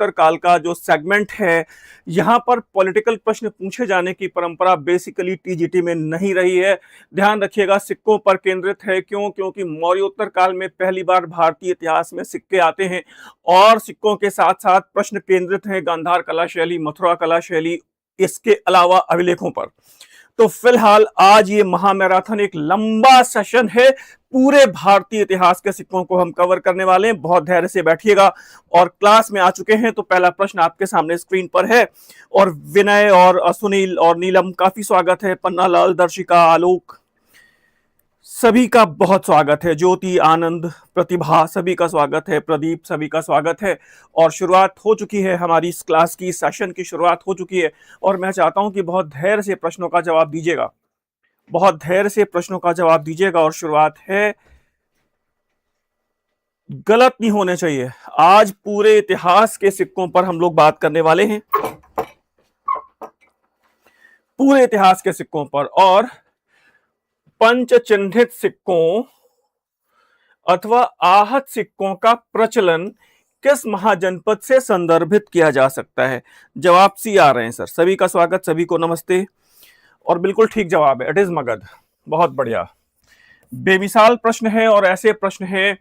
मरणोत्तर काल का जो सेगमेंट है, यहाँ पर पॉलिटिकल प्रश्न पूछे जाने की परंपरा बेसिकली टीजीटी में नहीं रही है। ध्यान रखिएगा, सिक्कों पर केंद्रित है। क्यों? क्योंकि मौर्योत्तर काल में पहली बार भारतीय इतिहास में सिक्के आते हैं और सिक्कों के साथ साथ प्रश्न केंद्रित हैं गांधार कला शैली, मथुरा कला शैली, इसके अलावा अभिलेखों पर। तो फिलहाल आज ये महामैराथन एक लंबा सेशन है, पूरे भारतीय इतिहास के सिक्कों को हम कवर करने वाले हैं। बहुत धैर्य से बैठिएगा और क्लास में आ चुके हैं तो पहला प्रश्न आपके सामने स्क्रीन पर है और विनय और सुनील और नीलम काफी स्वागत है। पन्नालाल, दर्शिका, आलोक, सभी का बहुत स्वागत है। ज्योति, आनंद, प्रतिभा, सभी का स्वागत है। प्रदीप, सभी का स्वागत है। और शुरुआत हो चुकी है हमारी इस क्लास की, सेशन की शुरुआत हो चुकी है और मैं चाहता हूं कि बहुत धैर्य से प्रश्नों का जवाब दीजिएगा, बहुत धैर्य से प्रश्नों का जवाब दीजिएगा। और शुरुआत है, गलत नहीं होने चाहिए। आज पूरे इतिहास के सिक्कों पर हम लोग बात करने वाले हैं, पूरे इतिहास के सिक्कों पर। और पंचचिह्नित सिक्कों अथवा आहत सिक्कों का प्रचलन किस महाजनपद से संदर्भित किया जा सकता है? जवाब सी आ रहे हैं सर। सभी का स्वागत, सभी को नमस्ते। और बिल्कुल ठीक जवाब है, इट इज मगध। बहुत बढ़िया, बेमिसाल प्रश्न है और ऐसे प्रश्न हैं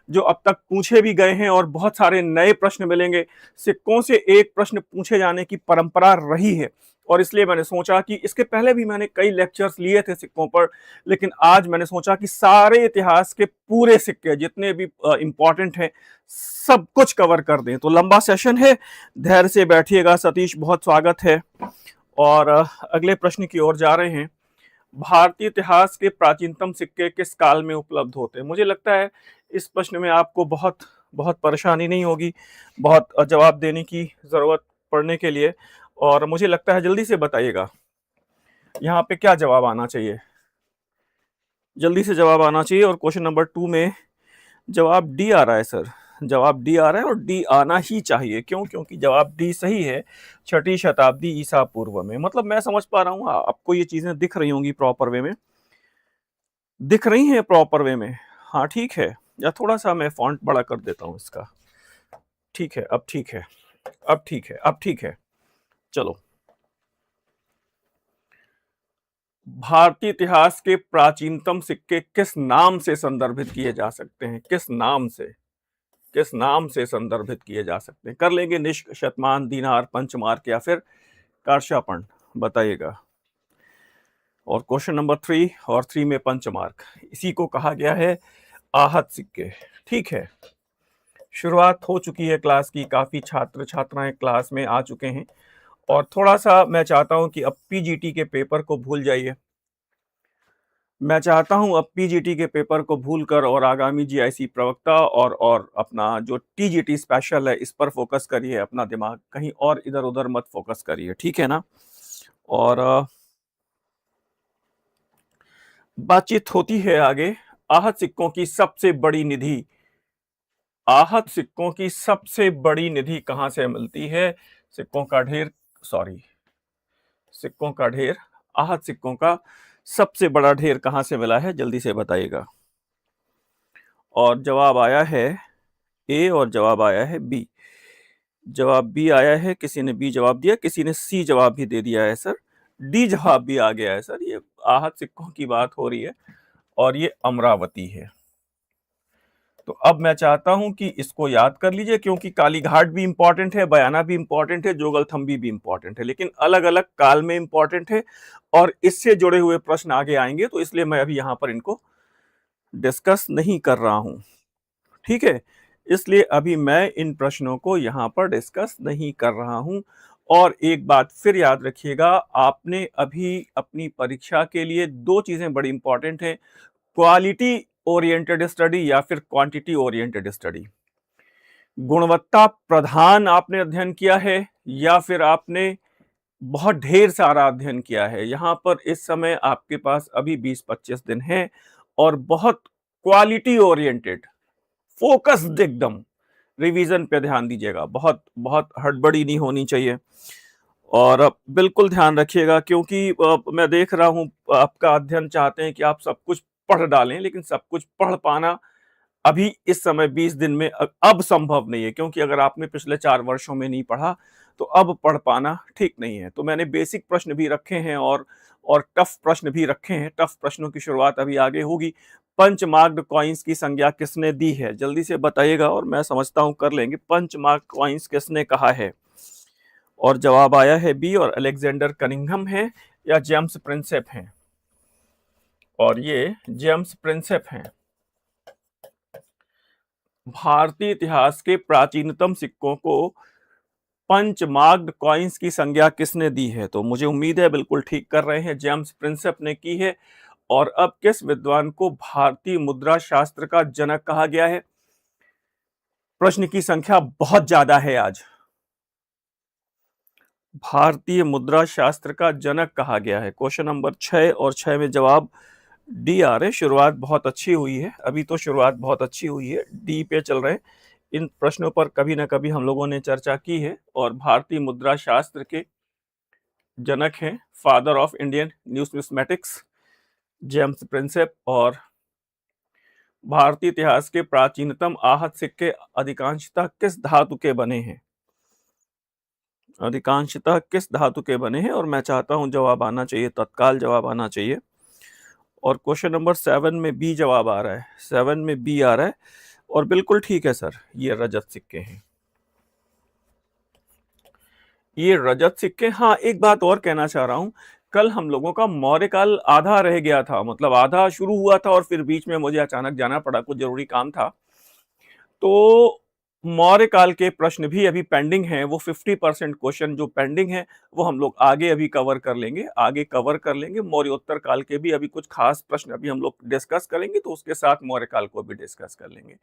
जो अब तक पूछे भी गए हैं और बहुत सारे नए प्रश्न मिलेंगे। सिक्कों से एक प्रश्न पूछे जाने की परंपरा रही है और इसलिए मैंने सोचा कि इसके पहले भी मैंने कई लेक्चर्स लिए थे सिक्कों पर, लेकिन आज मैंने सोचा कि सारे इतिहास के पूरे सिक्के जितने भी इंपॉर्टेंट हैं सब कुछ कवर कर दें। तो लंबा सेशन है, धैर्य से बैठिएगा। सतीश, बहुत स्वागत है। और अगले प्रश्न की ओर जा रहे हैं। भारतीय इतिहास के प्राचीनतम सिक्के किस काल में उपलब्ध होते हैं? मुझे लगता है इस प्रश्न में आपको बहुत बहुत परेशानी नहीं होगी बहुत जवाब देने की जरूरत पड़ने के लिए। और मुझे लगता है जल्दी से बताइएगा यहाँ पे क्या जवाब आना चाहिए, जल्दी से जवाब आना चाहिए। और क्वेश्चन नंबर 2 में जवाब डी आ रहा है सर, जवाब डी आ रहा है और डी आना ही चाहिए। क्यों? क्योंकि जवाब डी सही है। 6ठी शताब्दी ईसा पूर्व में। मतलब मैं समझ पा रहा हूँ आपको ये चीजें दिख रही होंगी प्रॉपर वे में, दिख रही हैं प्रॉपर वे में। हाँ ठीक है, या थोड़ा सा मैं फॉन्ट बड़ा कर देता हूँ इसका। ठीक है, अब ठीक है, अब ठीक है, अब ठीक है। चलो, भारतीय इतिहास के प्राचीनतम सिक्के किस नाम से संदर्भित किए जा सकते हैं? किस नाम से, किस नाम से संदर्भित किए जा सकते हैं? कर लेंगे निष्क, शतमान, दीनार, पंचमार्क या फिर कार्षापण, बताइएगा। और क्वेश्चन नंबर 3 और 3 में पंचमार्क, इसी को कहा गया है आहत सिक्के। ठीक है, शुरुआत हो चुकी है क्लास की, काफी छात्र छात्राएं क्लास में आ चुके हैं और थोड़ा सा मैं चाहता हूं कि अब पीजीटी के पेपर को भूल जाइए। मैं चाहता हूं अब पीजीटी के पेपर को भूलकर और आगामी जीआईसी प्रवक्ता और अपना जो टीजीटी स्पेशल है इस पर फोकस करिए। अपना दिमाग कहीं और इधर उधर मत फोकस करिए, ठीक है ना? और बातचीत होती है आगे। आहत सिक्कों की सबसे बड़ी निधि, आहत सिक्कों की सबसे बड़ी निधि कहां से मिलती है? सिक्कों का ढेर, सॉरी, सिक्कों का ढेर, आहत सिक्कों का सबसे बड़ा ढेर कहां से मिला है? जल्दी से बताइएगा। और जवाब आया है ए और जवाब आया है बी। जवाब बी आया है, किसी ने बी जवाब दिया, किसी ने सी जवाब भी दे दिया है सर। डी जवाब भी आ गया है सर। ये आहत सिक्कों की बात हो रही है और ये अमरावती है। तो अब मैं चाहता हूं कि इसको याद कर लीजिए क्योंकि कालीघाट भी इंपॉर्टेंट है, बयाना भी इंपॉर्टेंट है, जोगलथंबी भी इंपॉर्टेंट है, लेकिन अलग अलग काल में इंपॉर्टेंट है और इससे जुड़े हुए प्रश्न आगे आएंगे। तो इसलिए मैं अभी यहां पर इनको डिस्कस नहीं कर रहा हूं, ठीक है? इसलिए अभी मैं इन प्रश्नों को यहां पर डिस्कस नहीं कर रहा हूं। और एक बात फिर याद रखिएगा, आपने अभी अपनी परीक्षा के लिए 2 चीजें बड़ी इंपॉर्टेंट हैं, क्वालिटी ओरिएंटेड स्टडी या फिर क्वांटिटी ओरिएंटेड स्टडी। गुणवत्ता प्रधान आपने अध्ययन किया है या फिर आपने बहुत ढेर सारा अध्ययन किया है? यहां पर इस समय आपके पास अभी 20-25 दिन है और बहुत क्वालिटी ओरिएंटेड, फोकस्ड एकदम रिवीजन पे ध्यान दीजिएगा। बहुत बहुत हड़बड़ी नहीं होनी चाहिए और बिल्कुल ध्यान रखिएगा क्योंकि मैं देख रहा हूं आपका अध्ययन चाहते हैं कि आप सब कुछ पढ़ डालें, लेकिन सब कुछ पढ़ पाना अभी इस समय 20 दिन में अब संभव नहीं है, क्योंकि अगर आपने पिछले 4 वर्षों में नहीं पढ़ा तो अब पढ़ पाना ठीक नहीं है। तो मैंने बेसिक प्रश्न भी रखे हैं और टफ प्रश्न भी रखे हैं। टफ प्रश्नों की शुरुआत अभी आगे होगी। पंचमार्क्ड कॉइन्स की संज्ञा किसने दी है? जल्दी से बताइएगा और मैं समझता हूं कर लेंगे। पंचमार्क्ड कॉइन्स किसने कहा है? और जवाब आया है बी, और अलेक्जेंडर कनिंघम है या जेम्स प्रिंसेप हैं? और ये जेम्स प्रिंसेप हैं। भारतीय इतिहास के प्राचीनतम सिक्कों को पंचमार्क्ड कॉइन्स की संज्ञा किसने दी है? तो मुझे उम्मीद है बिल्कुल ठीक कर रहे हैं, जेम्स प्रिंसेप ने की है। और अब किस विद्वान को भारतीय मुद्रा शास्त्र का जनक कहा गया है? प्रश्न की संख्या बहुत ज्यादा है आज। भारतीय मुद्रा शास्त्र का जनक कहा गया है। क्वेश्चन नंबर 6 और 6 में जवाब डी आ रहे। शुरुआत बहुत अच्छी हुई है, अभी तो शुरुआत बहुत अच्छी हुई है, डी पे चल रहे हैं। इन प्रश्नों पर कभी ना कभी हम लोगों ने चर्चा की है। और भारतीय मुद्रा शास्त्र के जनक हैं father of Indian numismatics James Prinsep. और भारतीय इतिहास के प्राचीनतम आहत सिक्के अधिकांशतः किस धातु के बने हैं? अधिकांशतः किस धातु के बने हैं? और मैं चाहता हूं जवाब आना चाहिए, तत्काल जवाब आना चाहिए। और क्वेश्चन नंबर 7 में बी जवाब आ रहा है, 7 में बी आ रहा है और बिल्कुल ठीक है सर, ये रजत सिक्के हैं, ये रजत सिक्के। हाँ, एक बात और कहना चाह रहा हूं, कल हम लोगों का मौर्य काल आधा रह गया था, मतलब आधा शुरू हुआ था और फिर बीच में मुझे अचानक जाना पड़ा, कुछ जरूरी काम था। तो मौर्य काल के प्रश्न भी अभी पेंडिंग हैं। वो 50% क्वेश्चन जो पेंडिंग है वो हम लोग आगे अभी कवर कर लेंगे, आगे कवर कर लेंगे। मौर्योत्तर काल के भी अभी कुछ खास प्रश्न अभी हम लोग डिस्कस करेंगे, तो उसके साथ मौर्य काल को भी डिस्कस कर लेंगे।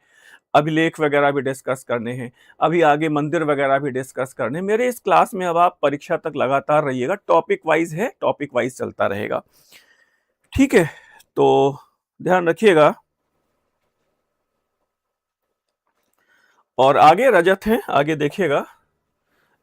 अभिलेख वगैरह भी डिस्कस करने हैं, अभी आगे मंदिर वगैरह भी डिस्कस करने हैं। मेरे इस क्लास में अब आप परीक्षा तक लगातार रहिएगा, टॉपिक वाइज है, टॉपिक वाइज चलता रहेगा, ठीक है? तो ध्यान रखिएगा। और आगे रजत है, आगे देखिएगा।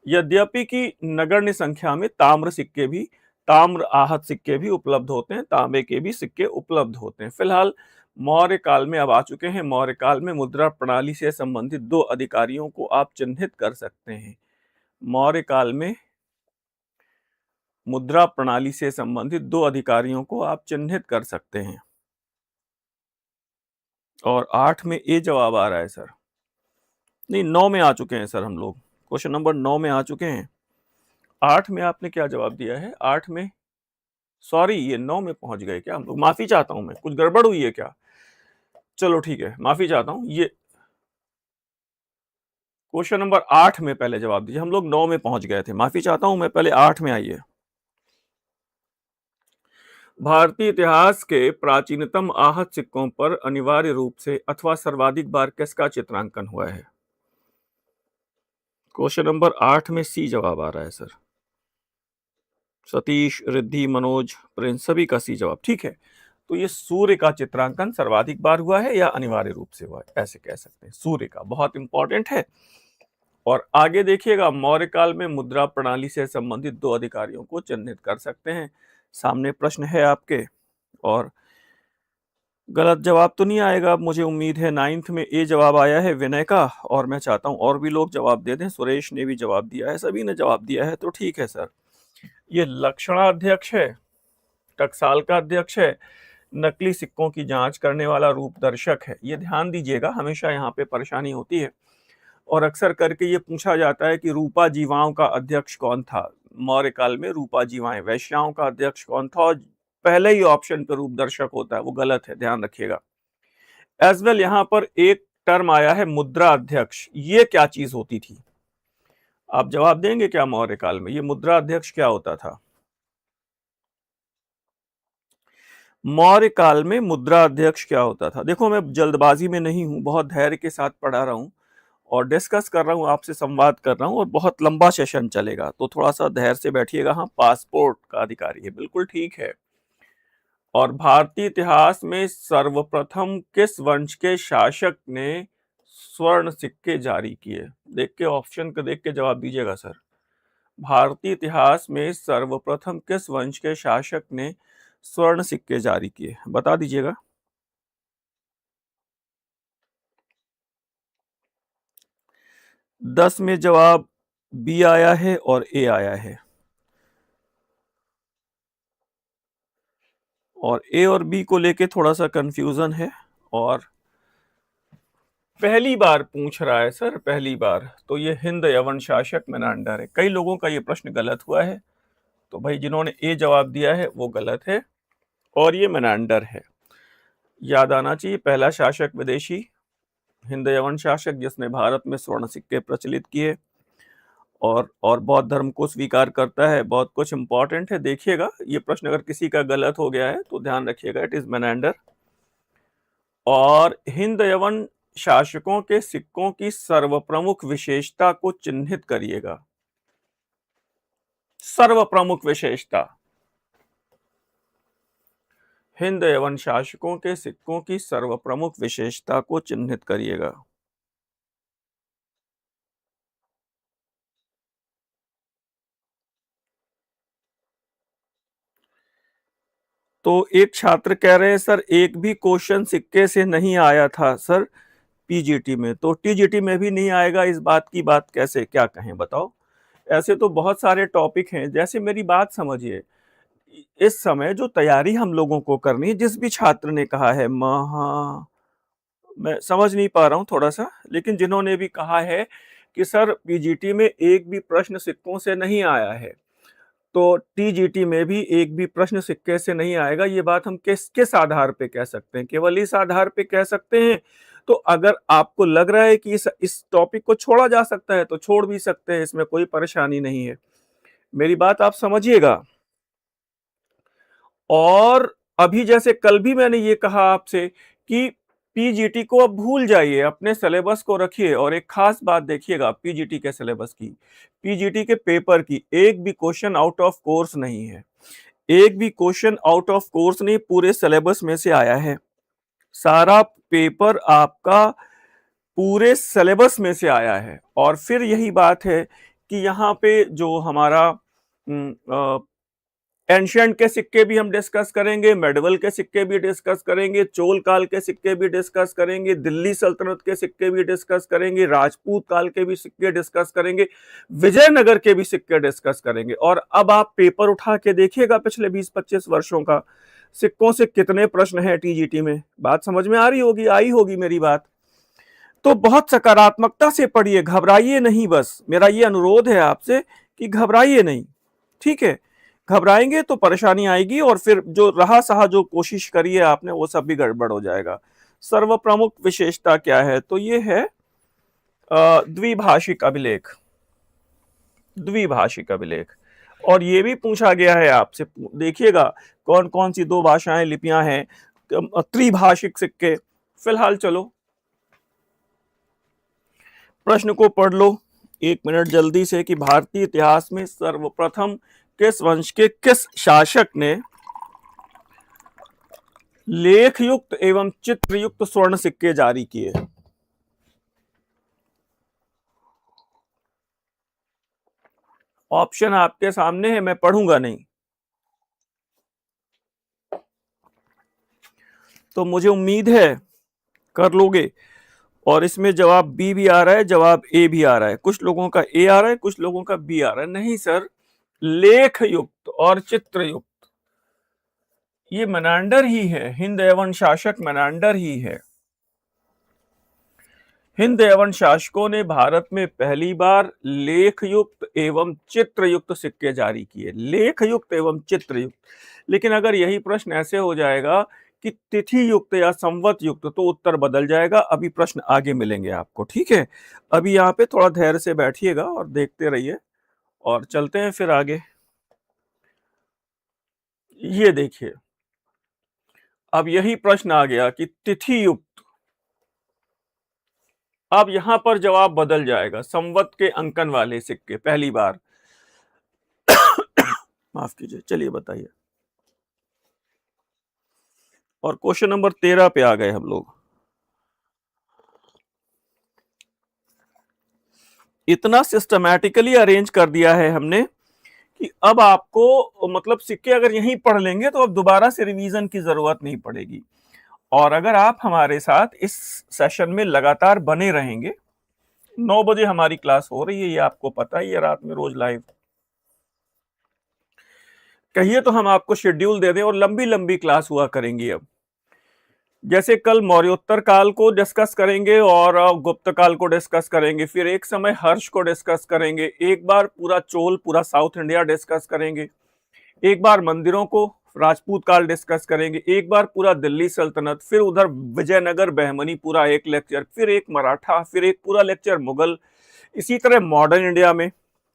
यद्यपि कि नगण्य संख्या में ताम्र सिक्के भी, ताम्र आहत सिक्के भी उपलब्ध होते हैं, तांबे के भी सिक्के उपलब्ध होते हैं। फिलहाल मौर्य काल में अब आ चुके हैं। मौर्य काल में मुद्रा प्रणाली से संबंधित 2 अधिकारियों को आप चिन्हित कर सकते हैं। मौर्य काल में मुद्रा प्रणाली से संबंधित 2 अधिकारियों को आप चिन्हित कर सकते हैं। और 8 में ए जवाब आ रहा है सर, नहीं 9 में आ चुके हैं सर, हम लोग क्वेश्चन नंबर 9 में आ चुके हैं। 8 में आपने क्या जवाब दिया है? 8 में, सॉरी ये 9 में पहुंच गए क्या हम लोग? माफी चाहता हूं, मैं कुछ गड़बड़ हुई है क्या? चलो ठीक है, माफी चाहता हूं। ये क्वेश्चन नंबर 8 में पहले जवाब दीजिए, हम लोग 9 में पहुंच गए थे, माफी चाहता हूं मैं, पहले 8 में आइए। भारतीय इतिहास के प्राचीनतम आहत सिक्कों पर अनिवार्य रूप से अथवा सर्वाधिक बार किसका चित्रांकन हुआ है? क्वेश्चन नंबर 8 में सी जवाब आ रहा है सर, सतीश, रिद्धि, मनोज, प्रिंस, सभी का सी जवाब, ठीक है। तो ये सूर्य का चित्रांकन सर्वाधिक बार हुआ है या अनिवार्य रूप से हुआ है, ऐसे कह सकते हैं। सूर्य का बहुत इंपॉर्टेंट है। और आगे देखिएगा, मौर्य काल में मुद्रा प्रणाली से संबंधित 2 अधिकारियों को चिन्हित कर सकते हैं। सामने प्रश्न है आपके, और गलत जवाब तो नहीं आएगा मुझे उम्मीद है। 9th में ए जवाब आया है विनय का, और मैं चाहता हूं और भी लोग जवाब दे दें। सुरेश ने भी जवाब दिया है, सभी ने जवाब दिया है, तो ठीक है सर। ये लक्षणाध्यक्ष है, टकसाल का अध्यक्ष है, नकली सिक्कों की जांच करने वाला रूपदर्शक है। ये ध्यान दीजिएगा, हमेशा यहाँ पे परेशानी होती है और अक्सर करके ये पूछा जाता है कि रूपा जीवाओं का अध्यक्ष कौन था? मौर्य काल में रूपा जीवाएं, वैश्याओं का अध्यक्ष कौन था? और पहले ही ऑप्शन पे रूपदर्शक होता है, वो गलत है, ध्यान रखिएगा। एज वेल यहां पर एक टर्म आया है मुद्रा अध्यक्ष, ये क्या चीज होती थी? आप जवाब देंगे क्या? मौर्य काल में ये मुद्रा अध्यक्ष क्या होता था? मौर्य काल में मुद्रा अध्यक्ष क्या होता था? देखो मैं जल्दबाजी में नहीं हूं, बहुत धैर्य के साथ पढ़ा रहा हूं और डिस्कस कर रहा हूं, आपसे संवाद कर रहा हूं, और बहुत लंबा सेशन चलेगा, तो थोड़ा सा धैर्य से बैठिएगा। हाँ, पासपोर्ट का अधिकारी है, बिल्कुल ठीक है। और भारतीय इतिहास में सर्वप्रथम किस वंश के शासक ने स्वर्ण सिक्के जारी किए? देख के ऑप्शन को देख के जवाब दीजिएगा सर। भारतीय इतिहास में सर्वप्रथम किस वंश के शासक ने स्वर्ण सिक्के जारी किए, बता दीजिएगा। 10 में जवाब बी आया है और ए आया है, और ए और बी को लेके थोड़ा सा कंफ्यूजन है, और पहली बार पूछ रहा है सर, पहली बार, तो ये हिंद यवन शासक मेनांडर है। कई लोगों का ये प्रश्न गलत हुआ है, तो भाई जिन्होंने ए जवाब दिया है वो गलत है, और ये मेनांडर है। याद आना चाहिए, पहला शासक विदेशी हिंद यवन शासक जिसने भारत में स्वर्ण सिक्के प्रचलित किए, और बौद्ध धर्म को स्वीकार करता है। बहुत कुछ इंपॉर्टेंट है, देखिएगा ये प्रश्न अगर किसी का गलत हो गया है तो ध्यान रखिएगा, इट इज मेनांडर। और हिंद यवन शासकों के सिक्कों की सर्वप्रमुख विशेषता को चिन्हित करिएगा। सर्वप्रमुख विशेषता, हिंद यवन शासकों के सिक्कों की सर्वप्रमुख विशेषता को चिन्हित करिएगा। तो एक छात्र कह रहे हैं सर एक भी क्वेश्चन सिक्के से नहीं आया था सर पीजीटी में, तो टीजीटी में भी नहीं आएगा, इस बात की बात कैसे, क्या कहें बताओ। ऐसे तो बहुत सारे टॉपिक हैं, जैसे मेरी बात समझिए, इस समय जो तैयारी हम लोगों को करनी है, जिस भी छात्र ने कहा है, मैं समझ नहीं पा रहा हूं थोड़ा सा, लेकिन जिन्होंने भी कहा है कि सर पीजीटी में एक भी प्रश्न सिक्कों से नहीं आया है, तो टीजीटी में भी एक भी प्रश्न सिक्के से नहीं आएगा, ये बात हम किस आधार पे कह सकते हैं? केवल इस आधार पे कह सकते हैं। तो अगर आपको लग रहा है कि इस टॉपिक को छोड़ा जा सकता है तो छोड़ भी सकते हैं, इसमें कोई परेशानी नहीं है, मेरी बात आप समझिएगा। और अभी जैसे कल भी मैंने ये कहा आपसे कि पीजीटी को अब भूल जाइए, अपने सिलेबस को रखिए, और एक खास बात देखिएगा पीजीटी के सिलेबस की, पीजीटी के पेपर की, एक भी क्वेश्चन आउट ऑफ कोर्स नहीं है, एक भी क्वेश्चन आउट ऑफ कोर्स नहीं, पूरे सिलेबस में से आया है। सारा पेपर आपका पूरे सिलेबस में से आया है। और फिर यही बात है कि यहाँ पे जो हमारा एंशियंट के सिक्के भी हम डिस्कस करेंगे, मेडवल के सिक्के भी डिस्कस करेंगे, चोल काल के सिक्के भी डिस्कस करेंगे, दिल्ली सल्तनत के सिक्के भी डिस्कस करेंगे, राजपूत काल के भी सिक्के डिस्कस करेंगे, विजयनगर के भी सिक्के डिस्कस करेंगे। और अब आप पेपर उठा के देखिएगा पिछले 20-25 वर्षों का, सिक्कों से कितने प्रश्न हैं टीजीटी में। बात समझ में आ रही होगी, आई होगी मेरी बात। तो बहुत सकारात्मकता से पढ़िए, घबराइए नहीं, बस मेरा ये अनुरोध है आपसे कि घबराइए नहीं, ठीक है? घबराएंगे तो परेशानी आएगी, और फिर जो रहा सहा जो कोशिश करी है आपने वो सब भी गड़बड़ हो जाएगा। सर्वप्रमुख विशेषता क्या है? तो ये है द्विभाषिक अभिलेख, द्विभाषिक अभिलेख। और ये भी पूछा गया है आपसे, देखिएगा कौन कौन सी दो भाषाएं लिपियां हैं, त्रिभाषिक सिक्के। फिलहाल चलो प्रश्न को पढ़ लो 1 मिनट जल्दी से, कि भारतीय इतिहास में सर्वप्रथम किस वंश के किस शासक ने लेख युक्त एवं चित्र युक्त स्वर्ण सिक्के जारी किए? ऑप्शन आपके सामने है, मैं पढ़ूंगा नहीं, तो मुझे उम्मीद है कर लोगे। और इसमें जवाब बी भी आ रहा है, जवाब ए भी आ रहा है, कुछ लोगों का ए आ रहा है, कुछ लोगों का बी आ रहा है। नहीं सर, लेख युक्त और चित्र युक्त, ये मेनांडर ही है, हिंद यवन शासक मेनांडर ही है। हिंद यवन शासकों ने भारत में पहली बार लेख युक्त एवं चित्र युक्त सिक्के जारी किए, लेख युक्त एवं चित्र युक्त। लेकिन अगर यही प्रश्न ऐसे हो जाएगा कि तिथि युक्त या संवत युक्त, तो उत्तर बदल जाएगा। अभी प्रश्न आगे मिलेंगे आपको, ठीक है? अभी यहाँ पे थोड़ा धैर्य से बैठिएगा और देखते रहिए, और चलते हैं फिर आगे। ये देखिए, अब यही प्रश्न आ गया कि तिथि युक्त, अब यहां पर जवाब बदल जाएगा, संवत के अंकन वाले सिक्के पहली बार। माफ कीजिए, चलिए बताइए। और क्वेश्चन नंबर 13 पे आ गए हम लोग। इतना सिस्टमैटिकली अरेंज कर दिया है हमने कि अब आपको मतलब सिक्के अगर यहीं पढ़ लेंगे तो अब दोबारा से रिवीजन की जरूरत नहीं पड़ेगी। और अगर आप हमारे साथ इस सेशन में लगातार बने रहेंगे 9 बजे हमारी क्लास हो रही है, ये आपको पता ही है, रात में रोज लाइव। कहिए तो हम आपको शेड्यूल दे दें और लंबी लंबी क्लास हुआ करेंगी। अब जैसे कल मौर्योत्तर काल को डिस्कस करेंगे और गुप्त काल को डिस्कस करेंगे, फिर एक समय हर्ष को डिस्कस करेंगे, एक बार पूरा चोल पूरा साउथ इंडिया डिस्कस करेंगे, एक बार मंदिरों को राजपूत काल डिस्कस करेंगे, एक बार पूरा दिल्ली सल्तनत, फिर उधर विजयनगर बहमनी पूरा एक लेक्चर, फिर एक मराठा, फिर एक पूरा लेक्चर मुगल। इसी तरह मॉडर्न इंडिया में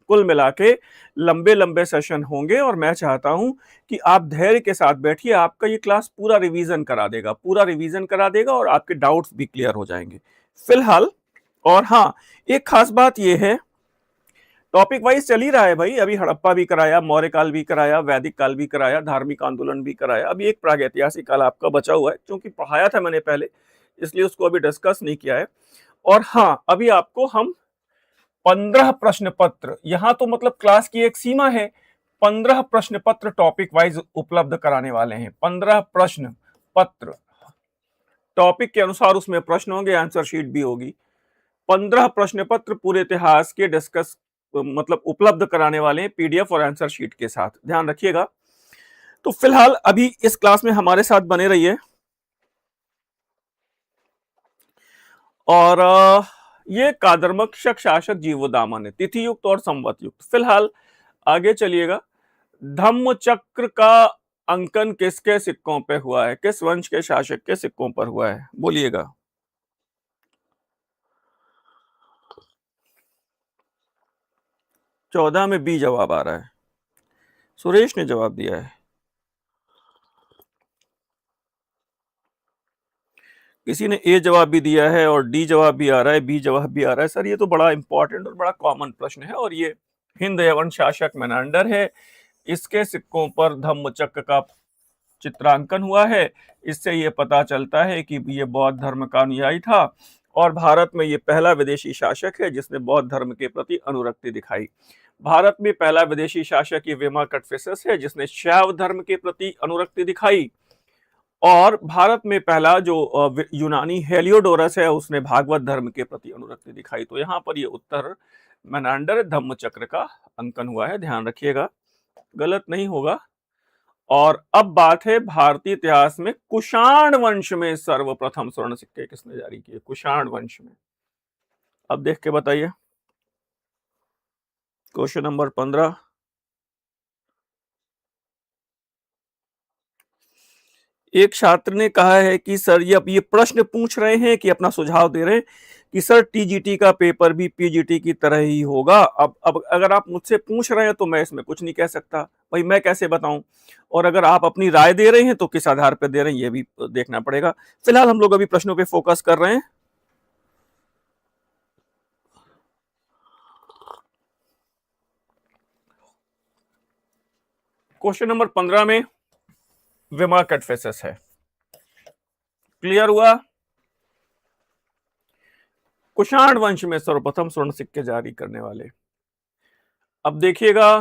कुल मिला के लंबे लंबे सेशन होंगे और मैं चाहता हूं कि आप धैर्य के साथ बैठिए। आपका ये क्लास पूरा रिवीजन करा देगा, पूरा रिवीजन करा देगा और आपके डाउट्स भी क्लियर हो जाएंगे फिलहाल। और हाँ, एक खास बात यह है, टॉपिक वाइज चल ही रहा है भाई। अभी हड़प्पा भी कराया, मौर्य काल भी कराया, वैदिक काल भी कराया, धार्मिक आंदोलन भी कराया। अभी एक प्रागैतिहासिक काल आपका बचा हुआ है, क्योंकि पढ़ाया था मैंने पहले, इसलिए उसको अभी डिस्कस नहीं किया है। और हाँ, अभी आपको हम 15 प्रश्न पत्र, यहां तो मतलब क्लास की एक सीमा है, 15 प्रश्न पत्र टॉपिक वाइज उपलब्ध कराने वाले हैं। 15 प्रश्न पत्र टॉपिक के अनुसार, उसमें प्रश्न होंगे, आंसर शीट भी होगी। 15 प्रश्न पत्र पूरे इतिहास के डिस्कस मतलब उपलब्ध कराने वाले हैं, पीडीएफ और आंसर शीट के साथ, ध्यान रखिएगा। तो फिलहाल अभी इस क्लास में हमारे साथ बने रहिए। और ये कादरमक्षक शासक जीवोदामन है, तिथि युक्त और संवत युक्त। फिलहाल आगे चलिएगा। धम्म चक्र का अंकन किसके सिक्कों पे हुआ है, किस वंश के शासक के सिक्कों पर हुआ है, बोलिएगा। चौदह में बी जवाब आ रहा है, सुरेश ने जवाब दिया है। किसी ने ए जवाब भी दिया है और डी जवाब भी आ रहा है, बी जवाब भी आ रहा है। सर ये तो बड़ा इंपॉर्टेंट और बड़ा कॉमन प्रश्न है, और ये हिंद यवन शासक मेनांडर है, इसके सिक्कों पर धम्म चक्र का चित्रांकन हुआ है। इससे ये पता चलता है कि ये बौद्ध धर्म का अनुयायी था और भारत में ये पहला विदेशी शासक है जिसने बौद्ध धर्म के प्रति अनुरक्ति दिखाई। भारत में पहला विदेशी शासक ये विमा कटफिसस है जिसने शैव धर्म के प्रति अनुरक्ति दिखाई। और भारत में पहला जो यूनानी हेलियोडोरस है उसने भागवत धर्म के प्रति अनुरक्ति दिखाई। तो यहाँ पर ये उत्तर मेनांडर धम्म चक्र का अंकन हुआ है, ध्यान रखिएगा, गलत नहीं होगा। और अब बात है भारतीय इतिहास में कुषाण वंश में सर्वप्रथम स्वर्ण सिक्के किसने जारी किए, कुषाण वंश में। अब देख के बताइए, क्वेश्चन नंबर 15। एक छात्र ने कहा है कि सर, ये प्रश्न पूछ रहे हैं कि अपना सुझाव दे रहे हैं कि सर टीजीटी का पेपर भी पीजीटी की तरह ही होगा। अब अगर आप मुझसे पूछ रहे हैं तो मैं इसमें कुछ नहीं कह सकता भाई, मैं कैसे बताऊं। और अगर आप अपनी राय दे रहे हैं तो किस आधार पर दे रहे हैं ये भी देखना पड़ेगा। फिलहाल हम लोग अभी प्रश्नों पे फोकस कर रहे हैं। क्वेश्चन नंबर 15 में विमा कटफिसस है, क्लियर हुआ। कुषाण वंश में सर्वप्रथम स्वर्ण सिक्के जारी करने वाले। अब देखिएगा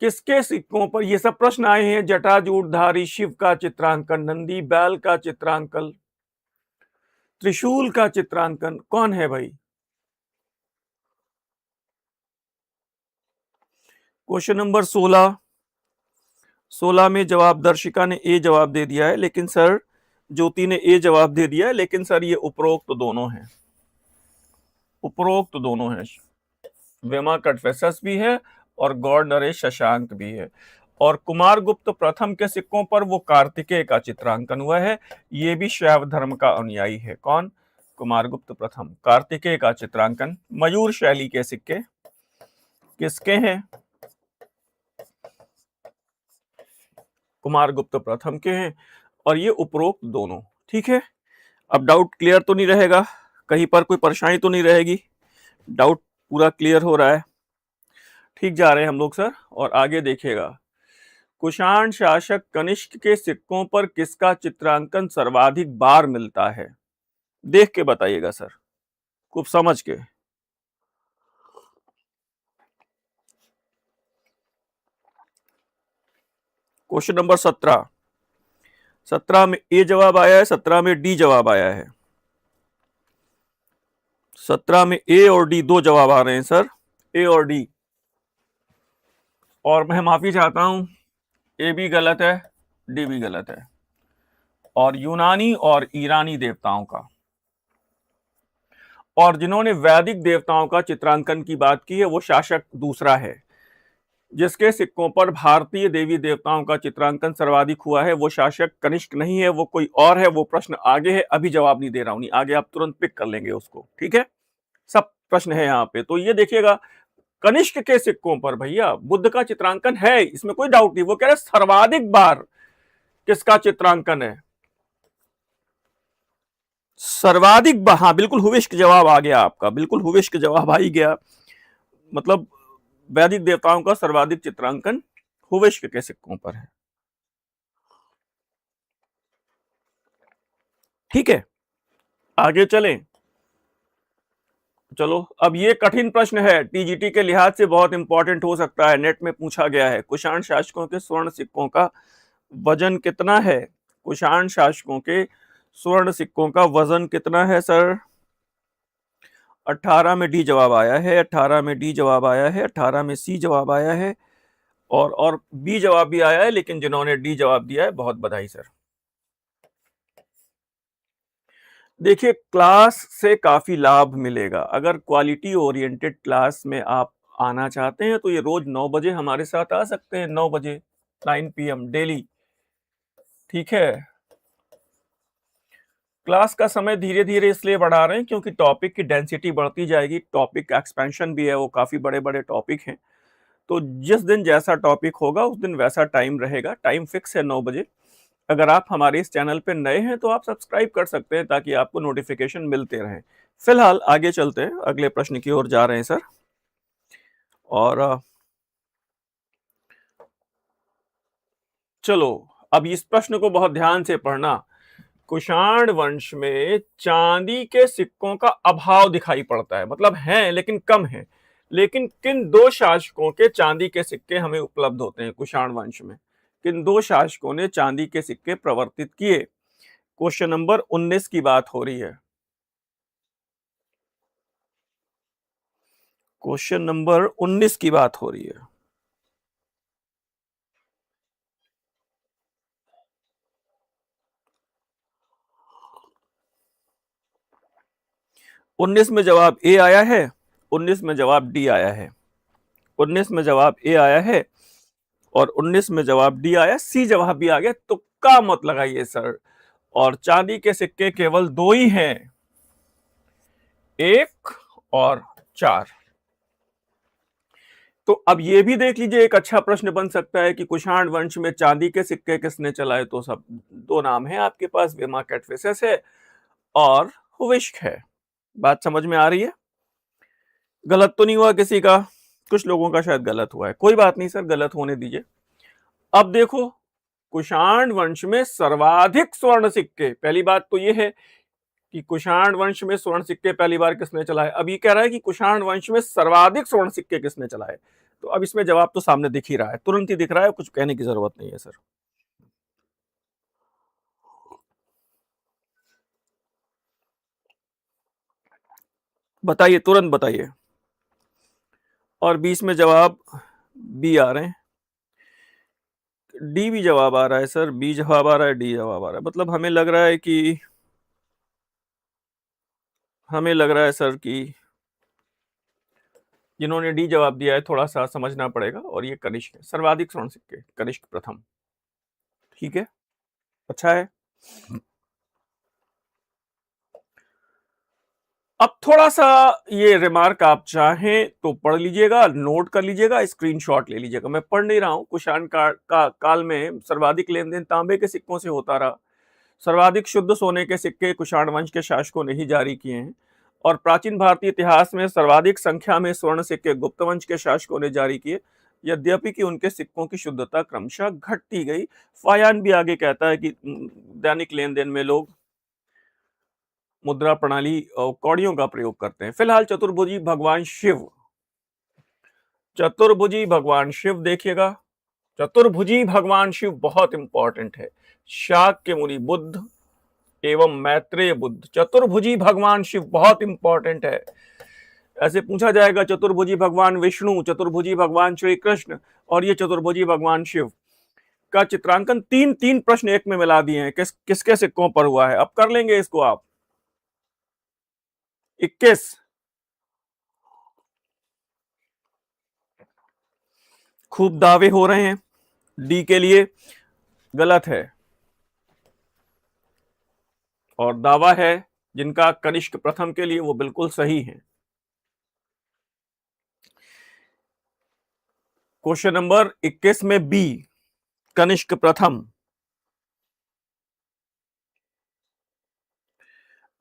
किसके सिक्कों पर ये सब प्रश्न आए हैं। जटाजूटधारी शिव का चित्रांकन, नंदी बैल का चित्रांकन, त्रिशूल का चित्रांकन, कौन है भाई। क्वेश्चन नंबर 16 में जवाब दर्शिका ने ए जवाब दे दिया है, लेकिन सर ज्योति ने ए जवाब दे दिया है, लेकिन सर ये उपरोक्त दोनों हैं, उपरोक्त दोनों हैं। विमा कटफिसस भी है और गौड़ नरेश शशांक भी है। और कुमारगुप्त प्रथम के सिक्कों पर वो कार्तिकेय का चित्रांकन हुआ है, ये भी शैव धर्म का अनुयायी है। कौन, कुमारगुप्त प्रथम, कार्तिकेय का चित्रांकन। मयूर शैली के सिक्के किसके हैं, कुमारगुप्त प्रथम के हैं, और ये उपरोक्त दोनों। ठीक है, अब डाउट क्लियर तो नहीं रहेगा, कहीं पर कोई परेशानी तो नहीं रहेगी, डाउट पूरा क्लियर हो रहा है, ठीक जा रहे हैं हम लोग सर। और आगे देखिएगा, कुषाण शासक कनिष्क के सिक्कों पर किसका चित्रांकन सर्वाधिक बार मिलता है, देख के बताइएगा सर, खूब समझ के। क्वेश्चन नंबर 17 में ए जवाब आया है, 17 में डी जवाब आया है। 17 में ए और डी दो जवाब आ रहे हैं सर, ए और डी। और मैं माफी चाहता हूं, ए भी गलत है, डी भी गलत है। और यूनानी और ईरानी देवताओं का, और जिन्होंने वैदिक देवताओं का चित्रांकन की बात की है वो शासक दूसरा है। जिसके सिक्कों पर भारतीय देवी देवताओं का चित्रांकन सर्वाधिक हुआ है वो शासक कनिष्क नहीं है, वो कोई और है। वो प्रश्न आगे है, अभी जवाब नहीं दे रहा हूं, आगे आप तुरंत पिक कर लेंगे उसको, ठीक है। सब प्रश्न है यहाँ पे, तो ये देखिएगा कनिष्क के सिक्कों पर भैया बुद्ध का चित्रांकन है, इसमें कोई डाउट नहीं। वो कह रहे सर्वाधिक बार किसका चित्रांकन है, सर्वाधिक बार। हाँ बिल्कुल हुविष्क जवाब आ गया आपका, बिल्कुल हुविष्क जवाब आ ही गया। मतलब वैदिक देवताओं का सर्वाधिक चित्रांकन हुविष्क के सिक्कों पर है, ठीक है। आगे चलें, चलो अब ये कठिन प्रश्न है, टीजीटी के लिहाज से बहुत इंपॉर्टेंट हो सकता है, नेट में पूछा गया है। कुषाण शासकों के स्वर्ण सिक्कों का वजन कितना है? कुषाण शासकों के स्वर्ण सिक्कों का वजन कितना है सर? 18 में डी जवाब आया है, 18 में डी जवाब आया है, 18 में सी जवाब आया है, और बी जवाब भी आया है, लेकिन जिन्होंने डी जवाब दिया है बहुत बधाई सर। देखिए क्लास से काफी लाभ मिलेगा, अगर क्वालिटी ओरिएंटेड क्लास में आप आना चाहते हैं तो ये रोज 9 बजे हमारे साथ आ सकते हैं, 9 बजे 9 PM डेली, ठीक है। क्लास का समय धीरे धीरे इसलिए बढ़ा रहे हैं क्योंकि टॉपिक की डेंसिटी बढ़ती जाएगी, टॉपिक का एक्सपेंशन भी है, वो काफी बड़े बड़े टॉपिक हैं। तो जिस दिन जैसा टॉपिक होगा उस दिन वैसा टाइम रहेगा, टाइम फिक्स है 9 बजे। अगर आप हमारे इस चैनल पे नए हैं तो आप सब्सक्राइब कर सकते हैं ताकि आपको नोटिफिकेशन मिलते रहें। फिलहाल आगे चलते हैं, अगले प्रश्न की ओर जा रहे हैं सर। और चलो अब इस प्रश्न को बहुत ध्यान से पढ़ना। कुषाण वंश में चांदी के सिक्कों का अभाव दिखाई पड़ता है, मतलब हैं लेकिन कम है। लेकिन किन दो शासकों के चांदी के सिक्के हमें उपलब्ध होते हैं कुषाण वंश में? किन दो शासकों ने चांदी के सिक्के प्रवर्तित किए? क्वेश्चन नंबर 19 की बात हो रही है, क्वेश्चन नंबर 19 की बात हो रही है। उन्नीस में जवाब ए आया है, 19 में जवाब डी आया है, 19 में जवाब ए आया है और 19 में जवाब डी आया, सी जवाब भी आ गया। तुक्का मत लगाइए सर। और चांदी के सिक्के केवल दो ही हैं, 1 और 4। तो अब ये भी देख लीजिए, एक अच्छा प्रश्न बन सकता है कि कुषाण वंश में चांदी के सिक्के किसने चलाए? तो सब दो नाम है आपके पास, वेमा कैटफिसेस है और हुविष्क है। बात समझ में आ रही है? गलत तो नहीं हुआ किसी का? कुछ लोगों का शायद गलत हुआ है, कोई बात नहीं सर, गलत होने दीजिए। अब देखो कुषाण वंश में सर्वाधिक स्वर्ण सिक्के, पहली बात तो यह है कि कुषाण वंश में स्वर्ण सिक्के पहली बार किसने चलाए। अब ये कह रहा है कि कुषाण वंश में सर्वाधिक स्वर्ण सिक्के किसने चलाए, तो अब इसमें जवाब तो सामने दिख ही रहा है, तुरंत ही दिख रहा है, कुछ कहने की जरूरत नहीं है सर। बताइए, तुरंत बताइए। और 20 में जवाब बी आ रहे हैं, डी भी जवाब आ रहा है सर, बी जवाब आ रहा है, डी जवाब आ रहा है। मतलब हमें लग रहा है सर कि जिन्होंने डी जवाब दिया है थोड़ा सा समझना पड़ेगा, और ये कनिष्क है, सर्वाधिक स्वर्ण सिक्के कनिष्क प्रथम, ठीक है, अच्छा है। अब थोड़ा सा ये रिमार्क आप चाहें तो पढ़ लीजिएगा, नोट कर लीजिएगा, स्क्रीनशॉट ले लीजिएगा। मैं पढ़ नहीं रहा हूं। कुषाण काल में सर्वाधिक लेन देन तांबे के सिक्कों से होता रहा। सर्वाधिक शुद्ध सोने के सिक्के कुषाण वंश के शासकों ने ही जारी किए हैं, और प्राचीन भारतीय इतिहास में सर्वाधिक संख्या में स्वर्ण सिक्के गुप्त वंश के शासकों ने जारी किए, यद्यपि कि उनके सिक्कों की शुद्धता क्रमशः घटती गई। फायान भी आगे कहता है कि दैनिक लेन देन में लोग मुद्रा प्रणाली और कौड़ियों का प्रयोग करते हैं। फिलहाल चतुर्भुजी भगवान शिव, चतुर्भुजी भगवान शिव देखिएगा, चतुर्भुजी भगवान शिव बहुत इंपॉर्टेंट है। शाक्य मुनि बुद्ध, एवं मैत्रेय बुद्ध। चतुर्भुजी भगवान शिव बहुत इंपॉर्टेंट है। ऐसे पूछा जाएगा चतुर्भुजी भगवान विष्णु, चतुर्भुजी भगवान श्री कृष्ण और ये चतुर्भुजी भगवान शिव का चित्रांकन तीन तीन प्रश्न एक में मिला दिए हैं। किसके सिक्कों पर हुआ है? अब कर लेंगे इसको आप। 21 खूब दावे हो रहे हैं डी के लिए, गलत है। और दावा है जिनका कनिष्क प्रथम के लिए, वो बिल्कुल सही है। क्वेश्चन नंबर 21 में बी, कनिष्क प्रथम।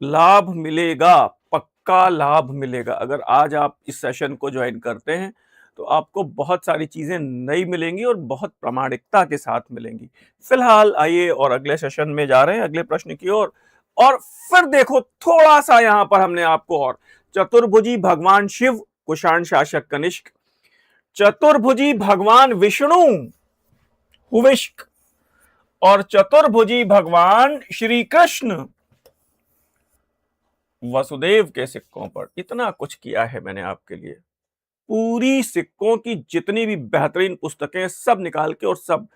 लाभ मिलेगा, पक्का लाभ मिलेगा। अगर आज आप इस सेशन को ज्वाइन करते हैं तो आपको बहुत सारी चीजें नई मिलेंगी और बहुत प्रामाणिकता के साथ मिलेंगी। फिलहाल आइए और अगले सेशन में जा रहे हैं, अगले प्रश्न की ओर। और फिर देखो थोड़ा सा यहां पर हमने आपको और चतुर्भुजी भगवान शिव कुषाण शासक कनिष्क, चतुर्भुजी भगवान विष्णु हुविष्क और चतुर्भुजी भगवान श्री कृष्ण वसुदेव के सिक्कों पर। इतना कुछ किया है मैंने आपके लिए। पूरी सिक्कों की जितनी भी बेहतरीन पुस्तकें सब निकाल के, और सब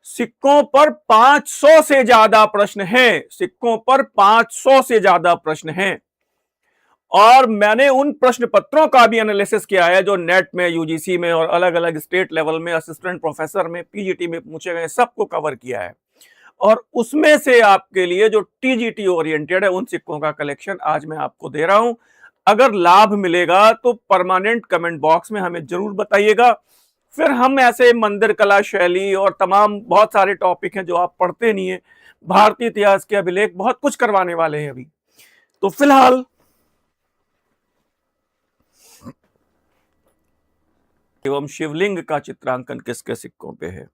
सिक्कों पर 500 से ज्यादा प्रश्न हैं। सिक्कों पर 500 से ज्यादा प्रश्न हैं। और मैंने उन प्रश्न पत्रों का भी एनालिसिस किया है जो नेट में, यूजीसी में और अलग अलग स्टेट लेवल में, असिस्टेंट प्रोफेसर में, पीजीटी में पूछे गए, सबको कवर किया है। और उसमें से आपके लिए जो टीजीटी ओरिएंटेड है उन सिक्कों का कलेक्शन आज मैं आपको दे रहा हूं। अगर लाभ मिलेगा तो परमानेंट कमेंट बॉक्स में हमें जरूर बताइएगा। फिर हम ऐसे मंदिर कला शैली और तमाम बहुत सारे टॉपिक हैं जो आप पढ़ते नहीं है, भारतीय इतिहास के अभिलेख, बहुत कुछ करवाने वाले हैं अभी। तो फिलहाल एवं शिवलिंग का चित्रांकन किसके सिक्कों पे है?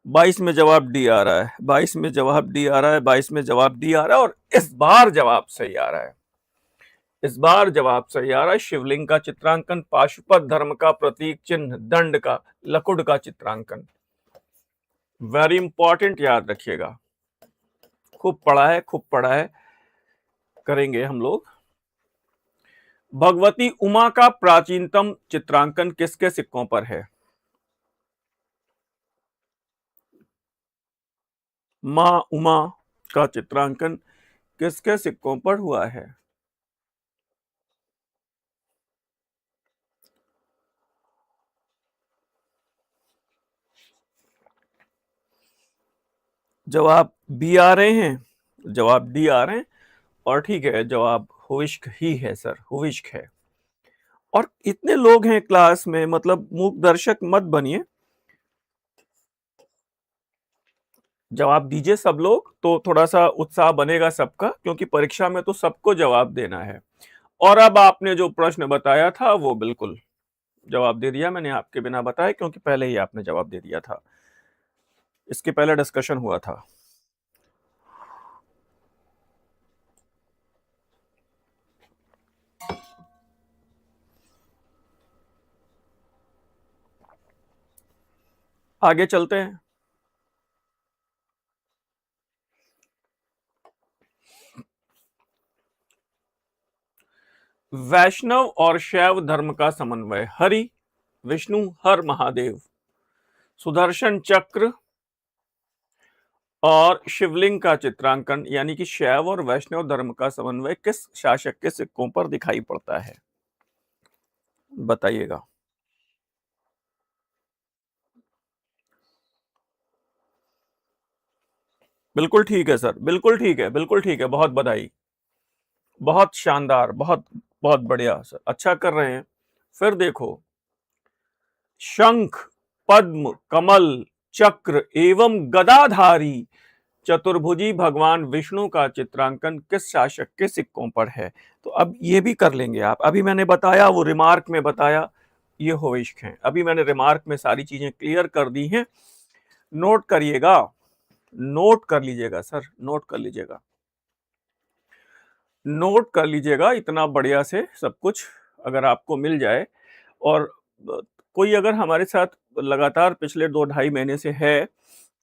22 में जवाब डी आ रहा है, 22 में जवाब डी आ रहा है, 22 में जवाब डी आ रहा है। और इस बार जवाब सही आ रहा है, इस बार जवाब सही आ रहा है। शिवलिंग का चित्रांकन, पाशुपत धर्म का प्रतीक चिन्ह, दंड का, लकुट का चित्रांकन। वेरी इंपॉर्टेंट, याद रखिएगा। खूब पढ़ा है, खूब पढ़ा है, करेंगे हम लोग। भगवती उमा का प्राचीनतम चित्रांकन किसके सिक्कों पर है? मां उमा का चित्रांकन किसके सिक्कों पर हुआ है? जवाब बी आ रहे हैं, जवाब डी आ रहे हैं। और ठीक है, जवाब हुविष्क ही है सर, हुविष्क है। और इतने लोग हैं क्लास में, मतलब मूक दर्शक मत बनिए, जवाब दीजिए सब लोग, तो थोड़ा सा उत्साह बनेगा सबका, क्योंकि परीक्षा में तो सबको जवाब देना है। और अब आपने जो प्रश्न बताया था वो बिल्कुल जवाब दे दिया मैंने आपके बिना बताए, क्योंकि पहले ही आपने जवाब दे दिया था, इसके पहले डिस्कशन हुआ था। आगे चलते हैं। वैष्णव और शैव धर्म का समन्वय, हरि विष्णु हर महादेव, सुदर्शन चक्र और शिवलिंग का चित्रांकन, यानी कि शैव और वैष्णव धर्म का समन्वय किस शासक के सिक्कों पर दिखाई पड़ता है? बताइएगा। बिल्कुल ठीक है सर, बिल्कुल ठीक है, बिल्कुल ठीक है, बहुत बधाई, बहुत शानदार, बहुत बहुत बढ़िया सर, अच्छा कर रहे हैं। फिर देखो, शंख, पद्म, कमल, चक्र एवं गदाधारी चतुर्भुजी भगवान विष्णु का चित्रांकन किस शासक के सिक्कों पर है? तो अब ये भी कर लेंगे आप। अभी मैंने बताया, वो रिमार्क में बताया, ये हुविष्क हैं। अभी मैंने रिमार्क में सारी चीजें क्लियर कर दी हैं। नोट करिएगा, नोट कर लीजिएगा सर, नोट कर लीजिएगा, नोट कर लीजिएगा, इतना बढ़िया से सब कुछ अगर आपको मिल जाए। और कोई अगर हमारे साथ लगातार पिछले 2 ढाई महीने से है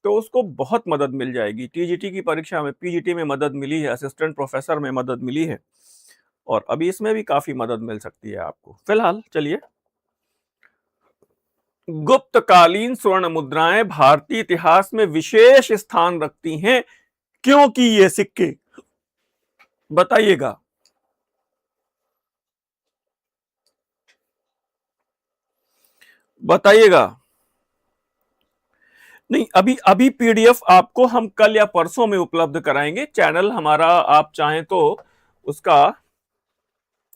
तो उसको बहुत मदद मिल जाएगी। टीजीटी की परीक्षा में, पीजीटी में मदद मिली है, असिस्टेंट प्रोफेसर में मदद मिली है, और अभी इसमें भी काफी मदद मिल सकती है आपको। फिलहाल चलिए, गुप्तकालीन स्वर्ण मुद्राएं भारतीय इतिहास में विशेष स्थान रखती हैं क्योंकि ये सिक्के, बताइएगा। बताइएगा। नहीं, अभी अभी पीडीएफ आपको हम कल या परसों में उपलब्ध कराएंगे। चैनल हमारा, आप चाहें तो उसका,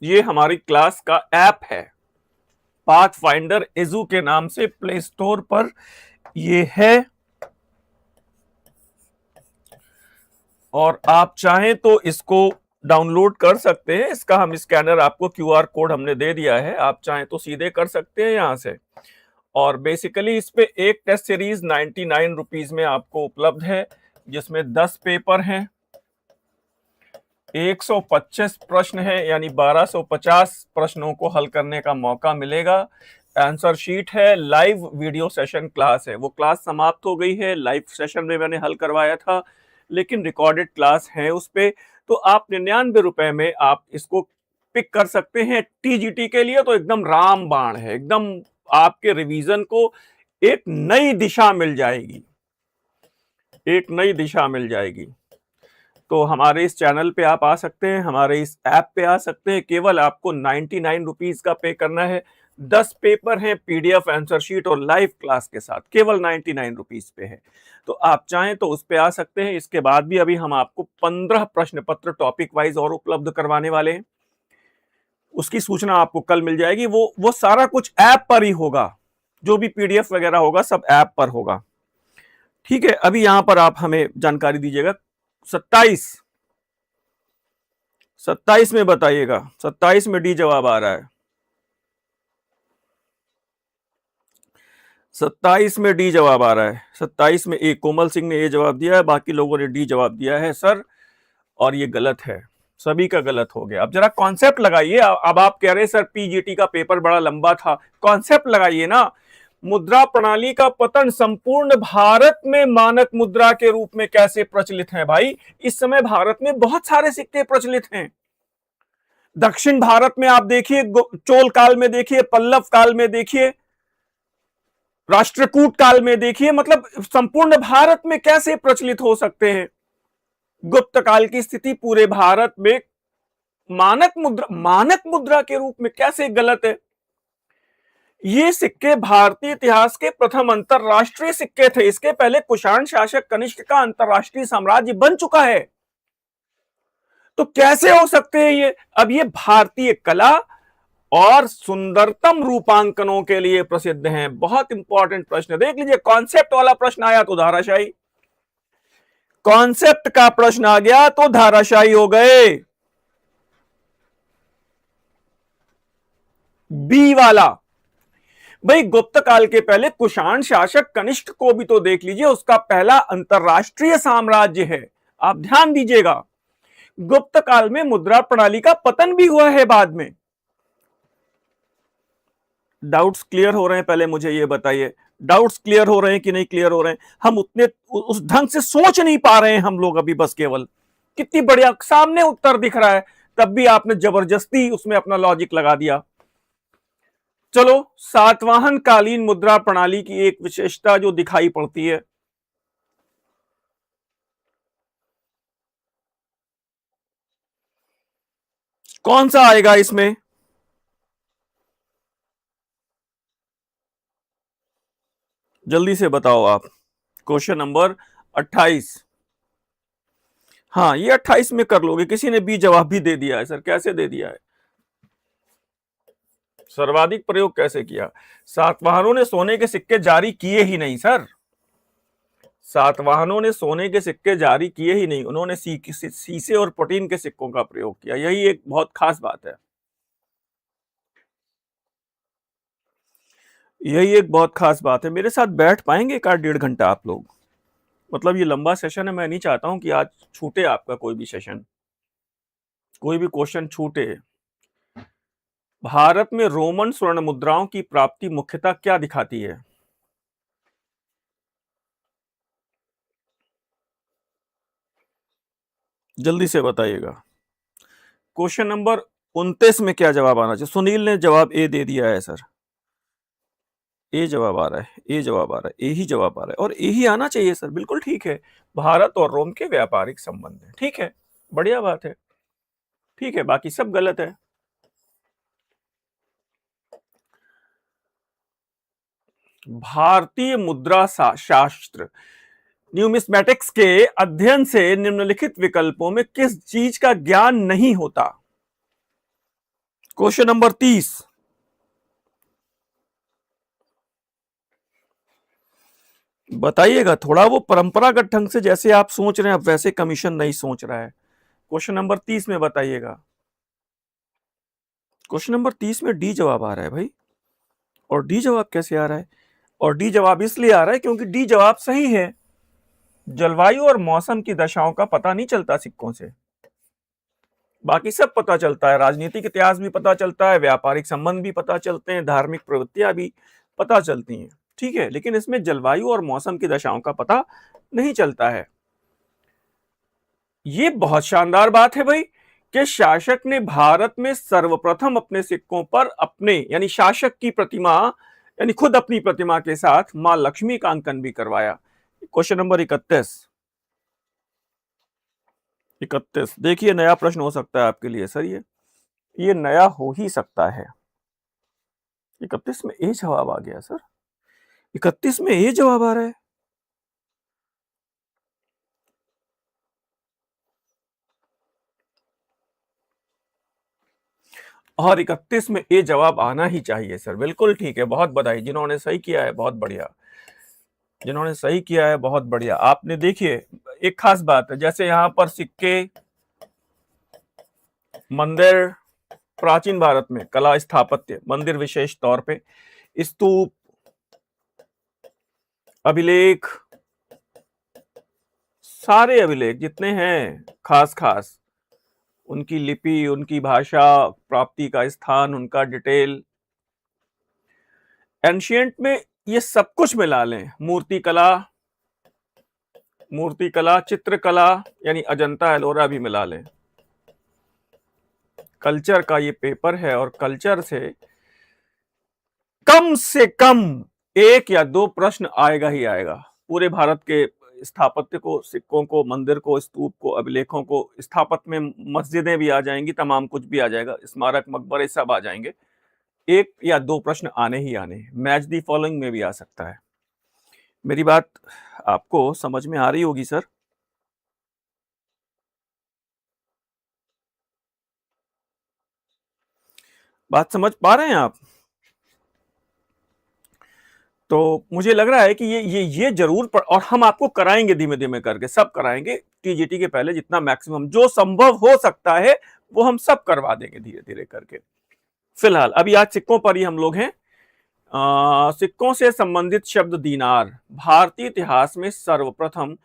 ये हमारी क्लास का ऐप है, पाथ फाइंडर एजू के नाम से प्ले स्टोर पर ये है, और आप चाहें तो इसको डाउनलोड कर सकते हैं। इसका हम स्कैनर, आपको क्यूआर कोड हमने दे दिया है, आप चाहें तो सीधे कर सकते हैं यहां से। और बेसिकली इस पे एक टेस्ट सीरीज 99 रुपीज में आपको उपलब्ध है, जिसमें 10 पेपर हैं, 125 प्रश्न है, यानी 1250 प्रश्नों को हल करने का मौका मिलेगा। आंसर शीट है, लाइव वीडियो सेशन क्लास है। वो क्लास समाप्त हो गई है, लाइव सेशन में मैंने हल करवाया था, लेकिन रिकॉर्डेड क्लास है उस पे। तो आप 99 रुपए में आप इसको पिक कर सकते हैं। टीजीटी के लिए तो एकदम रामबाण है, एकदम आपके रिवीजन को एक नई दिशा मिल जाएगी, एक नई दिशा मिल जाएगी। तो हमारे इस चैनल पे आप आ सकते हैं, हमारे इस ऐप पे आ सकते हैं। केवल आपको 99 रुपीज का पे करना है। 10 पेपर हैं, पीडीएफ, आंसर शीट और लाइव क्लास के साथ, केवल 99 रुपीज पे है। तो आप चाहें तो उस पे आ सकते हैं। इसके बाद भी अभी हम आपको 15 प्रश्न पत्र टॉपिक वाइज और उपलब्ध करवाने वाले हैं। उसकी सूचना आपको कल मिल जाएगी। वो सारा कुछ ऐप पर ही होगा, जो भी पीडीएफ वगैरह होगा सब ऐप पर होगा। ठीक है, अभी यहां पर आप हमें जानकारी दीजिएगा। 27 में बताइएगा, 27 में डी जवाब आ रहा है। 27 में डी जवाब आ रहा है। 27 में ए, कोमल सिंह ने ए जवाब दिया है, बाकी लोगों ने डी जवाब दिया है सर, और ये गलत है, सभी का गलत हो गया। अब जरा कॉन्सेप्ट लगाइए। अब आप कह रहे हैं सर पीजीटी का पेपर बड़ा लंबा था, कॉन्सेप्ट लगाइए ना। मुद्रा प्रणाली का पतन संपूर्ण भारत में मानक मुद्रा के रूप में कैसे प्रचलित है भाई? इस समय भारत में बहुत सारे सिक्के प्रचलित हैं। दक्षिण भारत में आप देखिए, चोल काल में देखिए, पल्लव काल में देखिए, राष्ट्रकूट काल में देखिए, मतलब संपूर्ण भारत में कैसे प्रचलित हो सकते हैं? गुप्त काल की स्थिति पूरे भारत में मानक मुद्रा के रूप में कैसे गलत है? ये सिक्के भारतीय इतिहास के प्रथम अंतरराष्ट्रीय सिक्के थे। इसके पहले कुषाण शासक कनिष्क का अंतरराष्ट्रीय साम्राज्य बन चुका है। तो कैसे हो सकते हैं ये? अब ये भारतीय कला और सुंदरतम रूपांकनों के लिए प्रसिद्ध हैं। बहुत इंपॉर्टेंट प्रश्न देख लीजिए। कॉन्सेप्ट वाला प्रश्न आया तो धाराशाही, कॉन्सेप्ट का प्रश्न आ गया तो धाराशाही हो गए। बी वाला, भाई गुप्त काल के पहले कुषाण शासक कनिष्क को भी तो देख लीजिए, उसका पहला अंतरराष्ट्रीय साम्राज्य है। आप ध्यान दीजिएगा, गुप्त काल में मुद्रा प्रणाली का पतन भी हुआ है बाद में। डाउट्स क्लियर हो रहे हैं? पहले मुझे ये बताइए, डाउट्स क्लियर हो रहे हैं कि नहीं क्लियर हो रहे हैं? हम उतने उस ढंग से सोच नहीं पा रहे हैं हम लोग अभी। बस केवल कितनी बढ़िया सामने उत्तर दिख रहा है, तब भी आपने जबरदस्ती उसमें अपना लॉजिक लगा दिया। चलो, सातवाहन कालीन मुद्रा प्रणाली की एक विशेषता जो दिखाई पड़ती है, कौन सा आएगा इसमें? जल्दी से बताओ आप। Question number 28। हाँ, ये 28 में कर लोगे। किसी ने बी जवाब भी दे दिया है सर, कैसे दे दिया है? सर्वाधिक प्रयोग कैसे किया? सातवाहनों ने सोने के सिक्के जारी किए ही नहीं सर, सातवाहनों ने सोने के सिक्के जारी किए ही नहीं, उन्होंने सीसे और प्रोटीन के सिक्कों का प्रयोग किया। यही एक बहुत खास बात है, यही एक बहुत खास बात है। मेरे साथ बैठ पाएंगे एक आध 1.5 घंटा आप लोग? मतलब ये लंबा सेशन है, मैं नहीं चाहता हूं कि आज छूटे आपका कोई भी सेशन, कोई भी क्वेश्चन छूटे। भारत में रोमन स्वर्ण मुद्राओं की प्राप्ति मुख्यतः क्या दिखाती है? जल्दी से बताइएगा। क्वेश्चन नंबर 29 में क्या जवाब आना चाहिए? सुनील ने जवाब ए दे दिया है सर। ए जवाब आ रहा है, ए जवाब आ रहा है, ए ही जवाब आ रहा है और ए ही आना चाहिए सर। बिल्कुल ठीक है। भारत और रोम के व्यापारिक संबंध है। ठीक है, बढ़िया बात है। ठीक है, बाकी सब गलत है। भारतीय मुद्रा शास्त्र न्यूमिस्मेटिक्स के अध्ययन से निम्नलिखित विकल्पों में किस चीज का ज्ञान नहीं होता? Question number 30। बताइएगा। थोड़ा वो परंपरागत ढंग से जैसे आप सोच रहे हैं, अब वैसे कमीशन नहीं सोच रहा है। क्वेश्चन नंबर 30 में बताइएगा। क्वेश्चन नंबर 30 में डी जवाब आ रहा है भाई। और डी जवाब कैसे आ रहा है? और डी जवाब इसलिए आ रहा है क्योंकि डी जवाब सही है। जलवायु और मौसम की दशाओं का पता नहीं चलता सिक्कों से, बाकी सब पता चलता है। राजनीतिक इतिहास भी पता चलता है, व्यापारिक संबंध भी पता चलते हैं, धार्मिक प्रवृत्तियां भी पता चलती हैं। ठीक है, लेकिन इसमें जलवायु और मौसम की दशाओं का पता नहीं चलता है। ये बहुत शानदार बात है भाई कि शासक ने भारत में सर्वप्रथम अपने सिक्कों पर अपने यानी शासक की प्रतिमा यानी खुद अपनी प्रतिमा के साथ मां लक्ष्मी का अंकन भी करवाया। क्वेश्चन नंबर 31 देखिए, नया प्रश्न हो सकता है आपके लिए सर। ये नया हो ही सकता है। 31 में ए जवाब आ गया सर। 31 में ए जवाब आ रहा है। और 31 में ए जवाब आना ही चाहिए सर। बिल्कुल ठीक है, बहुत बधाई। जिन्होंने सही किया है बहुत बढ़िया, जिन्होंने सही किया है बहुत बढ़िया। आपने देखिए, एक खास बात है, जैसे यहां पर सिक्के, मंदिर, प्राचीन भारत में कला स्थापत्य, मंदिर विशेष तौर पे, स्तूप, अभिलेख, सारे अभिलेख जितने हैं खास खास, उनकी लिपि, उनकी भाषा, प्राप्ति का स्थान, उनका डिटेल, एंशियंट में ये सब कुछ मिला लें। मूर्तिकला, चित्रकला यानी अजंता एलोरा भी मिला लें। कल्चर का ये पेपर है और कल्चर से कम एक या दो प्रश्न आएगा ही आएगा। पूरे भारत के स्थापत्य को, सिक्कों को, मंदिर को, स्तूप को, अभिलेखों को, स्थापत्य में मस्जिदें भी आ जाएंगी, तमाम कुछ भी आ जाएगा, स्मारक, मकबरे सब आ जाएंगे। एक या दो प्रश्न आने ही आने। मैच दी फॉलोइंग में भी आ सकता है। मेरी बात आपको समझ में आ रही होगी सर। बात समझ पा रहे हैं आप? तो मुझे लग रहा है कि ये जरूर और हम आपको कराएंगे, धीमे धीमे करके सब कराएंगे। टीजीटी के पहले जितना मैक्सिमम जो संभव हो सकता है वो हम सब करवा देंगे धीरे धीरे करके। फिलहाल अभी आज सिक्कों पर ही हम लोग हैं। सिक्कों से संबंधित शब्द दीनार भारतीय इतिहास में सर्वप्रथम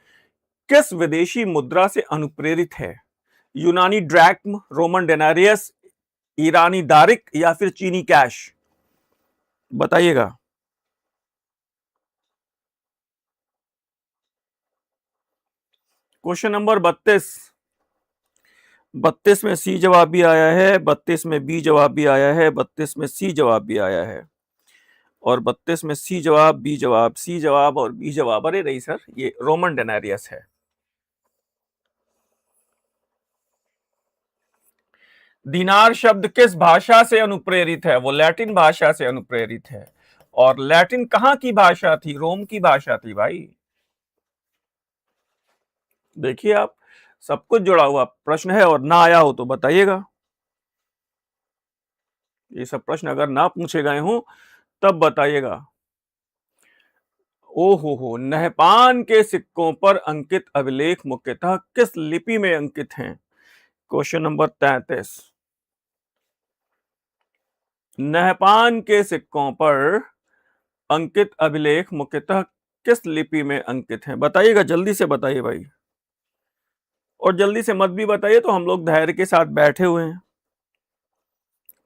किस विदेशी मुद्रा से अनुप्रेरित है? यूनानी ड्रैक्म, रोमन डेनारियस, ईरानी दारिक या फिर चीनी कैश? बताइएगा। क्वेश्चन नंबर 32 में सी जवाब भी आया है, 32 में बी जवाब भी आया है, 32 में सी जवाब भी आया है और 32 में सी जवाब, बी जवाब, सी जवाब और बी जवाब। अरे नहीं सर, ये रोमन डेनारियस है। दीनार शब्द किस भाषा से अनुप्रेरित है? वो लैटिन भाषा से अनुप्रेरित है। और लैटिन कहां की भाषा थी? रोम की भाषा थी भाई। देखिए आप, सब कुछ जुड़ा हुआ प्रश्न है और ना आया हो तो बताइएगा। ये सब प्रश्न अगर ना पूछे गए हो तब बताइएगा। ओहो हो, नहपान के सिक्कों पर अंकित अभिलेख मुख्यतः किस लिपि में अंकित हैं? Question number 33। नहपान के सिक्कों पर अंकित अभिलेख मुख्यतः किस लिपि में अंकित हैं? बताइएगा, जल्दी से बताइए भाई। और जल्दी से मत भी बताइए, तो हम लोग धैर्य के साथ बैठे हुए हैं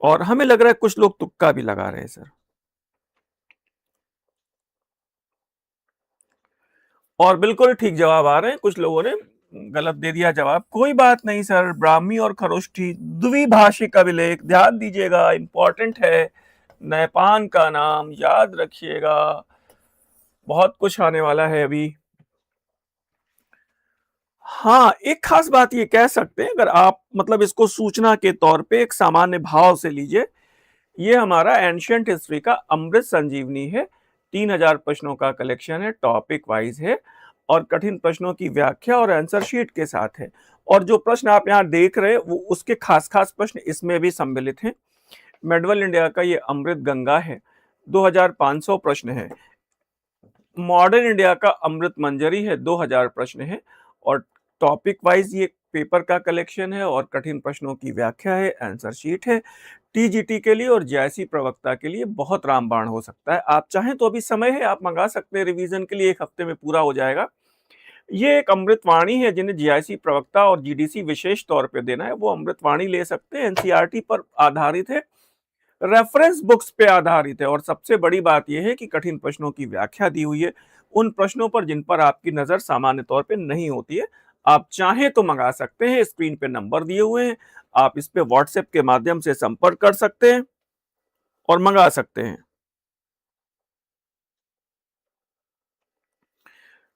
और हमें लग रहा है कुछ लोग तुक्का भी लगा रहे हैं सर। और बिल्कुल ठीक जवाब आ रहे हैं कुछ लोगों ने। गलत दे दिया जवाब, कोई बात नहीं सर। ब्राह्मी और खरोष्ठी द्विभाषिक अभिलेख, ध्यान दीजिएगा, इंपॉर्टेंट है। नैपान का नाम याद रखिएगा, बहुत कुछ आने वाला है अभी। हाँ, एक खास बात ये कह सकते हैं, अगर आप मतलब इसको सूचना के तौर पे एक सामान्य भाव से लीजिए, ये हमारा एंशियंट हिस्ट्री का अमृत संजीवनी है। 3000 प्रश्नों का कलेक्शन है, टॉपिक वाइज है, और कठिन प्रश्नों की व्याख्या और आंसर शीट के साथ है। और जो प्रश्न आप यहाँ देख रहे हैं वो उसके खास खास प्रश्न इसमें भी सम्मिलित हैं। मेडवल इंडिया का ये अमृत गंगा है, 2500 प्रश्न है। मॉडर्न इंडिया का अमृत मंजरी है, 2000 प्रश्न है। और टॉपिक वाइज ये पेपर का कलेक्शन है और कठिन प्रश्नों की व्याख्या है, आंसर शीट है। टीजीटी के लिए और जेआईसी प्रवक्ता के लिए बहुत रामबाण हो सकता है। आप चाहें तो अभी समय है, आप मंगा सकते हैं रिवीजन के लिए, 1 हफ्ते में पूरा हो जाएगा। ये एक अमृतवाणी है, जिन्हें जीआईसी प्रवक्ता और जीडीसी विशेष तौर पे देना है वो अमृतवाणी ले सकते हैं। एनसीईआरटी पर आधारित है, रेफरेंस बुक्स पे आधारित है, और सबसे बड़ी बात यह है कि कठिन प्रश्नों की व्याख्या दी हुई है उन प्रश्नों पर जिन पर आपकी नजर सामान्य तौर पे नहीं होती है। आप चाहें तो मंगा सकते हैं, स्क्रीन पे नंबर दिए हुए हैं, आप इस पे व्हाट्सएप के माध्यम से संपर्क कर सकते हैं और मंगा सकते हैं।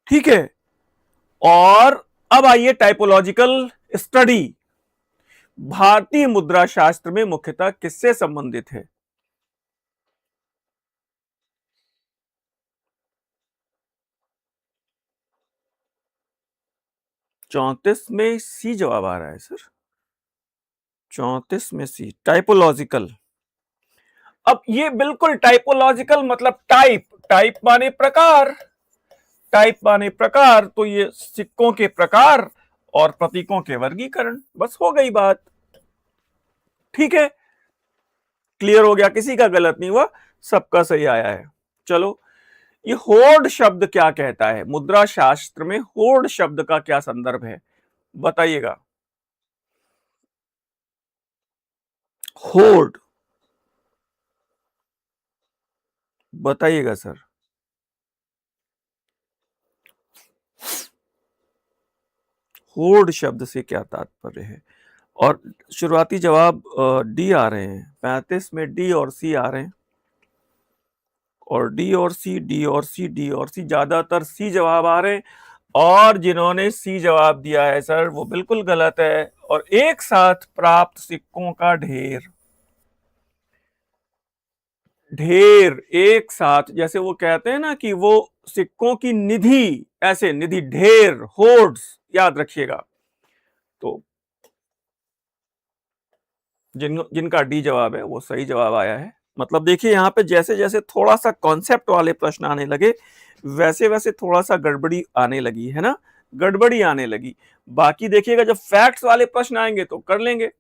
ठीक है, और अब आइए टाइपोलॉजिकल स्टडी। भारतीय मुद्रा शास्त्र में मुख्यतः किससे संबंधित है? 34 में सी जवाब आ रहा है सर, 34 में सी, टाइपोलॉजिकल। अब ये बिल्कुल टाइपोलॉजिकल मतलब टाइप, टाइप माने प्रकार, टाइप माने प्रकार, तो ये सिक्कों के प्रकार और प्रतीकों के वर्गीकरण, बस हो गई बात। ठीक है, क्लियर हो गया, किसी का गलत नहीं हुआ, सबका सही आया है। चलो, ये होर्ड शब्द क्या कहता है? मुद्रा शास्त्र में होर्ड शब्द का क्या संदर्भ है, बताइएगा। होर्ड, बताइएगा सर। होर्ड शब्द से क्या तात्पर्य है? और शुरुआती जवाब डी आ रहे हैं, 35 में डी और सी आ रहे हैं, और डी और सी, डी और सी, डी और सी, ज्यादातर सी जवाब आ रहे हैं। और जिन्होंने सी जवाब दिया है सर वो बिल्कुल गलत है। और एक साथ प्राप्त सिक्कों का ढेर, ढेर एक साथ, जैसे वो कहते हैं ना कि वो सिक्कों की निधि, ऐसे निधि, ढेर, होर्ड्स, याद रखिएगा। तो जिनका डी जवाब है वो सही जवाब आया है। मतलब देखिए यहाँ पे जैसे जैसे थोड़ा सा कॉन्सेप्ट वाले प्रश्न आने लगे वैसे वैसे थोड़ा सा गड़बड़ी आने लगी है ना, गड़बड़ी आने लगी। बाकी देखिएगा जब फैक्ट्स वाले प्रश्न आएंगे तो कर लेंगे।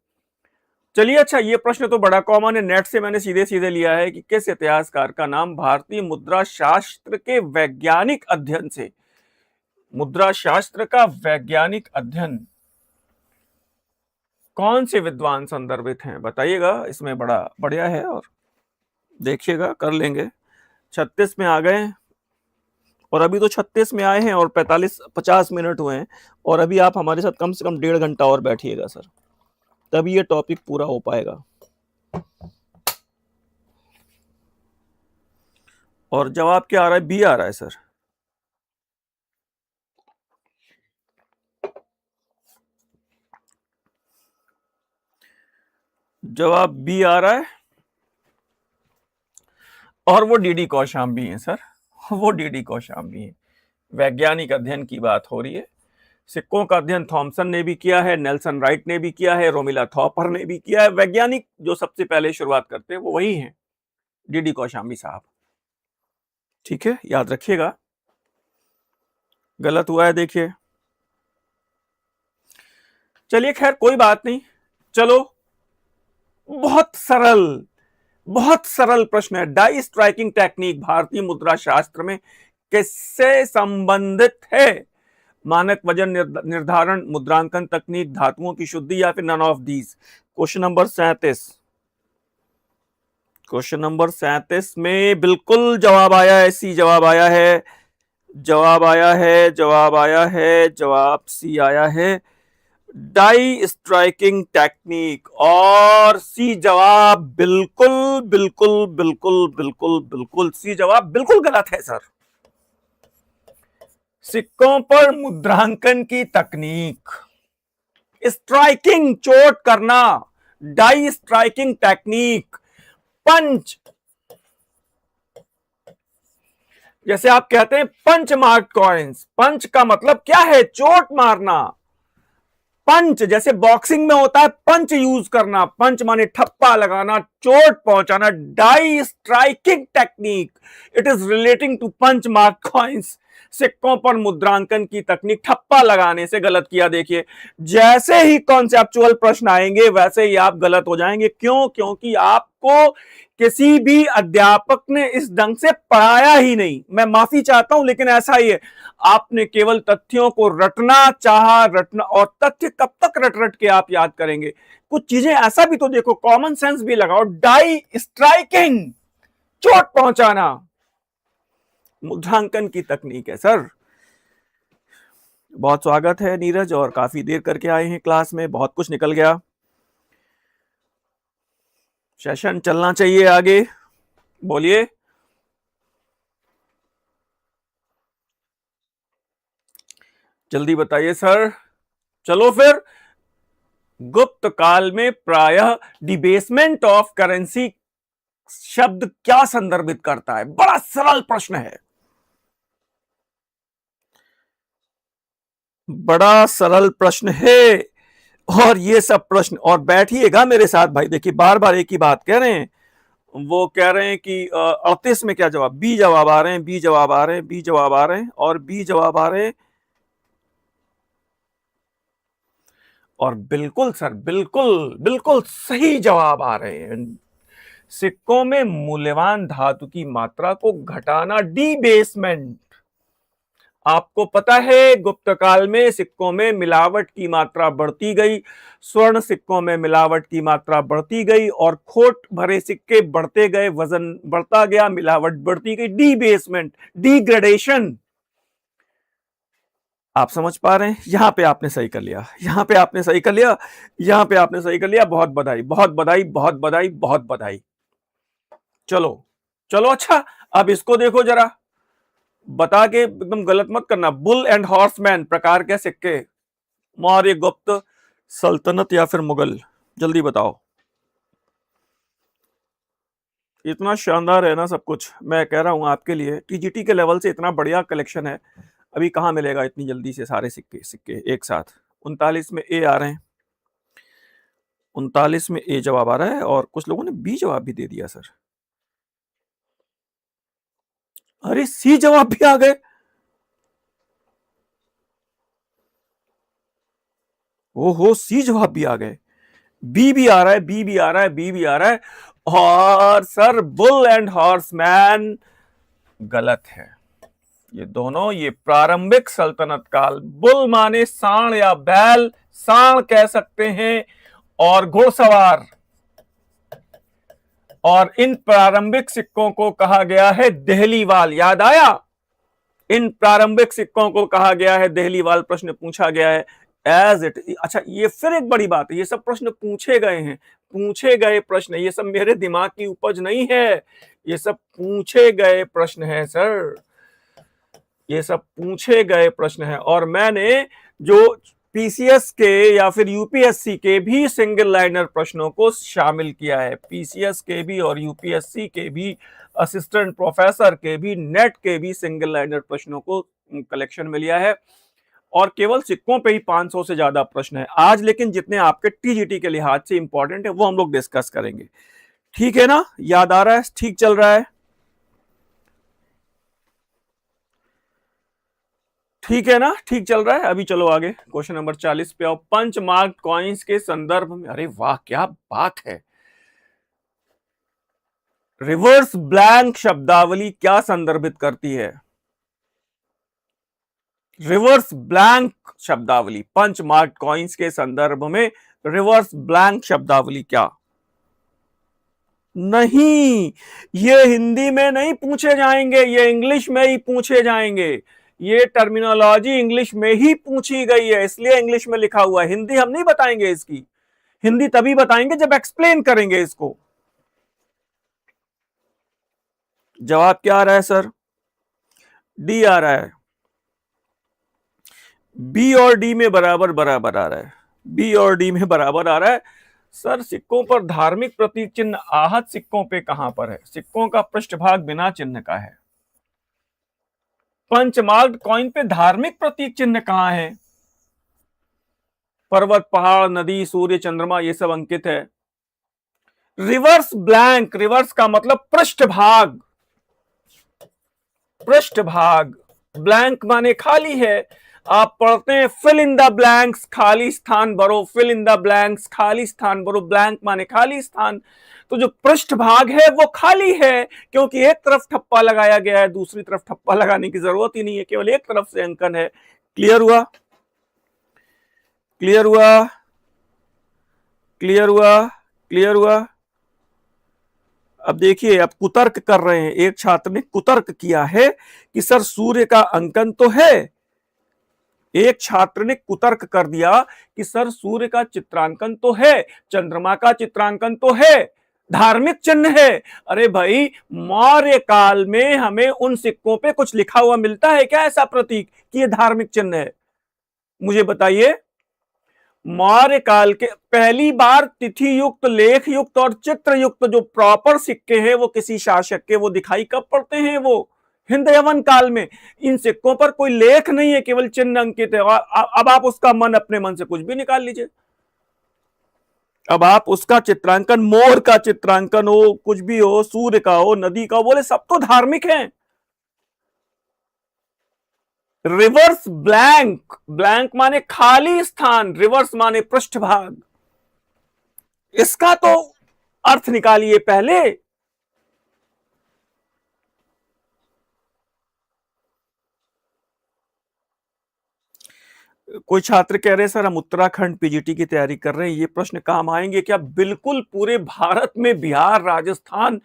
चलिए, अच्छा ये प्रश्न तो बड़ा कॉमन है, नेट से मैंने सीधे सीधे लिया है कि किस इतिहासकार का नाम भारतीय मुद्रा शास्त्र के वैज्ञानिक अध्ययन से, मुद्रा शास्त्र का वैज्ञानिक अध्ययन कौन से विद्वान संदर्भित हैं, बताइएगा। इसमें बड़ा बढ़िया है, और देखिएगा कर लेंगे। 36 में आ गए, और अभी तो 36 में आए हैं और 45-50 मिनट हुए हैं, और अभी आप हमारे साथ कम से कम 1.5 घंटा और बैठिएगा सर, तभी ये टॉपिक पूरा हो पाएगा। और जवाब क्या आ रहा है? बी आ रहा है सर। जवाब बी आ रहा है, और वो डीडी कौशाम्बी हैं सर, वो डीडी कौशाम्बी हैं। वैज्ञानिक अध्ययन की बात हो रही है। सिक्कों का अध्ययन थॉमसन ने भी किया है, नेल्सन राइट ने भी किया है, रोमिला थॉपर ने भी किया है। वैज्ञानिक जो सबसे पहले शुरुआत करते हैं वो वही हैं, डीडी कौशाम्बी साहब। ठीक है, याद रखिएगा। गलत हुआ है देखिए, चलिए खैर कोई बात नहीं। चलो, बहुत सरल, बहुत सरल प्रश्न है। डाई स्ट्राइकिंग टेक्निक भारतीय मुद्रा शास्त्र में किससे संबंधित है? मानक वजन निर्धारण, मुद्रांकन तकनीक, धातुओं की शुद्धि, या फिर none of these. Question number 37, question number 37 में बिल्कुल जवाब आया है, सी जवाब आया है। जवाब आया है, जवाब आया है, जवाब सी आया है, डाई स्ट्राइकिंग टेक्निक। और सी जवाब बिल्कुल बिल्कुल बिल्कुल बिल्कुल बिल्कुल सी जवाब बिल्कुल गलत है सर। सिक्कों पर मुद्रांकन की तकनीक, स्ट्राइकिंग चोट करना, डाई स्ट्राइकिंग टेक्निक, पंच, जैसे आप कहते हैं पंच मार्क कॉइन्स, पंच का मतलब क्या है? चोट मारना। पंच जैसे बॉक्सिंग में होता है पंच यूज करना, पंच माने ठप्पा लगाना, चोट पहुंचाना। Die striking technique, it is relating to punch mark coins. सिक्कों पर मुद्रांकन की तकनीक, ठप्पा लगाने से गलत किया। देखिए जैसे ही कॉन्सेप्चुअल प्रश्न आएंगे वैसे ही आप गलत हो जाएंगे। क्यों? क्योंकि आपको किसी भी अध्यापक ने इस ढंग से पढ़ाया ही नहीं। मैं माफी चाहता हूं लेकिन ऐसा ही है। आपने केवल तथ्यों को रटना चाहा, रटना, और तथ्य कब तक रट रट के आप याद करेंगे? कुछ चीजें ऐसा भी तो देखो, कॉमन सेंस भी लगाओ। डाई स्ट्राइकिंग, चोट पहुंचाना, मुद्रांकन की तकनीक है सर। बहुत स्वागत है नीरज, और काफी देर करके आए हैं क्लास में, बहुत कुछ निकल गया। सेशन चलना चाहिए आगे, बोलिए। जल्दी बताइए सर। चलो फिर, गुप्त काल में प्रायः डिबेसमेंट ऑफ करेंसी शब्द क्या संदर्भित करता है? बड़ा सरल प्रश्न है, बड़ा सरल प्रश्न है। और ये सब प्रश्न, और बैठिएगा मेरे साथ भाई, देखिए बार बार एक ही बात कह रहे हैं। वो कह रहे हैं कि 38 में क्या जवाब? बी जवाब आ रहे हैं, बी जवाब आ रहे हैं, बी जवाब आ रहे हैं, और बी जवाब आ रहे हैं। और बिल्कुल सर, बिल्कुल बिल्कुल सही जवाब आ रहे हैं। सिक्कों में मूल्यवान धातु की मात्रा को घटाना, डीबेसमेंट। आपको पता है गुप्त काल में सिक्कों में मिलावट की मात्रा बढ़ती गई, स्वर्ण सिक्कों में मिलावट की मात्रा बढ़ती गई, और खोट भरे सिक्के बढ़ते गए, वजन बढ़ता गया, मिलावट बढ़ती गई, डीबेसमेंट, डिग्रेडेशन। आप समझ पा रहे हैं? यहां पे आपने सही कर लिया, यहां पे आपने सही कर लिया, यहां पे आपने सही कर लिया। बहुत बधाई, बहुत बधाई, बहुत बधाई, बहुत बधाई। चलो चलो, अच्छा अब इसको देखो जरा, बता के एकदम गलत मत करना। बुल एंड हॉर्समैन प्रकार के सिक्के, मौर्य, गुप्त, सल्तनत या फिर मुगल? जल्दी बताओ। इतना शानदार है ना सब कुछ, मैं कह रहा हूं आपके लिए टीजीटी के लेवल से इतना बढ़िया कलेक्शन है, अभी कहां मिलेगा इतनी जल्दी से सारे सिक्के सिक्के एक साथ। 39 में ए आ रहे हैं, 39 में ए जवाब आ रहा है, और कुछ लोगों ने बी जवाब भी दे दिया सर। अरे सी जवाब भी आ गए। ओहो, सी जवाब भी आ गए, बी भी आ रहा है, बी भी आ रहा है, बी भी आ रहा है। और सर बुल एंड हॉर्समैन गलत है। ये दोनों, ये प्रारंभिक सल्तनत काल, बुल माने सांड या बैल, सांड कह सकते हैं, और घुड़सवार। और इन प्रारंभिक सिक्कों को कहा गया है देहलीवाल। याद आया? इन प्रारंभिक सिक्कों को कहा गया है देहलीवाल। प्रश्न पूछा गया है एज इट। अच्छा, ये फिर एक बड़ी बात है, ये सब प्रश्न पूछे गए हैं, पूछे गए प्रश्न, ये सब मेरे दिमाग की उपज नहीं है, ये सब पूछे गए प्रश्न है सर, ये सब पूछे गए प्रश्न है। और मैंने जो पीसीएस के या फिर यूपीएससी के भी सिंगल लाइनर प्रश्नों को शामिल किया है, पीसीएस के भी और यूपीएससी के भी, असिस्टेंट प्रोफेसर के भी, नेट के भी सिंगल लाइनर प्रश्नों को कलेक्शन में लिया है। और केवल सिक्कों पे ही 500 से ज्यादा प्रश्न है आज, लेकिन जितने आपके टीजीटी के लिहाज से इंपॉर्टेंट है वो हम लोग डिस्कस करेंगे। ठीक है ना? याद आ रहा है? ठीक चल रहा है? ठीक है ना? ठीक चल रहा है। अभी चलो आगे क्वेश्चन नंबर 40 पे आओ। पंच मार्क कॉइन्स के संदर्भ में, अरे वाह क्या बात है, रिवर्स ब्लैंक शब्दावली क्या संदर्भित करती है? रिवर्स ब्लैंक शब्दावली, पंच मार्क कॉइन्स के संदर्भ में रिवर्स ब्लैंक शब्दावली क्या? नहीं, ये हिंदी में नहीं पूछे जाएंगे, ये इंग्लिश में ही पूछे जाएंगे। ये टर्मिनोलॉजी इंग्लिश में ही पूछी गई है, इसलिए इंग्लिश में लिखा हुआ है। हिंदी हम नहीं बताएंगे इसकी, हिंदी तभी बताएंगे जब एक्सप्लेन करेंगे इसको। जवाब क्या आ रहा है सर? डी आ रहा है। बी और डी में बराबर बराबर आ रहा है, बी और डी में बराबर आ रहा है। सर सिक्कों पर धार्मिक प्रतीक चिन्ह आहत सिक्कों पे कहां पर है? सिक्कों का पृष्ठभाग बिना चिन्ह का है। पंचमार्क कॉइन पे धार्मिक प्रतीक चिन्ह कहां है? पर्वत, पहाड़, नदी, सूर्य, चंद्रमा, ये सब अंकित है। रिवर्स ब्लैंक, रिवर्स का मतलब पृष्ठभाग, पृष्ठभाग, ब्लैंक माने खाली है। आप पढ़ते हैं फिल इन द ब्लैंक्स, खाली स्थान भरो, फिल इन द ब्लैंक्स, खाली स्थान भरो, ब्लैंक माने खाली स्थान। तो जो पृष्ठभाग है वो खाली है, क्योंकि एक तरफ ठप्पा लगाया गया है, दूसरी तरफ ठप्पा लगाने की जरूरत ही नहीं है, केवल एक तरफ से अंकन है। क्लियर हुआ? क्लियर हुआ? क्लियर हुआ? क्लियर हुआ? अब देखिए, अब कुतर्क कर रहे हैं, एक छात्र ने कुतर्क किया है कि सर सूर्य का अंकन तो है। एक छात्र ने कुतर्क कर दिया कि सर सूर्य का चित्रांकन तो है, चंद्रमा का चित्रांकन तो है, धार्मिक चिन्ह है। अरे भाई, मौर्य काल में हमें उन सिक्कों पे कुछ लिखा हुआ मिलता है क्या ऐसा प्रतीक कि ये धार्मिक चिन्ह है? मुझे बताइए। मौर्य काल के पहली बार तिथि युक्त, लेख युक्त और चित्र युक्त जो प्रॉपर सिक्के हैं वो किसी शासक के वो दिखाई कब पड़ते हैं? वो हिंद यवन काल में। इन सिक्कों पर कोई लेख नहीं है, केवल चिन्ह अंकित है। और अब आप उसका मन अपने मन से कुछ भी निकाल लीजिए। अब आप उसका चित्रांकन, मोर का चित्रांकन हो, कुछ भी हो, सूर्य का हो, नदी का हो, बोले सब तो धार्मिक है। रिवर्स ब्लैंक, ब्लैंक माने खाली स्थान, रिवर्स माने पृष्ठभाग। इसका तो अर्थ निकालिए पहले। कोई छात्र कह रहे हैं सर हम उत्तराखंड पीजीटी की तैयारी कर रहे हैं, ये प्रश्न काम आएंगे क्या? बिल्कुल, पूरे भारत में बिहार, राजस्थान,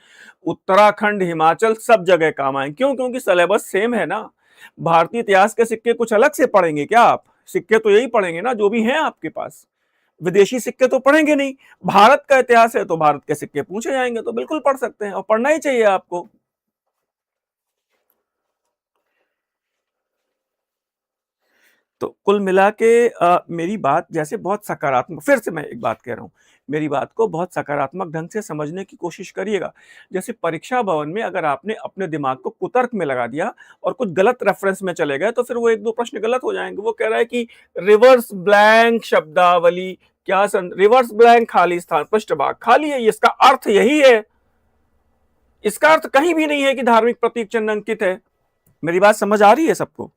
उत्तराखंड, हिमाचल सब जगह काम आएंगे। क्यों? क्योंकि सिलेबस सेम है ना। भारतीय इतिहास के सिक्के कुछ अलग से पढ़ेंगे क्या आप? सिक्के तो यही पढ़ेंगे ना जो भी हैं आपके पास, विदेशी सिक्के तो पढ़ेंगे नहीं। भारत का इतिहास है तो भारत के सिक्के पूछे जाएंगे, तो बिल्कुल पढ़ सकते हैं और पढ़ना ही चाहिए आपको। तो कुल मिला के मेरी बात जैसे बहुत सकारात्मक, फिर से मैं एक बात कह रहा हूं, मेरी बात को बहुत सकारात्मक ढंग से समझने की कोशिश करिएगा। जैसे परीक्षा भवन में अगर आपने अपने दिमाग को कुतर्क में लगा दिया और कुछ गलत रेफरेंस में चले गए तो फिर वो एक दो प्रश्न गलत हो जाएंगे। वो कह रहा है कि रिवर्स ब्लैंक शब्दावली, क्या रिवर्स ब्लैंक खाली स्थान, पृष्ठभाग खाली है, इसका अर्थ यही है। इसका अर्थ कहीं भी नहीं है कि धार्मिक प्रतीक चिन्ह अंकित है। मेरी बात समझ आ रही है सबको?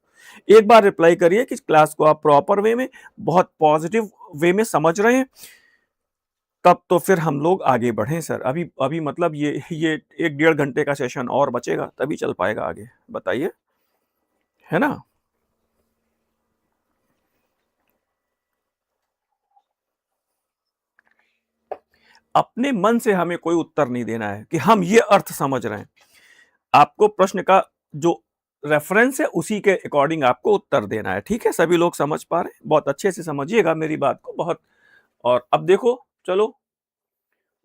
एक बार रिप्लाई करिए कि क्लास को आप प्रॉपर वे में, बहुत पॉजिटिव वे में समझ रहे हैं, तब तो फिर हम लोग आगे बढ़ें सर। अभी अभी मतलब ये 1-1.5 घंटे का सेशन और बचेगा, तभी चल पाएगा आगे। बताइए, है ना? अपने मन से हमें कोई उत्तर नहीं देना है कि हम ये अर्थ समझ रहे हैं। आपको प्रश्न का जो रेफरेंस है उसी के अकॉर्डिंग आपको उत्तर देना है। ठीक है? सभी लोग समझ पा रहे हैं? बहुत अच्छे से समझिएगा मेरी बात को, बहुत। और अब देखो, चलो,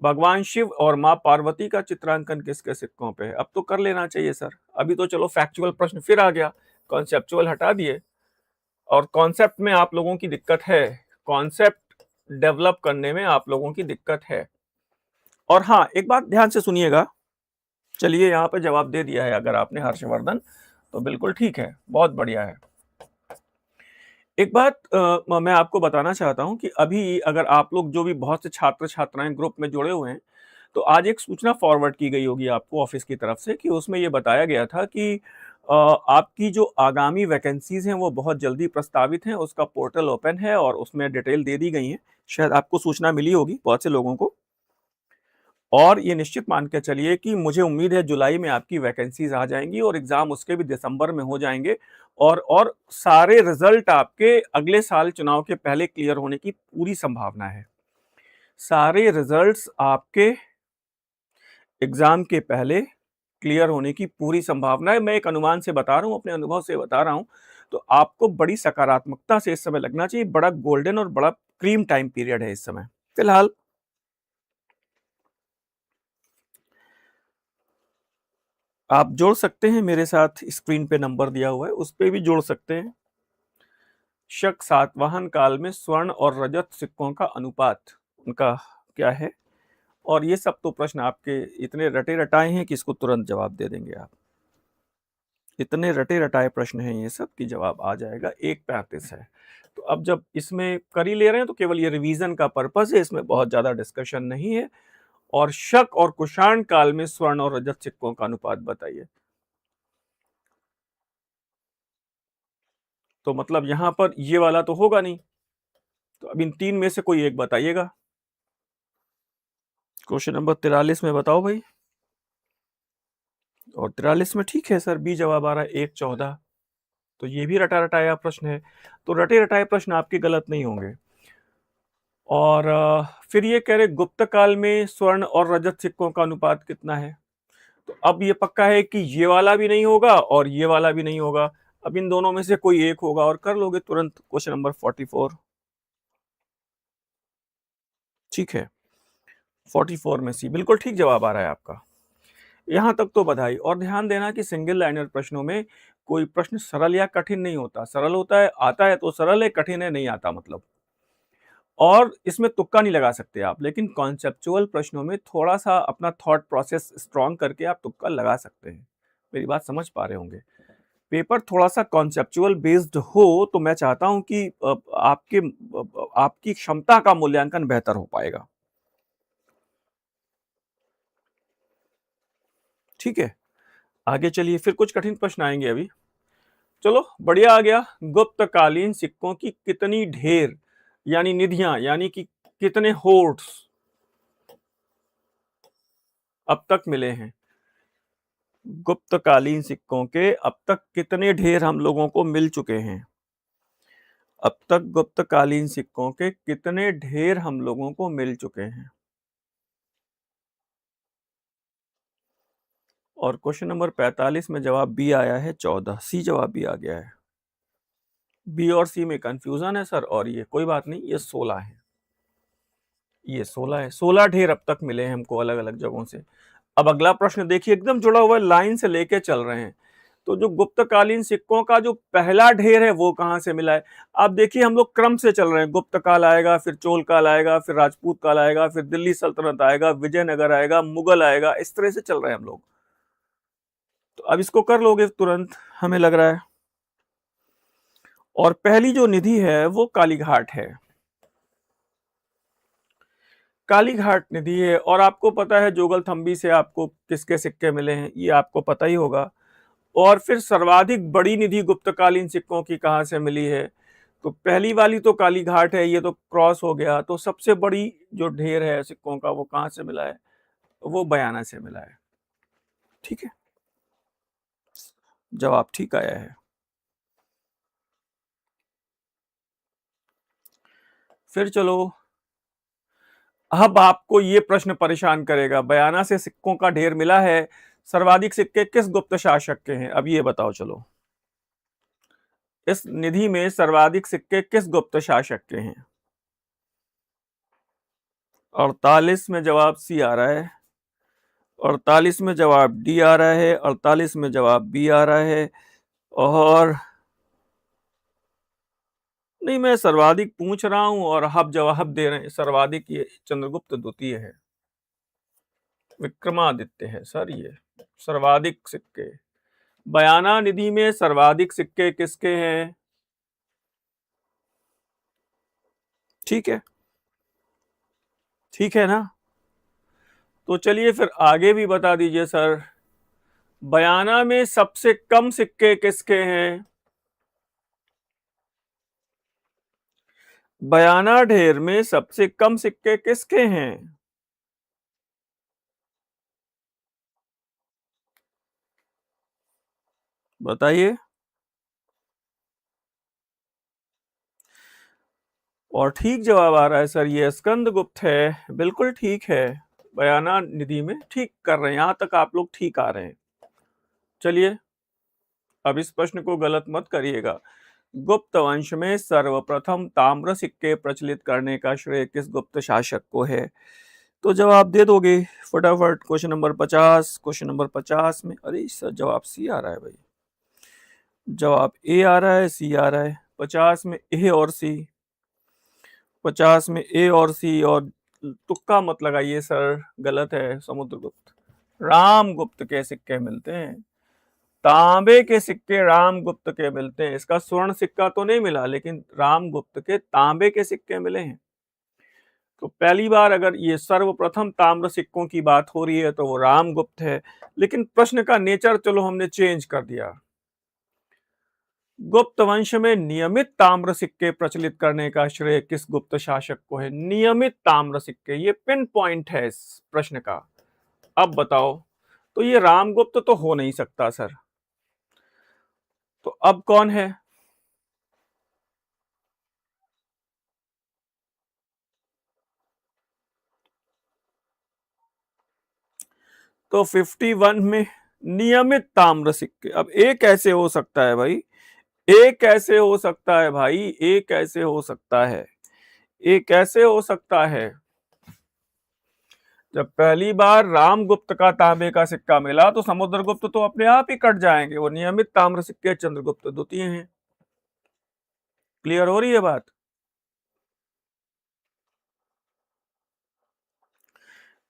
भगवान शिव और मां पार्वती का चित्रांकन किसके सिक्कों पे है? अब तो कर लेना चाहिए सर। अभी तो चलो फैक्चुअल प्रश्न फिर आ गया, कॉन्सेप्चुअल हटा दिए। और कॉन्सेप्ट में आप लोगों की दिक्कत है, कॉन्सेप्ट डेवलप करने में आप लोगों की दिक्कत है। और हाँ, एक बात ध्यान से सुनिएगा। चलिए, यहां पे जवाब दे दिया है अगर आपने, हर्षवर्धन, तो बिल्कुल ठीक है, बहुत बढ़िया है। एक बात मैं आपको बताना चाहता हूं कि अभी अगर आप लोग जो भी बहुत से छात्र छात्राएं ग्रुप में जुड़े हुए हैं, तो आज एक सूचना फॉरवर्ड की गई होगी आपको ऑफिस की तरफ से कि उसमें ये बताया गया था कि आपकी जो आगामी वैकेंसीज हैं वो बहुत जल्दी प्रस्तावित हैं। उसका पोर्टल ओपन है और उसमें डिटेल दे दी गई है। शायद आपको सूचना मिली होगी बहुत से लोगों को। और ये निश्चित मान के चलिए कि मुझे उम्मीद है जुलाई में आपकी वैकेंसीज आ जाएंगी और एग्जाम उसके भी दिसंबर में हो जाएंगे। और सारे रिजल्ट आपके अगले साल चुनाव के पहले क्लियर होने की पूरी संभावना है। सारे रिजल्ट्स आपके एग्जाम के पहले क्लियर होने की पूरी संभावना है। मैं एक अनुमान से बता रहा हूँ, अपने अनुभव से बता रहा हूँ, तो आपको बड़ी सकारात्मकता से इस समय लगना चाहिए। बड़ा गोल्डन और बड़ा क्रीम टाइम पीरियड है इस समय फिलहाल। आप जोड़ सकते हैं मेरे साथ, स्क्रीन पे नंबर दिया हुआ है उस पे भी जोड़ सकते हैं। शक सातवाहन काल में स्वर्ण और रजत सिक्कों का अनुपात उनका क्या है? और ये सब तो प्रश्न आपके इतने रटे रटाए हैं कि इसको तुरंत जवाब दे देंगे आप। इतने रटे रटाए प्रश्न हैं ये सब कि जवाब आ जाएगा। 1:35 है। तो अब जब इसमें कर ही ले रहे हैं तो केवल ये रिवीजन का पर्पस है, इसमें बहुत ज्यादा डिस्कशन नहीं है। और शक और कुषाण काल में स्वर्ण और रजत सिक्कों का अनुपात बताइए। तो मतलब यहां पर ये वाला तो होगा नहीं, तो अब इन तीन में से कोई एक बताइएगा। क्वेश्चन नंबर 43 में बताओ भाई। और 43 में ठीक है सर, बी जवाब आ रहा है 1:14। तो ये भी रटा रटाया प्रश्न है। तो रटे रटाए प्रश्न आपके गलत नहीं होंगे। और फिर ये कह रहे गुप्त काल में स्वर्ण और रजत सिक्कों का अनुपात कितना है। तो अब ये पक्का है कि ये वाला भी नहीं होगा और ये वाला भी नहीं होगा। अब इन दोनों में से कोई एक होगा और कर लोगे तुरंत। Question number 44। ठीक है, 44 में सी बिल्कुल ठीक जवाब आ रहा है आपका। यहां तक तो बधाई। और ध्यान देना कि सिंगल लाइनर प्रश्नों में कोई प्रश्न सरल या कठिन नहीं होता। सरल होता है, आता है तो सरल है, कठिन है नहीं आता मतलब। और इसमें तुक्का नहीं लगा सकते आप, लेकिन कॉन्सेप्चुअल प्रश्नों में थोड़ा सा अपना थॉट प्रोसेस स्ट्रॉन्ग करके आप तुक्का लगा सकते हैं। मेरी बात समझ पा रहे होंगे। पेपर थोड़ा सा कॉन्सेप्चुअल बेस्ड हो तो मैं चाहता हूं कि आपकी क्षमता का मूल्यांकन बेहतर हो पाएगा। ठीक है, आगे चलिए, फिर कुछ कठिन प्रश्न आएंगे अभी। चलो बढ़िया आ गया। गुप्तकालीन सिक्कों की कितनी ढेर यानी निधियां यानी कि कितने होर्ड्स अब तक मिले हैं। गुप्तकालीन सिक्कों के अब तक कितने ढेर हम लोगों को मिल चुके हैं। अब तक गुप्तकालीन सिक्कों के कितने ढेर हम लोगों को मिल चुके हैं। और क्वेश्चन नंबर 45 में जवाब बी आया है 14। सी जवाब भी आ गया है। बी और सी में कंफ्यूजन है सर, और ये कोई बात नहीं, ये 16 है। ये 16 है। 16 ढेर अब तक मिले हैं हमको अलग अलग जगहों से। अब अगला प्रश्न देखिए, एकदम जुड़ा हुआ है, लाइन से लेके चल रहे हैं। तो जो गुप्तकालीन सिक्कों का जो पहला ढेर है वो कहां से मिला है। आप देखिए हम लोग क्रम से चल रहे हैं। गुप्त काल आएगा, फिर चोल काल आएगा, फिर राजपूत काल आएगा, फिर दिल्ली सल्तनत आएगा, विजयनगर आएगा, मुगल आएगा, इस तरह से चल रहे हैं हम लोग। तो अब इसको कर लोगे तुरंत हमें लग रहा है। और पहली जो निधि है वो कालीघाट है। कालीघाट निधि है। और आपको पता है जोगलथंबी से आपको किसके सिक्के मिले हैं, ये आपको पता ही होगा। और फिर सर्वाधिक बड़ी निधि गुप्तकालीन सिक्कों की कहां से मिली है। तो पहली वाली तो कालीघाट है, ये तो क्रॉस हो गया। तो सबसे बड़ी जो ढेर है सिक्कों का वो कहां से मिला है, वो बयाना से मिला है। ठीक है, जवाब ठीक आया है। फिर चलो, अब आपको ये प्रश्न परेशान करेगा। बयाना से सिक्कों का ढेर मिला है, सर्वाधिक सिक्के किस गुप्त शासक के हैं, अब ये बताओ। चलो, इस निधि में सर्वाधिक सिक्के किस गुप्त शासक के हैं। 48 में जवाब सी आ रहा है, 48 में जवाब डी आ रहा है, 48 में जवाब बी आ रहा है। और नहीं, मैं सर्वाधिक पूछ रहा हूं और आप जवाब दे रहे हैं। सर्वाधिक ये चंद्रगुप्त द्वितीय है, विक्रमादित्य है सर। ये सर्वाधिक सिक्के बयाना निधि में सर्वाधिक सिक्के किसके हैं। ठीक है, ठीक है ना। तो चलिए फिर आगे भी बता दीजिए सर, बयाना में सबसे कम सिक्के किसके हैं। बयाना ढेर में सबसे कम सिक्के किसके हैं। बताइए। और ठीक जवाब आ रहा है सर, ये स्कंदगुप्त है। बिल्कुल ठीक है, बयाना निधि में ठीक कर रहे हैं। यहां तक आप लोग ठीक आ रहे हैं। चलिए अब इस प्रश्न को गलत मत करिएगा। गुप्त वंश में सर्वप्रथम ताम्र सिक्के प्रचलित करने का श्रेय किस गुप्त शासक को है? तो जवाब दे दोगे फटाफट। Question number 50। क्वेश्चन नंबर 50 में अरे सर जवाब सी आ रहा है भाई, जवाब ए आ रहा है, सी आ रहा है। 50 में ए और सी, 50 में ए और सी, और तुक्का मत लगाइए सर, गलत है। समुद्रगुप्त, रामगुप्त के सिक्के मिलते हैं, तांबे के सिक्के रामगुप्त के मिलते हैं। इसका स्वर्ण सिक्का तो नहीं मिला, लेकिन रामगुप्त के तांबे के सिक्के मिले हैं। तो पहली बार अगर ये सर्वप्रथम ताम्र सिक्कों की बात हो रही है तो वो रामगुप्त है। लेकिन प्रश्न का नेचर चलो हमने चेंज कर दिया। गुप्त वंश में नियमित ताम्र सिक्के प्रचलित करने का श्रेय किस गुप्त शासक को है? नियमित ताम्र सिक्के, ये पिन पॉइंट है इस प्रश्न का। अब बताओ, तो ये रामगुप्त तो हो नहीं सकता सर, तो अब कौन है? तो 51 में नियमित ताम्र सिक्के, अब ए कैसे हो सकता है भाई? ए कैसे हो सकता है भाई? ए कैसे हो सकता है? ए कैसे हो सकता है? जब पहली बार रामगुप्त का तांबे का सिक्का मिला तो समुद्रगुप्त तो अपने आप ही कट जाएंगे, वो नियमित ताम्र सिक्के चंद्रगुप्त द्वितीय हैं। क्लियर हो रही है बात?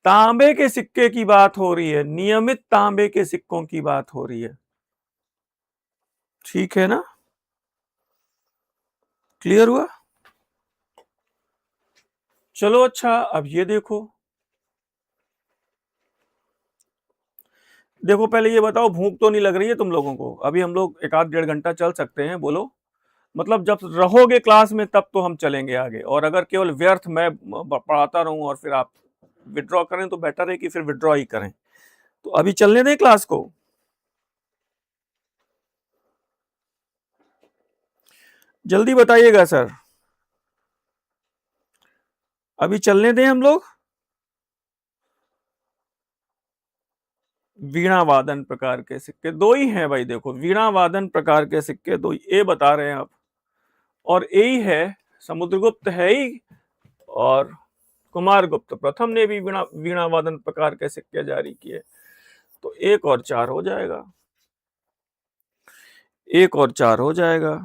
तांबे के सिक्के की बात हो रही है, नियमित तांबे के सिक्कों की बात हो रही है, ठीक है ना? क्लियर हुआ? चलो अच्छा, अब ये देखो, देखो पहले ये बताओ, भूख तो नहीं लग रही है तुम लोगों को? अभी हम लोग एक आध डेढ़ घंटा चल सकते हैं, बोलो। मतलब जब रहोगे क्लास में तब तो हम चलेंगे आगे, और अगर केवल व्यर्थ मैं पढ़ाता रहूं और फिर आप विड्रॉ करें तो बेटर है कि फिर विड्रॉ ही करें। तो अभी चलने दें क्लास को, जल्दी बताइएगा सर, अभी चलने दें हम लोग। वीणा वादन प्रकार के सिक्के दो ही हैं भाई, देखो वीणा वादन प्रकार के सिक्के दो ही, ए बता रहे हैं आप, और ए ही है, समुद्रगुप्त है ही, और कुमारगुप्त प्रथम ने भी वीणा वीणा वादन प्रकार के सिक्के जारी किए। तो एक और चार हो जाएगा, एक और चार हो जाएगा,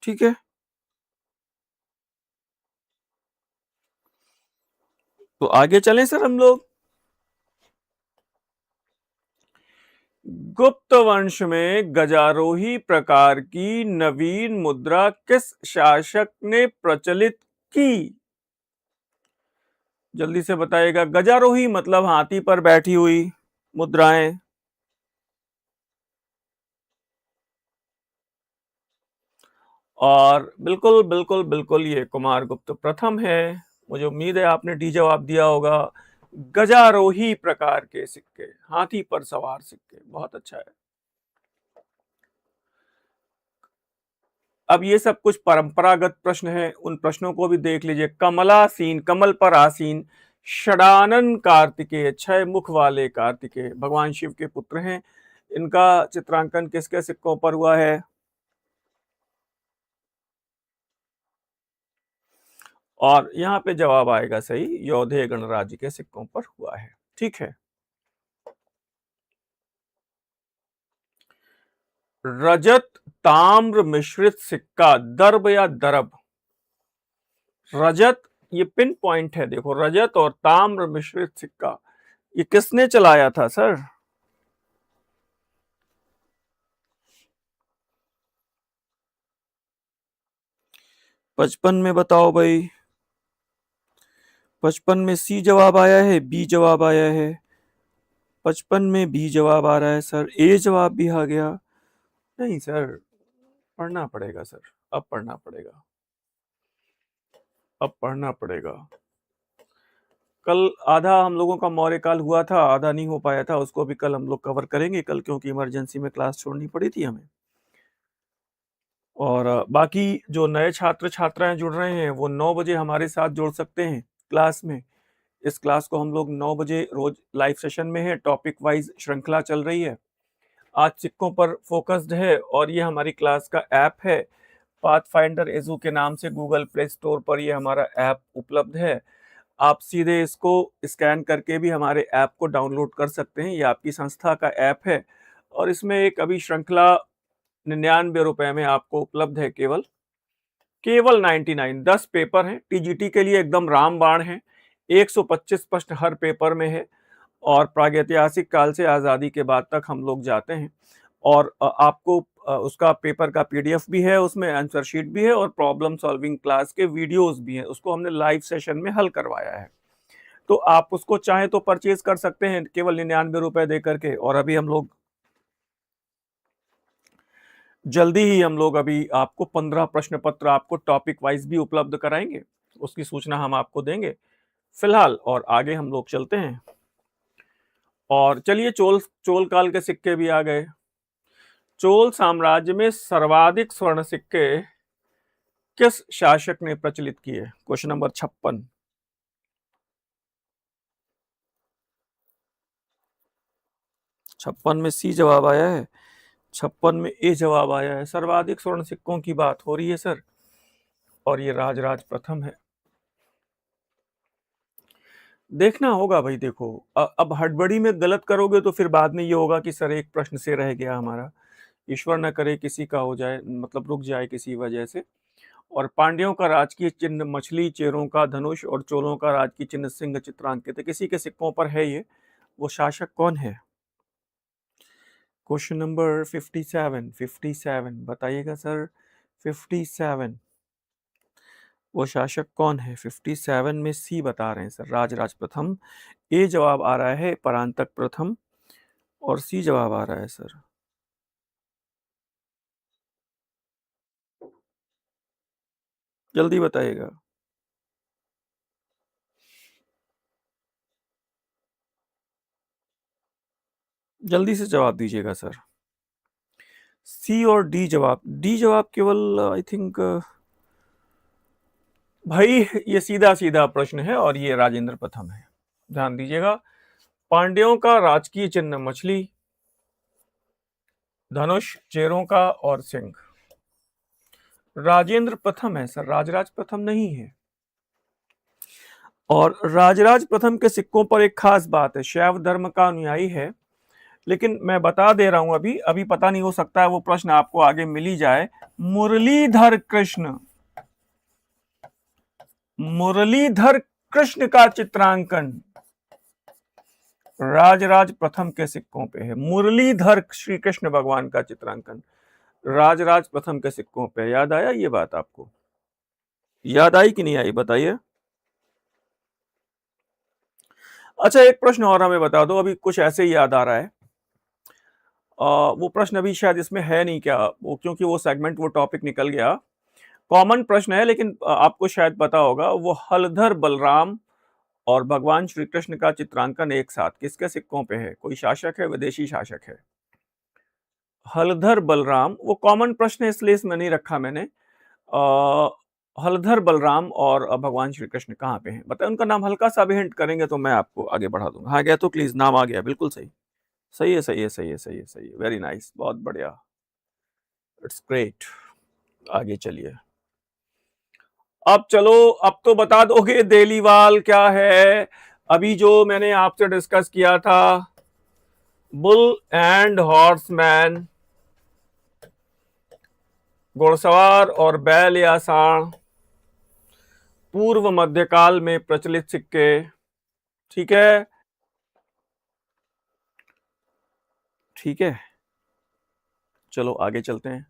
ठीक है। तो आगे चलें सर हम लोग। गुप्त वंश में गजारोही प्रकार की नवीन मुद्रा किस शासक ने प्रचलित की? जल्दी से बताइएगा। गजारोही मतलब हाथी पर बैठी हुई मुद्राएं, और बिल्कुल बिल्कुल बिल्कुल ये कुमारगुप्त प्रथम है। मुझे उम्मीद है आपने डी जवाब दिया होगा। गजारोही प्रकार के सिक्के, हाथी पर सवार सिक्के, बहुत अच्छा है। अब ये सब कुछ परंपरागत प्रश्न है, उन प्रश्नों को भी देख लीजिए। कमलासीन, कमल पर आसीन षडानन कार्तिकेय, छह मुख वाले कार्तिकेय भगवान शिव के पुत्र हैं। इनका चित्रांकन किसके सिक्कों पर हुआ है? और यहाँ पे जवाब आएगा सही, योधे गणराज्य के सिक्कों पर हुआ है, ठीक है। रजत ताम्र मिश्रित सिक्का, दर्ब या दरब? रजत, ये पिन पॉइंट है, देखो रजत और ताम्र मिश्रित सिक्का, ये किसने चलाया था सर? पचपन में बताओ भाई, 55 में सी जवाब आया है, बी जवाब आया है। 55 में बी जवाब आ रहा है सर, ए जवाब भी आ गया। नहीं सर, पढ़ना पड़ेगा सर, अब पढ़ना पड़ेगा, अब पढ़ना पड़ेगा। कल आधा हम लोगों का मौर्य काल हुआ था, आधा नहीं हो पाया था, उसको भी कल हम लोग कवर करेंगे कल, क्योंकि इमरजेंसी में क्लास छोड़नी पड़ी थी हमें। और बाकी जो नए छात्र छात्राएं जुड़ रहे हैं वो 9 बजे हमारे साथ जुड़ सकते हैं क्लास में। इस क्लास को हम लोग 9 बजे रोज लाइव सेशन में है, टॉपिक वाइज श्रृंखला चल रही है। आज सिक्कों पर फोकस्ड है और ये हमारी क्लास का ऐप है। पाथफाइंडर एजू के नाम से गूगल प्ले स्टोर पर ये हमारा ऐप उपलब्ध है। आप सीधे इसको स्कैन करके भी हमारे ऐप को डाउनलोड कर सकते हैं। ये आपकी संस्था का ऐप है और इसमें एक अभी श्रृंखला 99 रुपए में आपको उपलब्ध है। केवल 99। 10 पेपर हैं, टीजीटी के लिए एकदम रामबाण है। 125 प्रश्न हर पेपर में है और प्रागैतिहासिक काल से आजादी के बाद तक हम लोग जाते हैं और आपको उसका पेपर का पीडीएफ भी है, उसमें आंसर शीट भी है और प्रॉब्लम सॉल्विंग क्लास के वीडियोस भी हैं। उसको हमने लाइव सेशन में हल करवाया है, तो आप उसको चाहे तो परचेज कर सकते हैं केवल 99 रुपए दे करके। और अभी हम लोग जल्दी ही अभी आपको 15 प्रश्न पत्र आपको टॉपिक वाइज भी उपलब्ध कराएंगे, उसकी सूचना हम आपको देंगे फिलहाल। और आगे हम लोग चलते हैं और चलिए चोल काल के सिक्के भी आ गए। चोल साम्राज्य में सर्वाधिक स्वर्ण सिक्के किस शासक ने प्रचलित किए? Question number 56। 56 में सी जवाब आया है, 56 में ए जवाब आया है। सर्वाधिक स्वर्ण सिक्कों की बात हो रही है सर, और ये राजराज प्रथम है। देखना होगा भाई, देखो अब हड़बड़ी में गलत करोगे तो फिर बाद में ये होगा कि सर एक प्रश्न से रह गया हमारा। ईश्वर न करे किसी का हो जाए, मतलब रुक जाए किसी वजह से। और पांड्यों का राजकीय चिन्ह मछली, चेरों का धनुष और चोलों का राजकीय चिन्ह सिंह चित्रांकित है। किसी के सिक्कों पर है ये, वो शासक कौन है? क्वेश्चन नंबर 57 बताइएगा सर। 57 वो शासक कौन है? 57 में सी बता रहे हैं सर, राजराज प्रथम। ए जवाब आ रहा है परांतक प्रथम और सी जवाब आ रहा है सर। जल्दी बताइएगा, जल्दी से जवाब दीजिएगा सर। सी और डी जवाब, डी जवाब केवल आई थिंक भाई ये सीधा सीधा प्रश्न है और ये राजेंद्र प्रथम है। ध्यान दीजिएगा, पांड्यों का राजकीय चिन्ह मछली, धनुष, चेरों का और सिंह। राजेंद्र प्रथम है सर, राजराज प्रथम नहीं है। और राजराज प्रथम के सिक्कों पर एक खास बात है, शैव धर्म का अनुयायी है। लेकिन मैं बता दे रहा हूं, अभी अभी पता नहीं, हो सकता है वो प्रश्न आपको आगे मिल ही जाए। मुरलीधर कृष्ण, मुरलीधर कृष्ण का चित्रांकन राजराज प्रथम के सिक्कों पे है। मुरलीधर श्री कृष्ण भगवान का चित्रांकन राजराज प्रथम के सिक्कों पे। याद आया ये बात? आपको याद आई कि नहीं आई बताइए। अच्छा एक प्रश्न और हमें बता दो, अभी कुछ ऐसे ही याद आ रहा है। वो प्रश्न अभी शायद इसमें है नहीं क्या, वो क्योंकि वो सेगमेंट, वो टॉपिक निकल गया। कॉमन प्रश्न है लेकिन आपको शायद पता होगा। वो हलधर बलराम और भगवान श्री कृष्ण का चित्रांकन एक साथ किसके सिक्कों पे है? कोई शासक है, विदेशी शासक है? हलधर बलराम, वो कॉमन प्रश्न है इसलिए इसमें नहीं रखा मैंने। हलधर बलराम और भगवान श्री कृष्ण कहाँ पे हैं बताए? उनका नाम हल्का सा भी हिंट करेंगे तो मैं आपको आगे बढ़ा दूंगा। हाँ गया तो प्लीज, नाम आ गया, बिल्कुल सही। सही है, सही है, सही है, सही है, सही है, वेरी नाइस, बहुत बढ़िया, इट्स ग्रेट। आगे चलिए, अब चलो, अब तो बता दोगे देलीवाल क्या है। अभी जो मैंने आपसे डिस्कस किया था, बुल एंड हॉर्समैन, घुड़सवार और बैल या सांड, पूर्व मध्यकाल में प्रचलित सिक्के। ठीक है, ठीक है, चलो आगे चलते हैं।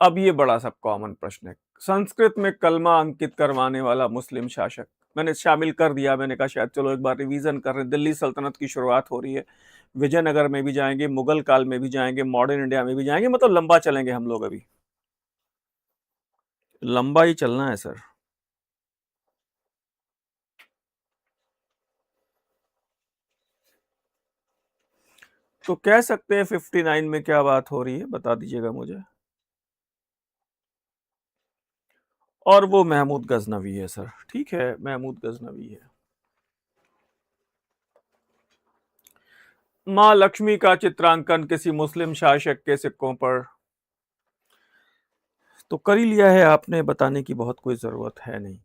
अब ये बड़ा सा कॉमन प्रश्न है, संस्कृत में कलमा अंकित करवाने वाला मुस्लिम शासक। मैंने शामिल कर दिया, मैंने कहा शायद चलो एक बार रिवीजन कर रहे हैं। दिल्ली सल्तनत की शुरुआत हो रही है, विजयनगर में भी जाएंगे, मुगल काल में भी जाएंगे, मॉडर्न इंडिया में भी जाएंगे, मतलब लंबा चलेंगे हम लोग, अभी लंबा ही चलना है सर। तो कह सकते हैं 59 में क्या बात हो रही है, बता दीजिएगा मुझे। और वो महमूद गजनवी है सर। ठीक है, महमूद गजनवी है। माँ लक्ष्मी का चित्रांकन किसी मुस्लिम शासक के सिक्कों पर तो कर ही लिया है आपने, बताने की बहुत कोई जरूरत है नहीं।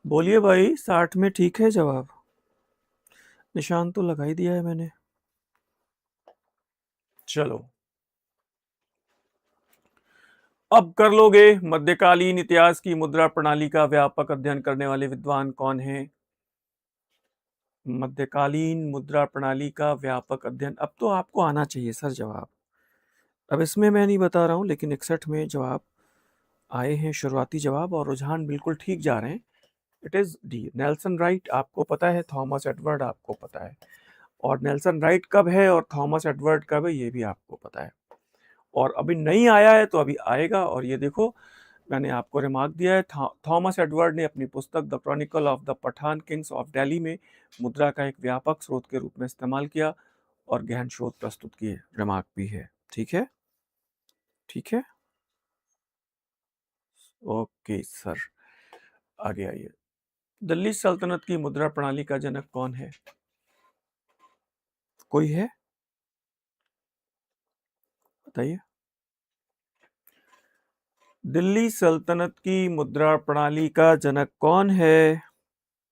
बोलिए भाई, 60 में ठीक है जवाब? निशान तो लगा ही दिया है मैंने। चलो, अब कर लोगे। मध्यकालीन इतिहास की मुद्रा प्रणाली का व्यापक अध्ययन करने वाले विद्वान कौन है? मध्यकालीन मुद्रा प्रणाली का व्यापक अध्ययन, अब तो आपको आना चाहिए सर जवाब। अब इसमें मैं नहीं बता रहा हूं, लेकिन 61 में जवाब आए हैं, शुरुआती जवाब, और रुझान बिल्कुल ठीक जा रहे हैं। It is D, Nelson right. आपको पता है, थॉमस एडवर्ड आपको पता है, और नेल्सन राइट कब है और थॉमस एडवर्ड कब है ये भी आपको पता है। और अभी नहीं आया है तो अभी आएगा। और ये देखो, मैंने आपको रिमार्क दिया है, थॉमस एडवर्ड ने अपनी पुस्तक the chronicle of the Pathan kings of Delhi में मुद्रा का एक व्यापक स्रोत के रूप में इस्तेमाल किया और गहन शोध प्रस्तुत किए। रिमार्क भी है। ठीक है, ठीक है, ओके सर। आगे आइए। दिल्ली सल्तनत की मुद्रा प्रणाली का जनक कौन है? कोई है? बताइए। दिल्ली सल्तनत की मुद्रा प्रणाली का जनक कौन है?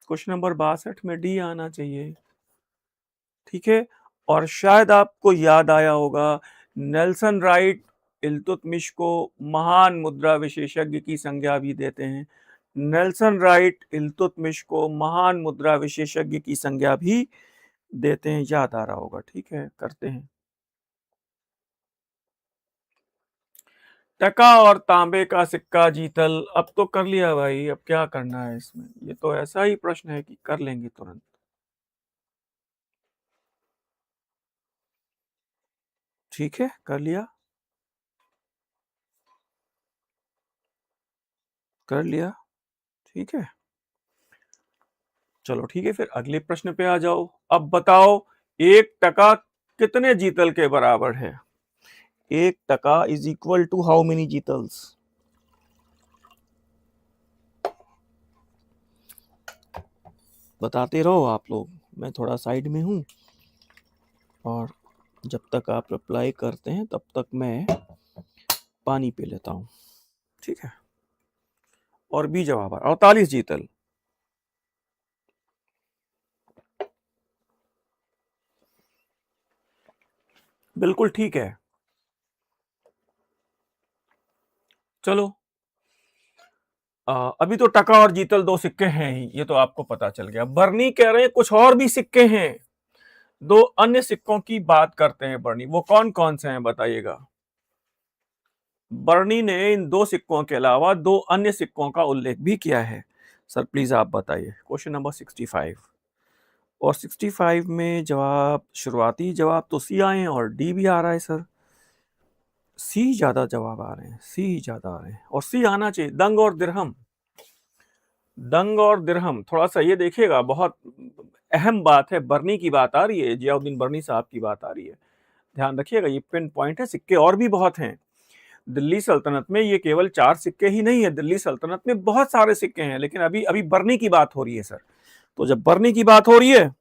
क्वेश्चन नंबर 62 में डी आना चाहिए। ठीक है, और शायद आपको याद आया होगा, नेल्सन राइट इल्तुतमिश को महान मुद्रा विशेषज्ञ की संज्ञा भी देते हैं। नेल्सन राइट इल्तुतमिश को महान मुद्रा विशेषज्ञ की संज्ञा भी देते हैं, याद आ रहा होगा। ठीक है, करते हैं। टका और तांबे का सिक्का जीतल, अब तो कर लिया भाई, अब क्या करना है इसमें? ये तो ऐसा ही प्रश्न है कि कर लेंगे तुरंत। ठीक है, कर लिया, कर लिया। ठीक है, चलो ठीक है, फिर अगले प्रश्न पे आ जाओ। अब बताओ, 1 टका कितने जीतल के बराबर है? 1 taka is equal to how many jitals? बताते रहो आप लोग, मैं थोड़ा साइड में हूं, और जब तक आप रिप्लाई करते हैं तब तक मैं पानी पी लेता हूं। ठीक है, और बी जवाब 48 जीतल। बिल्कुल ठीक है। चलो, अभी तो टका और जीतल 2 सिक्के हैं ही, ये तो आपको पता चल गया। बर्नी कह रहे हैं कुछ और भी सिक्के हैं, 2 अन्य सिक्कों की बात करते हैं बर्नी, वो कौन कौन से हैं बताइएगा। बर्नी ने इन 2 सिक्कों के अलावा 2 अन्य सिक्कों का उल्लेख भी किया है। सर प्लीज आप बताइए। क्वेश्चन नंबर 65, और 65 में जवाब, शुरुआती जवाब तो सी आए हैं और डी भी आ रहा है सर। सी ज्यादा जवाब आ रहे हैं, सी ज्यादा आ रहे हैं, और सी आना चाहिए। दंग और दिरहम, दंग और दिरहम, थोड़ा सा ये देखिएगा, बहुत अहम बात है। बर्नी की बात आ रही है, जियाउद्दीन बर्नी साहब की बात आ रही है, ध्यान रखिएगा, ये पिन पॉइंट है। सिक्के और भी बहुत हैं दिल्ली सल्तनत में, ये केवल 4 सिक्के ही नहीं है, दिल्ली सल्तनत में बहुत सारे सिक्के हैं, लेकिन अभी अभी बर्नी की बात हो रही है सर। तो जब बर्नी की बात हो रही है,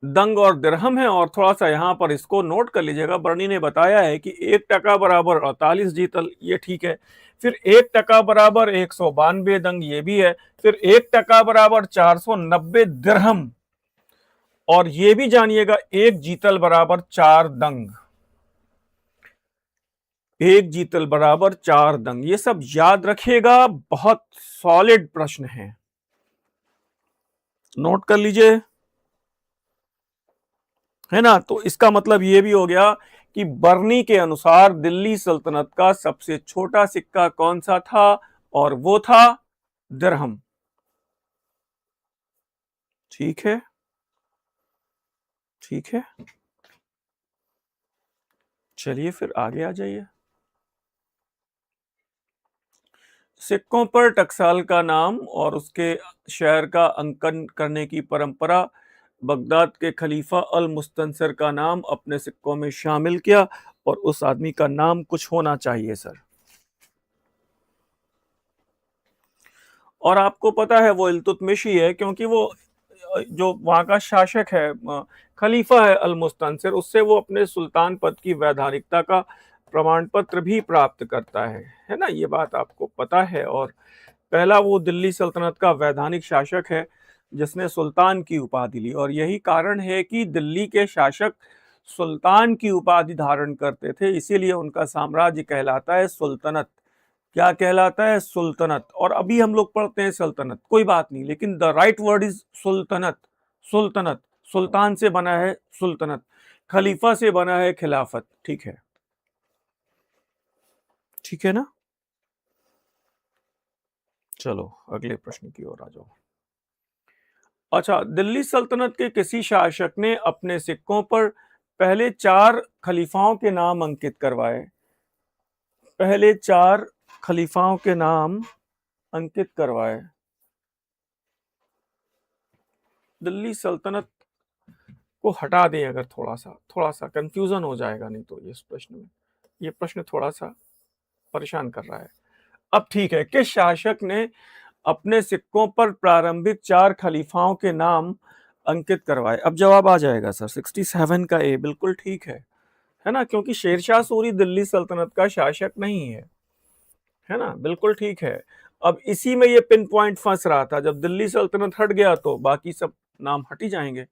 दंग और दिरहम है, और थोड़ा सा यहां पर इसको नोट कर लीजिएगा। बर्नी ने बताया है कि 1 टका बराबर 48 जीतल, ये ठीक है। फिर 1 टका बराबर 192 दंग, ये भी है। फिर 1 टका बराबर 490 दिरहम, और ये भी जानिएगा 1 जीतल बराबर 4 दंग। 1 जीतल बराबर 4 दंग, ये सब याद रखिएगा, बहुत सॉलिड प्रश्न है, नोट कर लीजिए, है ना। तो इसका मतलब ये भी हो गया कि बर्नी के अनुसार दिल्ली सल्तनत का सबसे छोटा सिक्का कौन सा था, और वो था दिरहम। ठीक है, ठीक है, चलिए फिर आगे आ जाइए। सिक्कों पर टकसाल का नाम और उसके शहर का अंकन करने की परंपरा, बगदाद के खलीफा अल मुस्तनसर का नाम अपने सिक्कों में शामिल किया, और उस आदमी का नाम कुछ होना चाहिए सर। और आपको पता है वो इल्तुतमिश ही है, क्योंकि वो जो वहां का शासक है, खलीफा है अल मुस्तनसिर, उससे वो अपने सुल्तान पद की वैधानिकता का प्रमाण पत्र भी प्राप्त करता है ना, ये बात आपको पता है। और पहला वो दिल्ली सल्तनत का वैधानिक शासक है जिसने सुल्तान की उपाधि ली, और यही कारण है कि दिल्ली के शासक सुल्तान की उपाधि धारण करते थे, इसीलिए उनका साम्राज्य कहलाता है सुल्तनत। क्या कहलाता है? सुल्तनत। और अभी हम लोग पढ़ते हैं सल्तनत, कोई बात नहीं, लेकिन द राइट वर्ड इज सुल्तनत। सुल्तनत, सुल्तान से बना है सुल्तनत, खलीफा से बना है खिलाफत। ठीक है, ठीक है ना। चलो अगले प्रश्न की ओर आ जाओ। अच्छा, दिल्ली सल्तनत के किसी शासक ने अपने सिक्कों पर पहले 4 खलीफाओं के नाम अंकित करवाए? पहले 4 खलीफाओं के नाम अंकित करवाए। दिल्ली सल्तनत को हटा दें अगर, थोड़ा सा कंफ्यूजन हो जाएगा नहीं तो इस प्रश्न में। ये प्रश्न थोड़ा सा परेशान कर रहा है। अब ठीक है, किस शासक ने अपने सिक्कों पर प्रारंभिक 4 खलीफाओं के नाम अंकित करवाए? अब जवाब आ जाएगा सर, 67 का ए बिल्कुल ठीक है ना, क्योंकि शेरशाह सूरी दिल्ली सल्तनत का शासक नहीं है ना, बिल्कुल ठीक है। अब इसी में ये पिन पॉइंट फंस रहा था, जब दिल्ली सल्तनत हट गया तो बाकी सब नाम हट ही जाएंगे।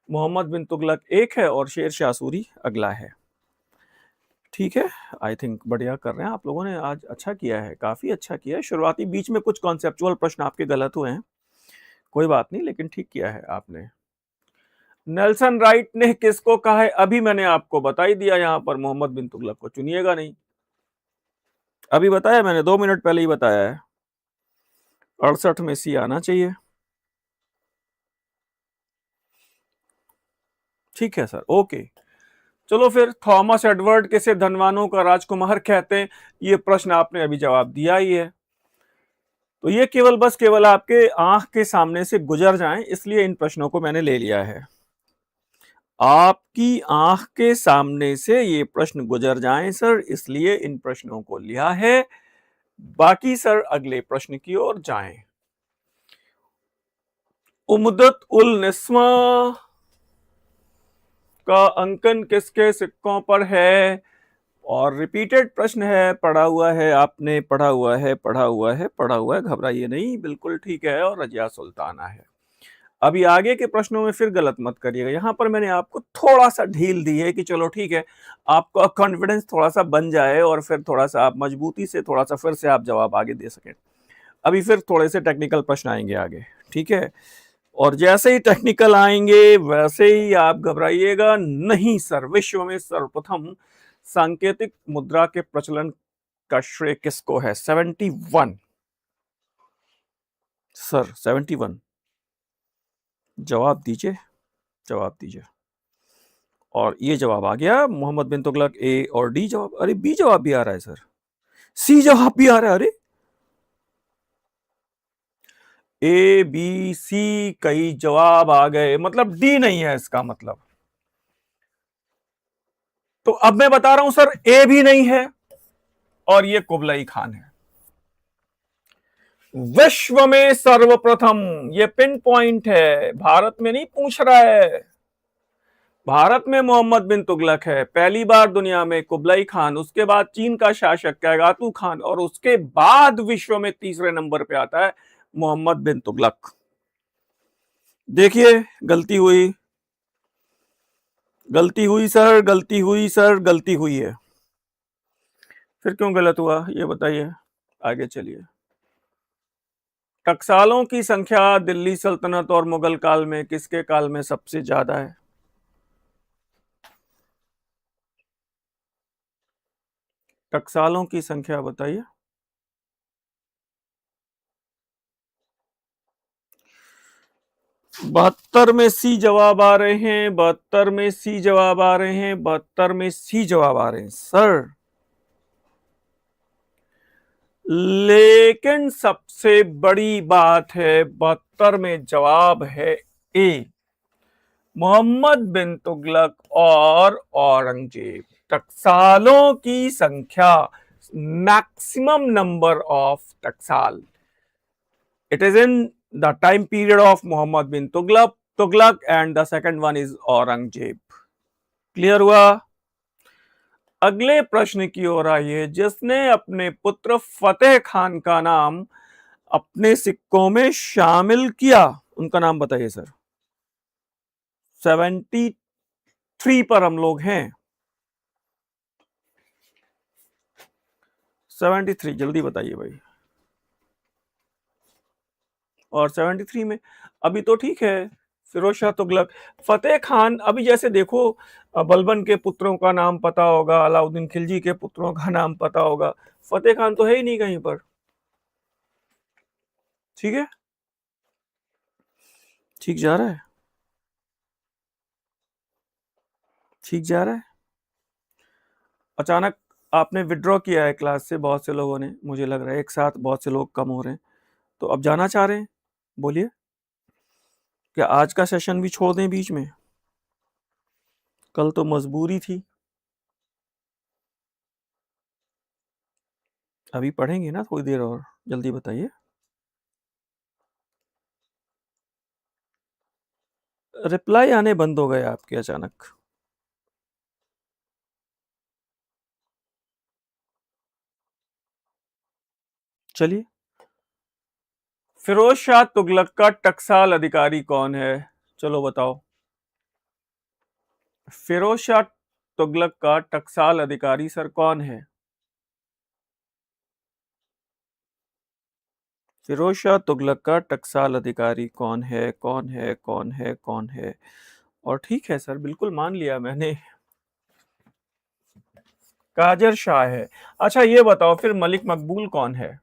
मोहम्मद बिन तुगलक एक है और शेरशाह सूरी अगला है। ठीक है, आई थिंक बढ़िया कर रहे हैं आप लोगों ने, आज अच्छा किया है, काफी अच्छा किया है। शुरुआती बीच में कुछ कॉन्सेप्चुअल प्रश्न आपके गलत हुए हैं, कोई बात नहीं, लेकिन ठीक किया है आपने। नेल्सन राइट ने किसको कहा है? अभी मैंने आपको बता ही दिया, यहां पर मोहम्मद बिन तुगलक को चुनिएगा नहीं। अभी बताया मैंने, 2 मिनट पहले ही बताया है। 68 में सी आना चाहिए। ठीक है सर, ओके। चलो फिर, थॉमस एडवर्ड किसे धनवानों का राजकुमार कहते हैं? ये प्रश्न आपने अभी जवाब दिया ही है, तो ये केवल आपके आंख के सामने से गुजर जाएं, इसलिए इन प्रश्नों को मैंने ले लिया है। आपकी आंख के सामने से ये प्रश्न गुजर जाएं सर, इसलिए इन प्रश्नों को लिया है। बाकी सर अगले प्रश्न की ओर जाएं। उमदत उल निस्वा का अंकन किसके सिक्कों पर है? और रिपीटेड प्रश्न है, पढ़ा हुआ है आपने, पढ़ा हुआ है, घबराइए नहीं, बिल्कुल ठीक है, और रजिया सुल्ताना है। अभी आगे के प्रश्नों में फिर गलत मत करिएगा, यहां पर मैंने आपको थोड़ा सा ढील दी है कि चलो ठीक है, आपका कॉन्फिडेंस थोड़ा सा बन जाए और फिर थोड़ा सा आप मजबूती से थोड़ा सा फिर से आप जवाब आगे दे सकें। अभी फिर थोड़े से टेक्निकल प्रश्न आएंगे आगे, ठीक है, और जैसे ही टेक्निकल आएंगे वैसे ही आप घबराइएगा नहीं। सर, विश्व में सर्वप्रथम सांकेतिक मुद्रा के प्रचलन का श्रेय किसको है? 71 सर, 71। जवाब दीजिए, जवाब दीजिए। और ये जवाब आ गया, मोहम्मद बिन तुगलक ए और डी जवाब। अरे बी जवाब भी आ रहा है सर, सी जवाब भी आ रहा है। अरे ए बी सी कई जवाब आ गए, मतलब डी नहीं है इसका मतलब। तो अब मैं बता रहा हूं सर, ए भी नहीं है और ये कुबलाई खान है। विश्व में सर्वप्रथम, ये पिन पॉइंट है, भारत में नहीं पूछ रहा है। भारत में मोहम्मद बिन तुगलक है, पहली बार दुनिया में कुबलाई खान, उसके बाद चीन का शासक कैगातू खान, और उसके बाद विश्व में तीसरे नंबर पे आता है मोहम्मद बिन तुगलक। देखिए, गलती हुई, गलती हुई सर, गलती हुई सर, गलती हुई है। फिर क्यों गलत हुआ ये बताइए, आगे चलिए। टकसालों की संख्या दिल्ली सल्तनत और मुगल काल में किसके काल में सबसे ज्यादा है? टकसालों की संख्या बताइए। 72 में सी जवाब आ रहे हैं, 72 में सी जवाब आ रहे हैं, 72 में सी जवाब आ रहे हैं सर। लेकिन सबसे बड़ी बात है 72 में जवाब है ए, मोहम्मद बिन तुगलक और औरंगजेब। टकसालों की संख्या, मैक्सिमम नंबर ऑफ टकसाल, it is in the time period of Muhammad bin Tughlaq and the second one is Aurangzeb। Clear हुआ? अगले प्रश्न की ओर आइए। जिसने अपने पुत्र फतेह खान का नाम अपने सिक्कों में शामिल किया, उनका नाम बताइए सर। 73 पर हम लोग हैं। 73 जल्दी बताइए भाई। और 73 में अभी तो ठीक है, फिरोज शाह तुगलक। फतेह खान, अभी जैसे देखो बलबन के पुत्रों का नाम पता होगा, अलाउद्दीन खिलजी के पुत्रों का नाम पता होगा, फतेह खान तो है ही नहीं कहीं पर। ठीक है, ठीक जा रहा है, ठीक जा रहा है। अचानक आपने विड्रॉ किया है क्लास से, बहुत से लोगों ने, मुझे लग रहा है एक साथ बहुत से लोग कम हो रहे हैं, तो अब जाना चाह रहे हैं, बोलिए। क्या आज का सेशन भी छोड़ दें बीच में? कल तो मजबूरी थी। अभी पढ़ेंगे ना थोड़ी देर और, जल्दी बताइए। रिप्लाई आने बंद हो गए आपके अचानक। चलिए, फिरोज शाह तुगलक का टकसाल अधिकारी कौन है? चलो बताओ। फिरोज शाह तुगलक का टकसाल अधिकारी सर कौन है? फिरोज शाह तुगलक का टकसाल अधिकारी कौन है, कौन है, कौन है, कौन है? और ठीक है सर, बिल्कुल मान लिया मैंने, काजर शाह है। अच्छा ये बताओ फिर मलिक मकबूल कौन है?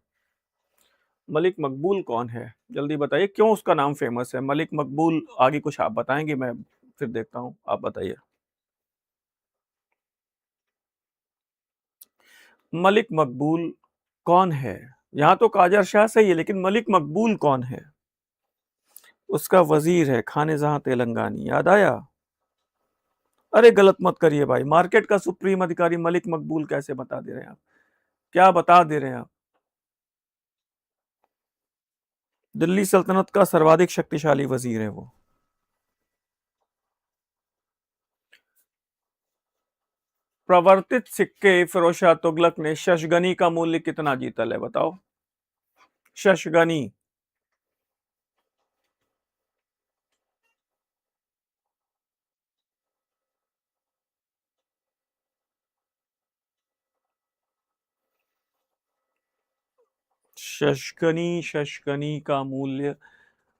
मलिक मकबूल कौन है, जल्दी बताइए, क्यों उसका नाम फेमस है मलिक मकबूल? आगे कुछ आप बताएंगे, मैं फिर देखता हूं, आप बताइए। मलिक मकबूल कौन है? यहां तो काजर शाह सही है, लेकिन मलिक मकबूल कौन है? उसका वजीर है खाने जहां तेलंगानी, याद आया? अरे गलत मत करिए भाई, मार्केट का सुप्रीम अधिकारी मलिक मकबूल कैसे बता दे रहे हैं आप? क्या बता दे रहे हैं आप? दिल्ली सल्तनत का सर्वाधिक शक्तिशाली वजीर है वो। प्रवर्तित सिक्के फिरोज शाह तुगलक ने शशगनी का मूल्य कितना जीतल है, बताओ। शशगनी। शशगनी, शशगनी का मूल्य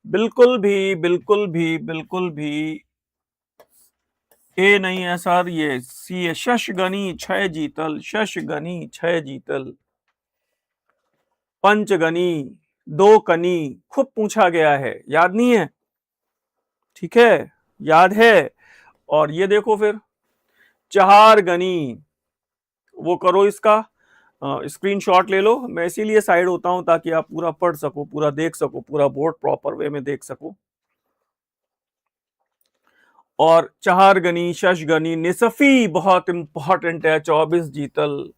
बिल्कुल भी, बिल्कुल भी, बिल्कुल भी ए नहीं है सर, ये सी है। शशगनी 6 जीतल, शशगनी 6 जीतल। पंचगनी 2 कनी, खूब पूछा गया है, याद नहीं है? ठीक है, याद है। और ये देखो फिर, चार गनी, वो करो इसका स्क्रीनशॉट ले लो। मैं इसीलिए साइड होता हूं ताकि आप पूरा पढ़ सको, पूरा देख सको, पूरा बोर्ड प्रॉपर वे में देख सको। और चार गनी, शश गनी, निसफी बहुत इंपॉर्टेंट है, 24 जीतल।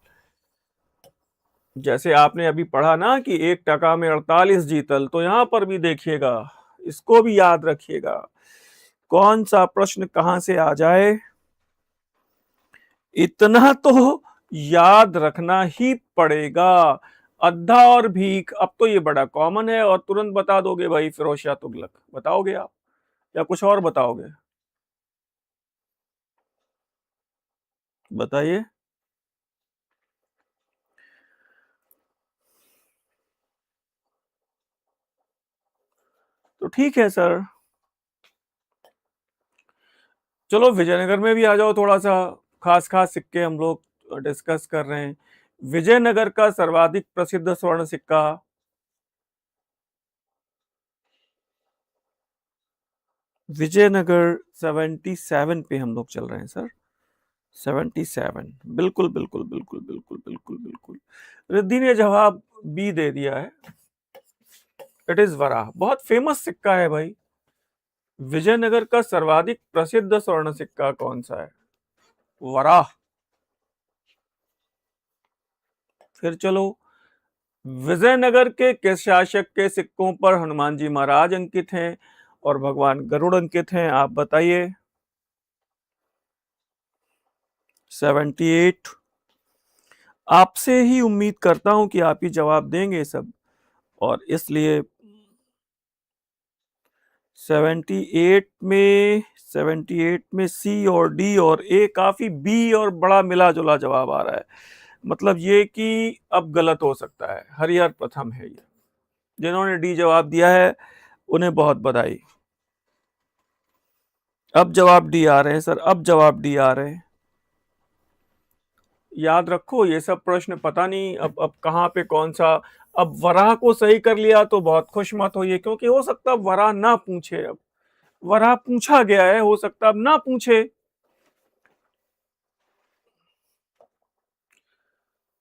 जैसे आपने अभी पढ़ा ना कि 1 टका में 48 जीतल, तो यहां पर भी देखिएगा, इसको भी याद रखिएगा। कौन सा प्रश्न कहां से आ जाए, इतना तो याद रखना ही पड़ेगा। अद्धा और भीख, अब तो ये बड़ा कॉमन है और तुरंत बता दोगे भाई, फिरोज शाह तुगलक बताओगे आप या कुछ और बताओगे? बताइए। तो ठीक है सर, चलो विजयनगर में भी आ जाओ थोड़ा सा। खास खास सिक्के हम लोग डिस्कस कर रहे हैं। विजयनगर का सर्वाधिक प्रसिद्ध स्वर्ण सिक्का, विजयनगर 77 पे हम लोग चल रहे हैं सर। 77, बिल्कुल बिल्कुल बिल्कुल बिल्कुल बिल्कुल बिल्कुल। रिद्धि ने जवाब बी दे दिया है। It is Varaha. बहुत फेमस सिक्का है भाई। विजयनगर का सर्वाधिक प्रसिद्ध स्वर्ण सिक्का कौन सा है? वराह। फिर चलो, विजयनगर के किस शासक के सिक्कों पर हनुमान जी महाराज अंकित हैं और भगवान गरुड़ अंकित हैं? आप बताइए। 78। आपसे ही उम्मीद करता हूं कि आप ही जवाब देंगे सब, और इसलिए 78 में 78 में सी और डी और ए, काफी बी और बड़ा मिला जुला जवाब आ रहा है। मतलब ये कि अब गलत हो सकता है। हरिहर प्रथम है ये। जिन्होंने डी जवाब दिया है उन्हें बहुत बधाई। अब जवाब डी आ रहे हैं सर, अब जवाब डी आ रहे हैं। याद रखो ये सब प्रश्न, पता नहीं अब कहाँ पे कौन सा। अब वराह को सही कर लिया तो बहुत खुश मत होइए, क्योंकि हो सकता है वराह ना पूछे। अब वराह पूछा गया है, हो सकता अब ना पूछे।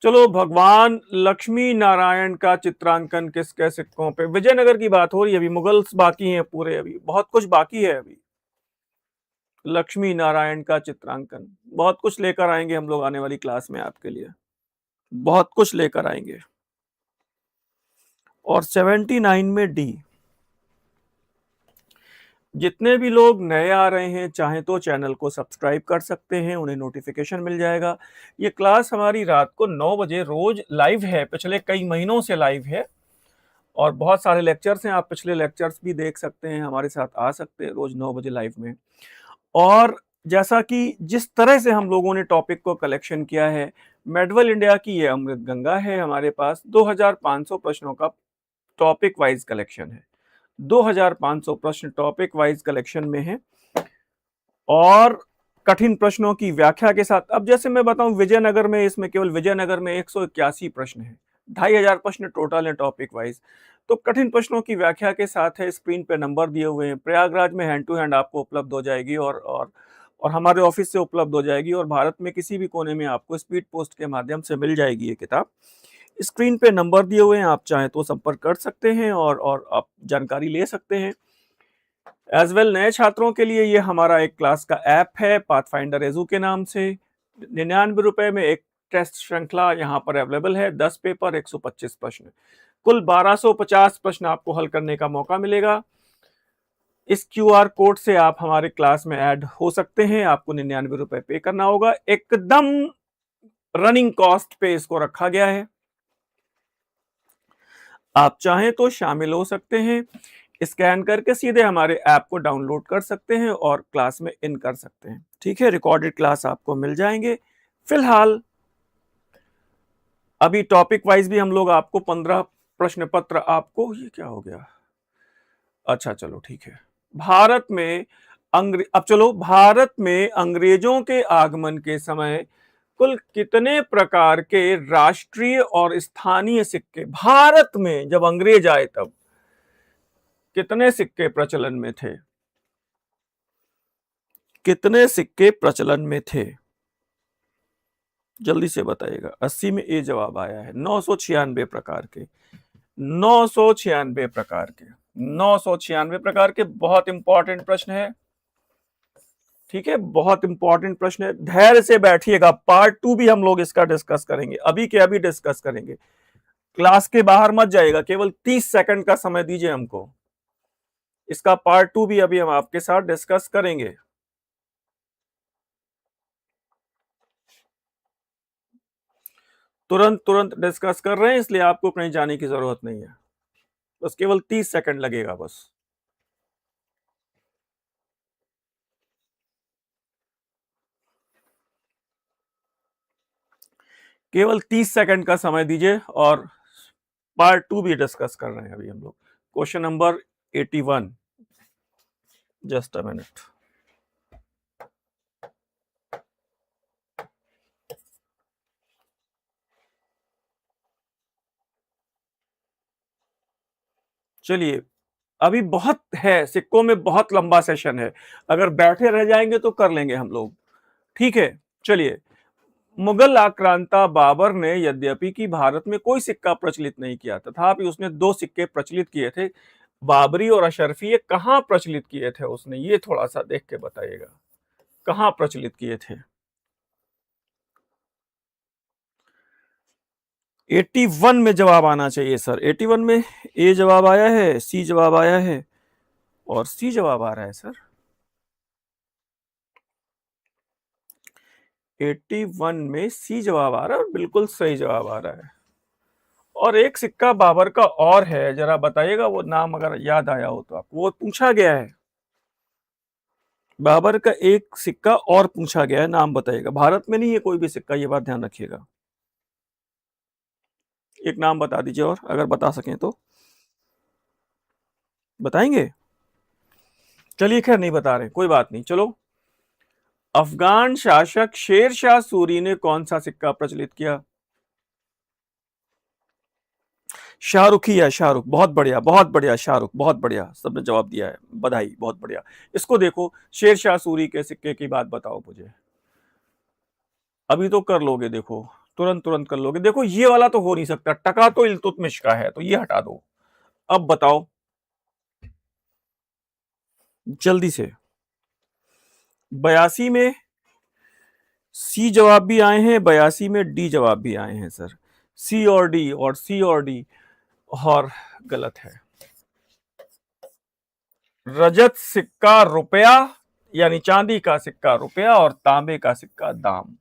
चलो, भगवान लक्ष्मी नारायण का चित्रांकन किसके सिक्कों पे? विजयनगर की बात हो रही है, अभी मुगल्स बाकी हैं पूरे, अभी बहुत कुछ बाकी है अभी। लक्ष्मी नारायण का चित्रांकन, बहुत कुछ लेकर आएंगे हम लोग आने वाली क्लास में आपके लिए, बहुत कुछ लेकर आएंगे। और 79 में डी। जितने भी लोग नए आ रहे हैं चाहे तो चैनल को सब्सक्राइब कर सकते हैं, उन्हें नोटिफिकेशन मिल जाएगा। ये क्लास हमारी रात को 9 बजे रोज लाइव है, पिछले कई महीनों से लाइव है, और बहुत सारे लेक्चर्स हैं। आप पिछले लेक्चर्स भी देख सकते हैं, हमारे साथ आ सकते हैं रोज 9 बजे लाइव में। और जैसा कि जिस तरह से हम लोगों ने टॉपिक को कलेक्शन किया है, मेडवल इंडिया की ये अमृत गंगा है। हमारे पास 2500 प्रश्नों का टॉपिक वाइज कलेक्शन है। 2500 प्रश्न टॉपिक वाइज कलेक्शन में है, और कठिन प्रश्नों की व्याख्या के साथ। अब जैसे मैं बताऊं, विजयनगर में, इसमें केवल विजयनगर में 181 प्रश्न है, 2500 प्रश्न टोटल है टॉपिक वाइज। तो कठिन प्रश्नों की व्याख्या के साथ है, स्क्रीन पे नंबर दिए हुए हैं। प्रयागराज में हैंड टू हैंड आपको उपलब्ध हो जाएगी, और हमारे ऑफिस से उपलब्ध हो जाएगी, और भारत में किसी भी कोने में आपको स्पीड पोस्ट के माध्यम से मिल जाएगी ये किताब। स्क्रीन पे नंबर दिए हुए हैं, आप चाहें तो संपर्क कर सकते हैं और आप जानकारी ले सकते हैं। एज वेल, नए छात्रों के लिए ये हमारा एक क्लास का ऐप है, पाथफाइंडर एजू के नाम से। 99 रुपए में एक टेस्ट श्रृंखला यहाँ पर अवेलेबल है। 10 पेपर, 125 प्रश्न, कुल 1250 प्रश्न आपको हल करने का मौका मिलेगा। इस क्यूआर कोड से आप हमारे क्लास में ऐड हो सकते हैं। आपको 99 रुपए पे करना होगा, एकदम रनिंग कॉस्ट पे इसको रखा गया है। आप चाहें तो शामिल हो सकते हैं, स्कैन करके सीधे हमारे ऐप को डाउनलोड कर सकते हैं और क्लास में इन कर सकते हैं। ठीक है, रिकॉर्डेड क्लास आपको मिल जाएंगे। फिलहाल अभी टॉपिक वाइज भी हम लोग आपको 15 प्रश्न पत्र आपको, ये क्या हो गया? अच्छा चलो ठीक है। भारत में अब चलो, भारत में अंग्रेजों के आगमन के समय कुल कितने प्रकार के राष्ट्रीय और स्थानीय सिक्के, भारत में जब अंग्रेज आए तब कितने सिक्के प्रचलन में थे? कितने सिक्के प्रचलन में थे? जल्दी से बताइएगा। 80 में ए जवाब आया है। 996 प्रकार के, 996 प्रकार के, 996 प्रकार के। बहुत इंपॉर्टेंट प्रश्न है। ठीक है, बहुत इंपॉर्टेंट प्रश्न है। धैर्य से बैठिएगा, पार्ट 2 भी हम लोग इसका डिस्कस करेंगे, अभी के अभी डिस्कस करेंगे। क्लास के बाहर मत जाइएगा, केवल 30 सेकंड का समय दीजिए हमको। इसका पार्ट 2 भी अभी हम आपके साथ डिस्कस करेंगे। तुरंत तुरंत डिस्कस कर रहे हैं, इसलिए आपको कहीं जाने की जरूरत नहीं है। बस केवल 30 सेकंड लगेगा बस। केवल 30 सेकंड का समय दीजिए, और पार्ट 2 भी डिस्कस कर रहे हैं अभी हम लोग। Question number 81। Just a minute. चलिए, अभी बहुत है, सिक्कों में बहुत लंबा सेशन है, अगर बैठे रह जाएंगे तो कर लेंगे हम लोग। ठीक है, चलिए। मुगल आक्रांता बाबर ने यद्यपि कि भारत में कोई सिक्का प्रचलित नहीं किया, तथापि उसने दो सिक्के प्रचलित किए थे, बाबरी और अशरफी। ये कहां प्रचलित किए थे उसने, ये थोड़ा सा देख के बताइएगा, कहां प्रचलित किए थे। 81 में जवाब आना चाहिए सर, 81 में। ए जवाब आया है, सी जवाब आया है, और सी जवाब आ रहा है सर। 81 में सी जवाब आ रहा है और बिल्कुल सही जवाब आ रहा है। और एक सिक्का बाबर का और है, जरा बताइएगा वो नाम, अगर याद आया हो तो आपको। वो पूछा गया है, बाबर का एक सिक्का और पूछा गया है, नाम बताइएगा। भारत में नहीं है कोई भी सिक्का, ये बात ध्यान रखिएगा। एक नाम बता दीजिए, और अगर बता सकें तो बताएंगे। चलिए खैर, नहीं बता रहे, कोई बात नहीं, चलो। अफगान शासक शेर शाह सूरी ने कौन सा सिक्का प्रचलित किया। शाहरुख ही है, शाहरुख। बहुत बढ़िया, बहुत बढ़िया, शाहरुख, बहुत बढ़िया, सबने जवाब दिया है, बधाई, बहुत बढ़िया। इसको देखो, शेर शाह सूरी के सिक्के की बात बताओ मुझे। अभी तो कर लोगे, देखो तुरंत तुरंत कर लोगे। देखो ये वाला तो हो नहीं सकता, टका तो इल्तुतमिश का है, तो ये हटा दो। अब बताओ जल्दी से। 82 में सी जवाब भी आए हैं, 82 में डी जवाब भी आए हैं सर। सी और डी, और सी और डी, और गलत है। रजत सिक्का रुपया, यानी चांदी का सिक्का रुपया, और तांबे का सिक्का दाम।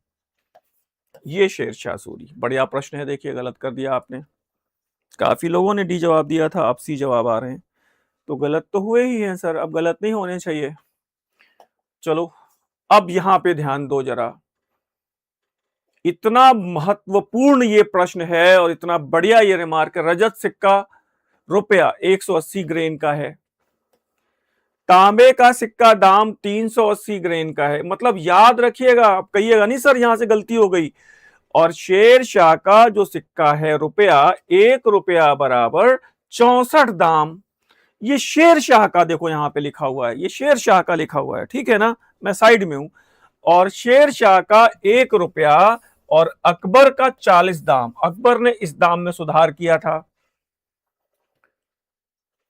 ये शेर शाह सूरी। बढ़िया प्रश्न है, देखिए गलत कर दिया आपने। काफी लोगों ने डी जवाब दिया था, अब सी जवाब आ रहे हैं, तो गलत तो हुए ही हैं सर, अब गलत नहीं होने चाहिए। चलो, अब यहां पे ध्यान दो जरा। इतना महत्वपूर्ण ये प्रश्न है और इतना बढ़िया ये रिमार्क है। रजत सिक्का रुपया 180 ग्रेन का है, तांबे का सिक्का दाम 380 ग्रेन का है। मतलब याद रखिएगा, आप कहिएगा नहीं सर यहां से गलती हो गई। और शेर शाह का जो सिक्का है रुपया, 1 रुपया बराबर 64 दाम। ये शेर शाह का देखो यहां पे लिखा हुआ है, ये शेर शाह का लिखा हुआ है, ठीक है ना, मैं साइड में हूं। और शेर शाह का 1 रुपया और अकबर का 40 दाम। अकबर ने इस दाम में सुधार किया था।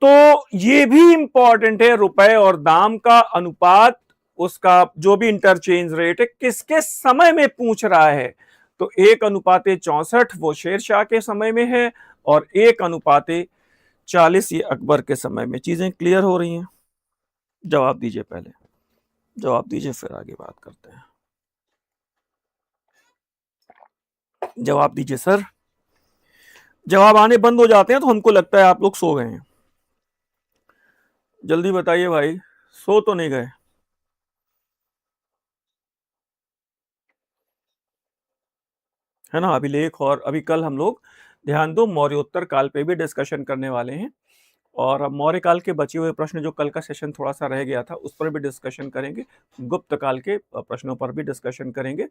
तो ये भी इंपॉर्टेंट है, रुपए और दाम का अनुपात, उसका जो भी इंटरचेंज रेट है, किसके समय में पूछ रहा है। तो 1:64 वो शेर शाह के समय में है, और 1:40 ये अकबर के समय में। चीजें क्लियर हो रही हैं। जवाब दीजिए, पहले जवाब दीजिए, फिर आगे बात करते हैं। जवाब दीजिए सर। जवाब आने बंद हो जाते हैं तो हमको लगता है आप लोग सो गए हैं। जल्दी बताइए भाई, सो तो नहीं गए। है ना, अभिलेख, और अभी कल हम लोग, ध्यान दो, मौर्योत्तर काल पे भी डिस्कशन करने वाले हैं। और अब मौर्य काल के बचे हुए प्रश्न, जो कल का सेशन थोड़ा सा रह गया था, उस पर भी डिस्कशन करेंगे। गुप्त काल के प्रश्नों पर भी डिस्कशन करेंगे।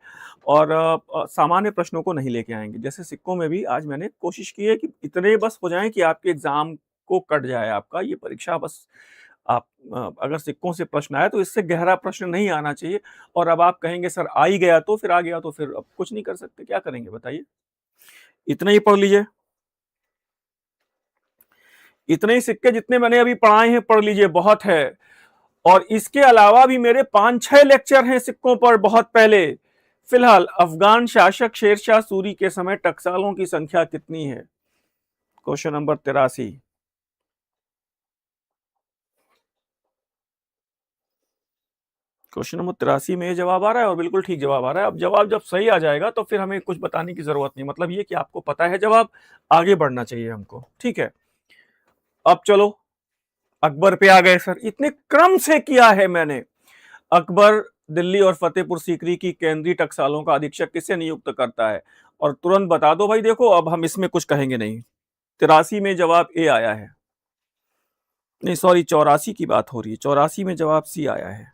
और सामान्य प्रश्नों को नहीं लेके आएंगे। जैसे सिक्कों में भी आज मैंने कोशिश की है कि इतने बस हो जाएं कि आपके एग्जाम को कट जाए, आपका ये परीक्षा बस। आप अगर सिक्कों से प्रश्न आया तो इससे गहरा प्रश्न नहीं आना चाहिए। और अब आप कहेंगे सर आ ही गया तो फिर आ गया, तो फिर अब कुछ नहीं कर सकते, क्या करेंगे बताइए। इतना ही पढ़ लीजिए, इतने ही सिक्के जितने मैंने अभी पढ़ाए हैं पढ़ लीजिए, बहुत है। और इसके अलावा भी मेरे 5-6 लेक्चर हैं सिक्कों पर, बहुत पहले। फिलहाल, अफगान शासक शेरशाह सूरी के समय टकसालों की संख्या कितनी है। Question number 83। क्वेश्चन नंबर 83 में ये जवाब आ रहा है, और बिल्कुल ठीक जवाब आ रहा है। अब जवाब जब सही आ जाएगा तो फिर हमें कुछ बताने की जरूरत नहीं, मतलब ये कि आपको पता है जवाब, आगे बढ़ना चाहिए हमको, ठीक है। अब चलो अकबर पे आ गए सर, इतने क्रम से किया है मैंने। अकबर दिल्ली और फतेहपुर सीकरी की केंद्रीय टकसालों का अधीक्षक किसे नियुक्त करता है। और तुरंत बता दो भाई, देखो अब हम इसमें कुछ कहेंगे नहीं। 83 में जवाब ए आया है, नहीं सॉरी, 84 की बात हो रही है। 84 में जवाब सी आया है,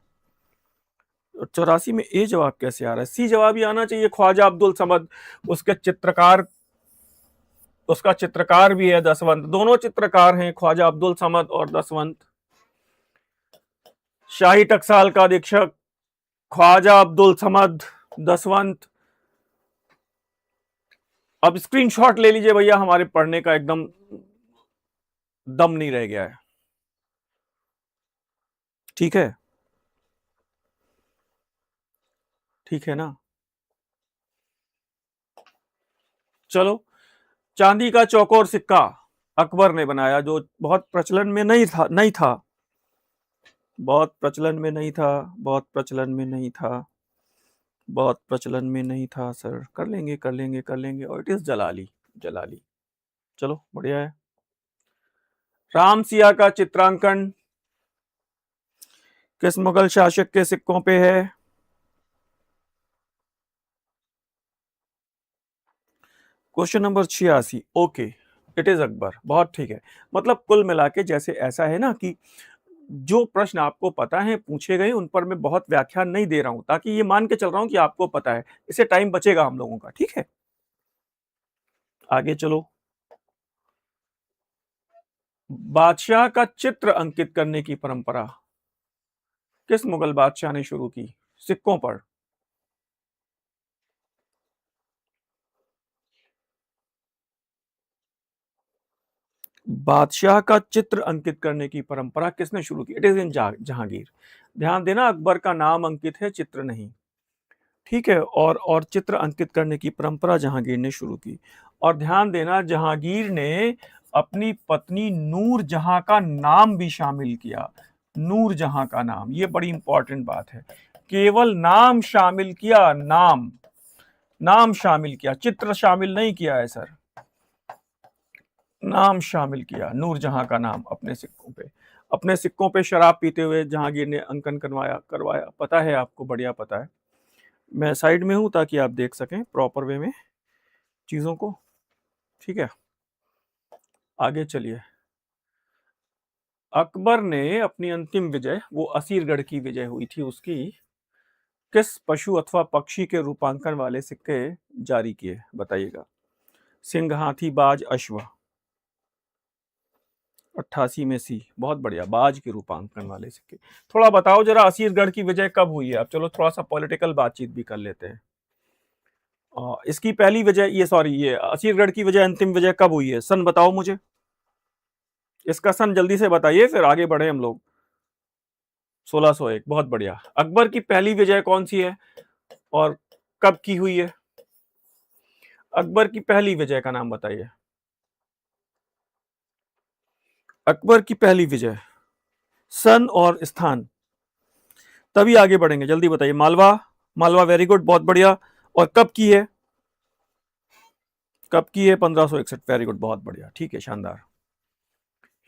84 में ए जवाब कैसे आ रहा है। सी जवाब ही आना चाहिए, ख्वाजा अब्दुल समद, उसके चित्रकार उसका चित्रकार भी है दसवंत, दोनों चित्रकार हैं, ख्वाजा अब्दुल समद और दसवंत। शाही टकसाल का अधीक्षक ख्वाजा अब्दुल समद, दसवंत। अब स्क्रीनशॉट ले लीजिए भैया, हमारे पढ़ने का एकदम दम नहीं रह गया है। ठीक है, ठीक है ना। चलो, चांदी का चौकोर सिक्का अकबर ने बनाया, जो बहुत प्रचलन में नहीं था, बहुत प्रचलन में नहीं था, बहुत प्रचलन में नहीं था, बहुत प्रचलन में नहीं था सर। कर लेंगे, कर लेंगे, कर लेंगे। और इट इज जलाली, जलाली। चलो बढ़िया है। राम सिया का चित्रांकन किस मुगल शासक के सिक्कों पे है? Question number 86। Okay, it is Akbar. बहुत ठीक है। मतलब कुल मिला के जैसे ऐसा है ना कि जो प्रश्न आपको पता है पूछे गए, उन पर मैं बहुत व्याख्यान नहीं दे रहा हूं, ताकि ये मान के चल रहा हूं कि आपको पता है, इससे टाइम बचेगा हम लोगों का। ठीक है, आगे चलो। बादशाह का चित्र अंकित करने की परंपरा किस मुगल बादशाह ने शुरू की सिक्कों पर? बादशाह का चित्र अंकित करने की परंपरा किसने शुरू की? It is in Jahangir. ध्यान देना, अकबर का नाम अंकित है, चित्र नहीं। ठीक है, और चित्र अंकित करने की परंपरा जहांगीर ने शुरू की। और ध्यान देना, जहांगीर ने अपनी पत्नी नूर जहां का नाम भी शामिल किया। नूर जहां का नाम, ये बड़ी इंपॉर्टेंट बात है। केवल नाम शामिल किया, नाम, नाम शामिल किया, चित्र शामिल नहीं किया है सर। नाम शामिल किया, नूरजहां का नाम अपने सिक्कों पे। अपने सिक्कों पे शराब पीते हुए जहांगीर ने अंकन करवाया। पता है आपको, बढ़िया पता है। मैं साइड में हूं ताकि आप देख सकें प्रॉपर वे में चीजों को। ठीक है, आगे चलिए। अकबर ने अपनी अंतिम विजय, वो असीरगढ़ की विजय हुई थी उसकी, किस पशु अथवा पक्षी के रूपांकन वाले सिक्के जारी किए? बताइएगा। सिंह, हाथी, बाज, अश्व। 88 में सी। बहुत बढ़िया, बाज के रूपांकन वाले सिक्के। थोड़ा बताओ जरा, असीरगढ़ की विजय कब हुई है? अब चलो थोड़ा सा पॉलिटिकल बातचीत भी कर लेते हैं। इसकी पहली विजय, ये सॉरी, ये असीरगढ़ की विजय, अंतिम विजय कब हुई है? सन बताओ मुझे, इसका सन जल्दी से बताइए, फिर आगे बढ़े हम लोग। 1601। बहुत बढ़िया। अकबर की पहली विजय कौन सी है और कब की हुई है? अकबर की पहली विजय का नाम बताइए। अकबर की पहली विजय, सन और स्थान, तभी आगे बढ़ेंगे। जल्दी बताइए। मालवा। मालवा, वेरी गुड, बहुत बढ़िया। और कब की है? कब की है? 1561। वेरी गुड, बहुत बढ़िया, ठीक है, शानदार।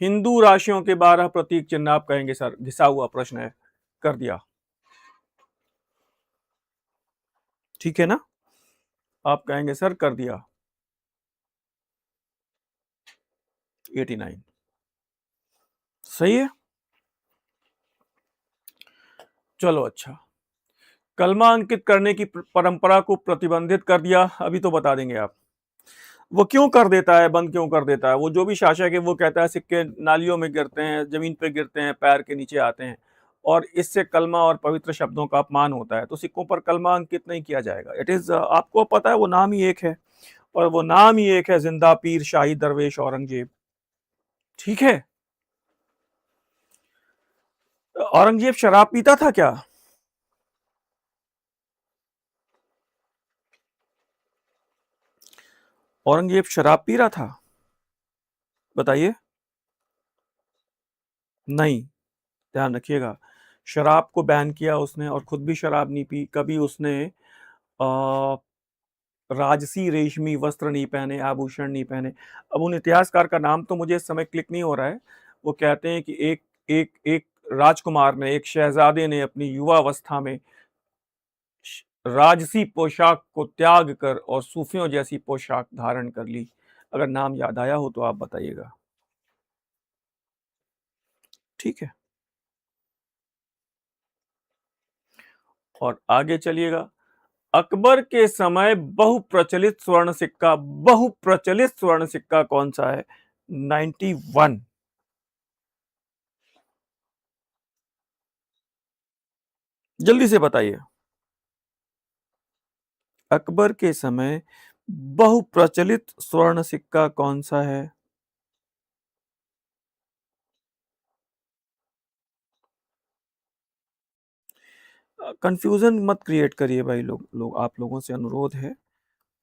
हिंदू राशियों के 12 प्रतीक चिन्ह आप कहेंगे सर? घिसा हुआ प्रश्न है, कर दिया। ठीक है ना, आप कहेंगे सर कर दिया। 89 सही है। चलो अच्छा, कलमा अंकित करने की परंपरा को प्रतिबंधित कर दिया, अभी तो बता देंगे आप। वो क्यों कर देता है, बंद क्यों कर देता है? वो जो भी शासक है वो कहता है सिक्के नालियों में गिरते हैं, जमीन पे गिरते हैं, पैर के नीचे आते हैं, और इससे कलमा और पवित्र शब्दों का अपमान होता है, तो सिक्कों पर कलमा अंकित नहीं किया जाएगा। इट इज, आपको पता है वो नाम ही एक है, और वो नाम ही एक है, जिंदा पीर शाही दरवेश औरंगजेब। ठीक है, औरंगजेब शराब पीता था क्या? औरंगजेब शराब पी रहा था? बताइए। नहीं, ध्यान रखिएगा, शराब को बैन किया उसने, और खुद भी शराब नहीं पी कभी उसने। आ, राजसी रेशमी वस्त्र नहीं पहने, आभूषण नहीं पहने। अब उन इतिहासकार का नाम तो मुझे इस समय क्लिक नहीं हो रहा है। वो कहते हैं कि एक एक एक राजकुमार ने, एक शहजादे ने अपनी युवावस्था में राजसी पोशाक को त्याग कर और सूफियों जैसी पोशाक धारण कर ली। अगर नाम याद आया हो तो आप बताइएगा। ठीक है, और आगे चलिएगा। अकबर के समय बहुप्रचलित स्वर्ण सिक्का कौन सा है? 91। जल्दी से बताइए। अकबर के समय बहुप्रचलित स्वर्ण सिक्का कौन सा है? कंफ्यूजन मत क्रिएट करिए भाई, लोग आप लोगों से अनुरोध है,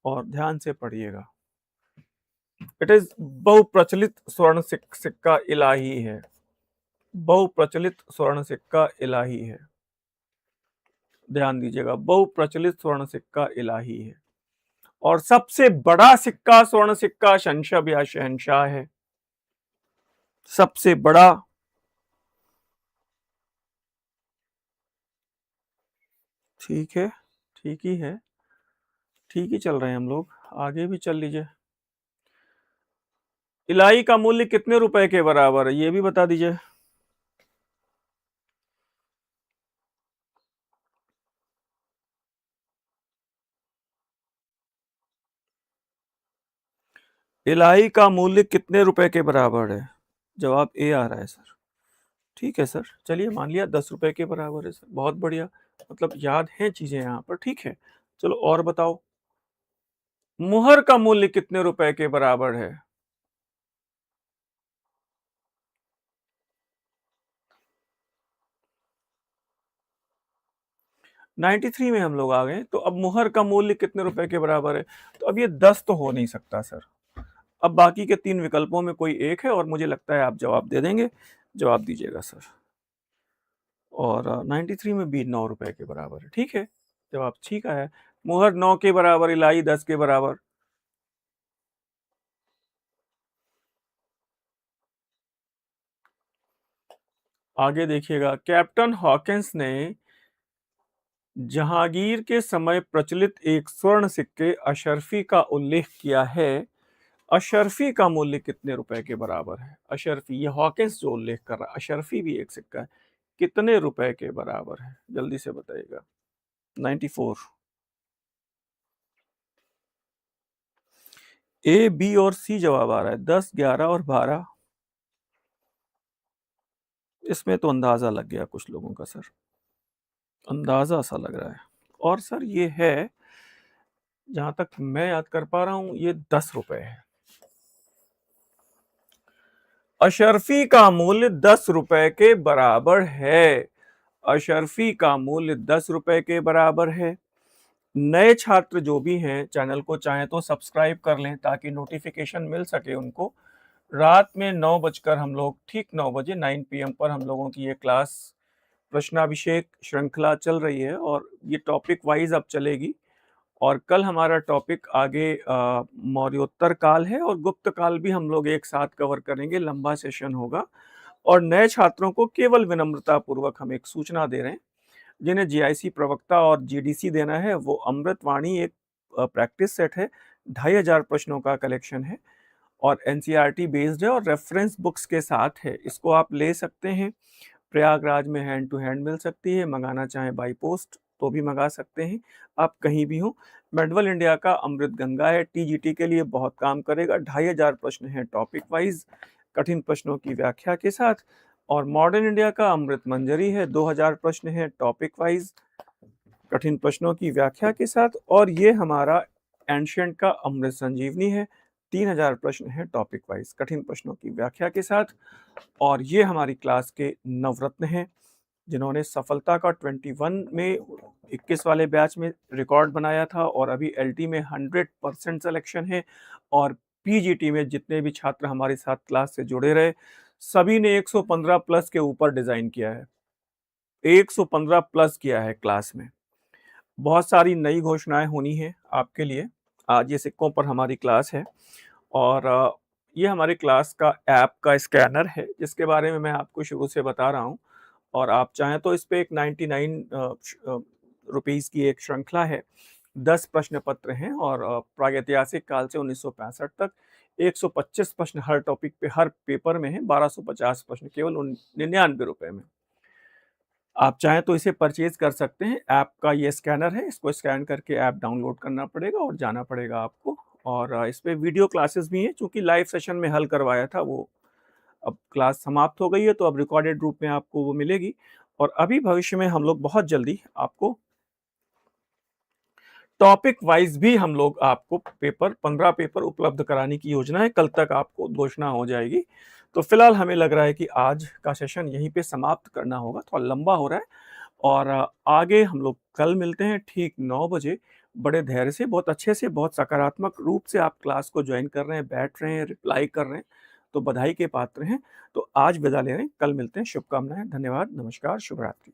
और ध्यान से पढ़िएगा। इट इज बहुप्रचलित स्वर्ण सिक्का इलाही है। बहुप्रचलित स्वर्ण सिक्का इलाही है। ध्यान दीजिएगा, बहुप्रचलित स्वर्ण सिक्का इलाही है। और सबसे बड़ा सिक्का स्वर्ण सिक्का शंशब या शहनशाह है। सबसे बड़ा। ठीक है, ठीक ही है, ठीक ही चल रहे हैं हम लोग, आगे भी चल लीजिए। इलाही का मूल्य कितने रुपए के बराबर है, ये भी बता दीजिए। इलाही का मूल्य कितने रुपए के बराबर है? जवाब ए आ रहा है सर। ठीक है सर, चलिए मान लिया 10 रुपए के बराबर है सर, बहुत बढ़िया। मतलब याद है चीजें यहाँ पर, ठीक है। चलो और बताओ, मुहर का मूल्य कितने रुपए के बराबर है? 93 में हम लोग आ गए, तो अब मुहर का मूल्य कितने रुपए के बराबर है? तो अब ये 10 तो हो नहीं सकता सर। अब बाकी के 3 विकल्पों में कोई एक है, और मुझे लगता है आप जवाब दे देंगे। जवाब दीजिएगा सर। और 93 में भी 9 रुपए के बराबर है, ठीक है। जवाब ठीक है। मुहर 9 के बराबर, इलाही 10 के बराबर। आगे देखिएगा, कैप्टन हॉकिंस ने जहांगीर के समय प्रचलित एक स्वर्ण सिक्के अशरफी का उल्लेख किया है। अशरफी का मूल्य कितने रुपए के बराबर है? अशरफी, ये हॉकिंस जो उल्लेख कर रहा है, अशरफी भी एक सिक्का है, कितने रुपए के बराबर है? जल्दी से बताइएगा। 94। ए, बी और सी जवाब आ रहा है, 10, 11 और 12। इसमें तो अंदाजा लग गया कुछ लोगों का सर, अंदाजा सा लग रहा है। और सर ये है, जहां तक मैं याद कर पा रहा हूं, ये 10 रुपए है। अशरफी का मूल्य 10 रुपए के बराबर है। अशरफी का मूल्य 10 रुपए के बराबर है। नए छात्र जो भी हैं, चैनल को चाहें तो सब्सक्राइब कर लें, ताकि नोटिफिकेशन मिल सके उनको। रात में 9 बजकर हम लोग, ठीक 9 बजे 9 PM पर हम लोगों की ये क्लास प्रश्नाभिषेक श्रृंखला चल रही है, और ये टॉपिक वाइज अब चलेगी। और कल हमारा टॉपिक आगे मौर्योत्तर काल है, और गुप्त काल भी हम लोग एक साथ कवर करेंगे, लंबा सेशन होगा। और नए छात्रों को केवल विनम्रता पूर्वक हम एक सूचना दे रहे हैं, जिन्हें जीआईसी प्रवक्ता और जीडीसी देना है, वो अमृतवाणी एक प्रैक्टिस सेट है, 2500 प्रश्नों का कलेक्शन है, और एनसीईआरटी बेस्ड है, और रेफरेंस बुक्स के साथ है। इसको आप ले सकते हैं, प्रयागराज में हैंड टू हैंड मिल सकती है, मंगाना चाहें बाई पोस्ट तो भी मंगा सकते हैं, आप कहीं भी हो। मेडवल इंडिया का अमृत गंगा है, टीजीटी के लिए बहुत काम करेगा। 2500 प्रश्न हैं टॉपिक वाइज, कठिन प्रश्नों की व्याख्या के साथ। और मॉडर्न इंडिया का अमृत मंजरी है, 2000 प्रश्न हैं टॉपिक वाइज, कठिन प्रश्नों की व्याख्या के साथ। और ये हमारा एंशियंट का अमृत संजीवनी है, 3000 प्रश्न हैं टॉपिक वाइज, कठिन प्रश्नों की व्याख्या के साथ। और ये हमारी क्लास के नवरत्न हैं, जिन्होंने सफलता का 21 में 21 वाले बैच में रिकॉर्ड बनाया था, और अभी एलटी में 100% सिलेक्शन है। और पीजीटी में जितने भी छात्र हमारे साथ क्लास से जुड़े रहे, सभी ने 115 प्लस के ऊपर डिजाइन किया है, 115 प्लस किया है क्लास में। बहुत सारी नई घोषणाएं होनी है आपके लिए। आज ये सिक्कों पर हमारी क्लास है, और ये हमारी क्लास का ऐप का स्कैनर है, जिसके बारे में मैं आपको शुरू से बता रहा हूँ। और आप चाहें तो इस पे एक 99 रुपीस की एक श्रृंखला है, 10 प्रश्न पत्र हैं, और प्रागैतिहासिक काल से 1965 तक 125 प्रश्न हर टॉपिक पे, हर पेपर में है, 1250 प्रश्न केवल 99 रुपए में। आप चाहें तो इसे परचेज कर सकते हैं। ऐप का ये स्कैनर है, इसको स्कैन करके ऐप डाउनलोड करना पड़ेगा और जाना पड़ेगा आपको। और इस पे वीडियो क्लासेस भी हैं, चूँकि लाइव सेशन में हल करवाया था वो अब क्लास समाप्त हो गई है, तो अब रिकॉर्डेड रूप में आपको वो मिलेगी। और अभी भविष्य में हम लोग बहुत जल्दी आपको टॉपिक वाइज़ भी हम लोग आपको पेपर 15 पेपर उपलब्ध कराने की योजना है, कल तक आपको घोषणा हो जाएगी। तो फिलहाल हमें लग रहा है कि आज का सेशन यहीं पे समाप्त करना होगा, थोड़ा लंबा हो रहा है। और आगे हम लोग कल मिलते हैं ठीक 9 बजे। बड़े धैर्य से, बहुत अच्छे से, बहुत सकारात्मक रूप से आप क्लास को जॉइन कर रहे हैं, बैठ रहे हैं, रिप्लाई कर रहे हैं, तो बधाई के पात्र हैं। तो आज विदा ले रहे हैं, कल मिलते हैं। शुभकामनाएँ, धन्यवाद, नमस्कार, शुभ रात्रि।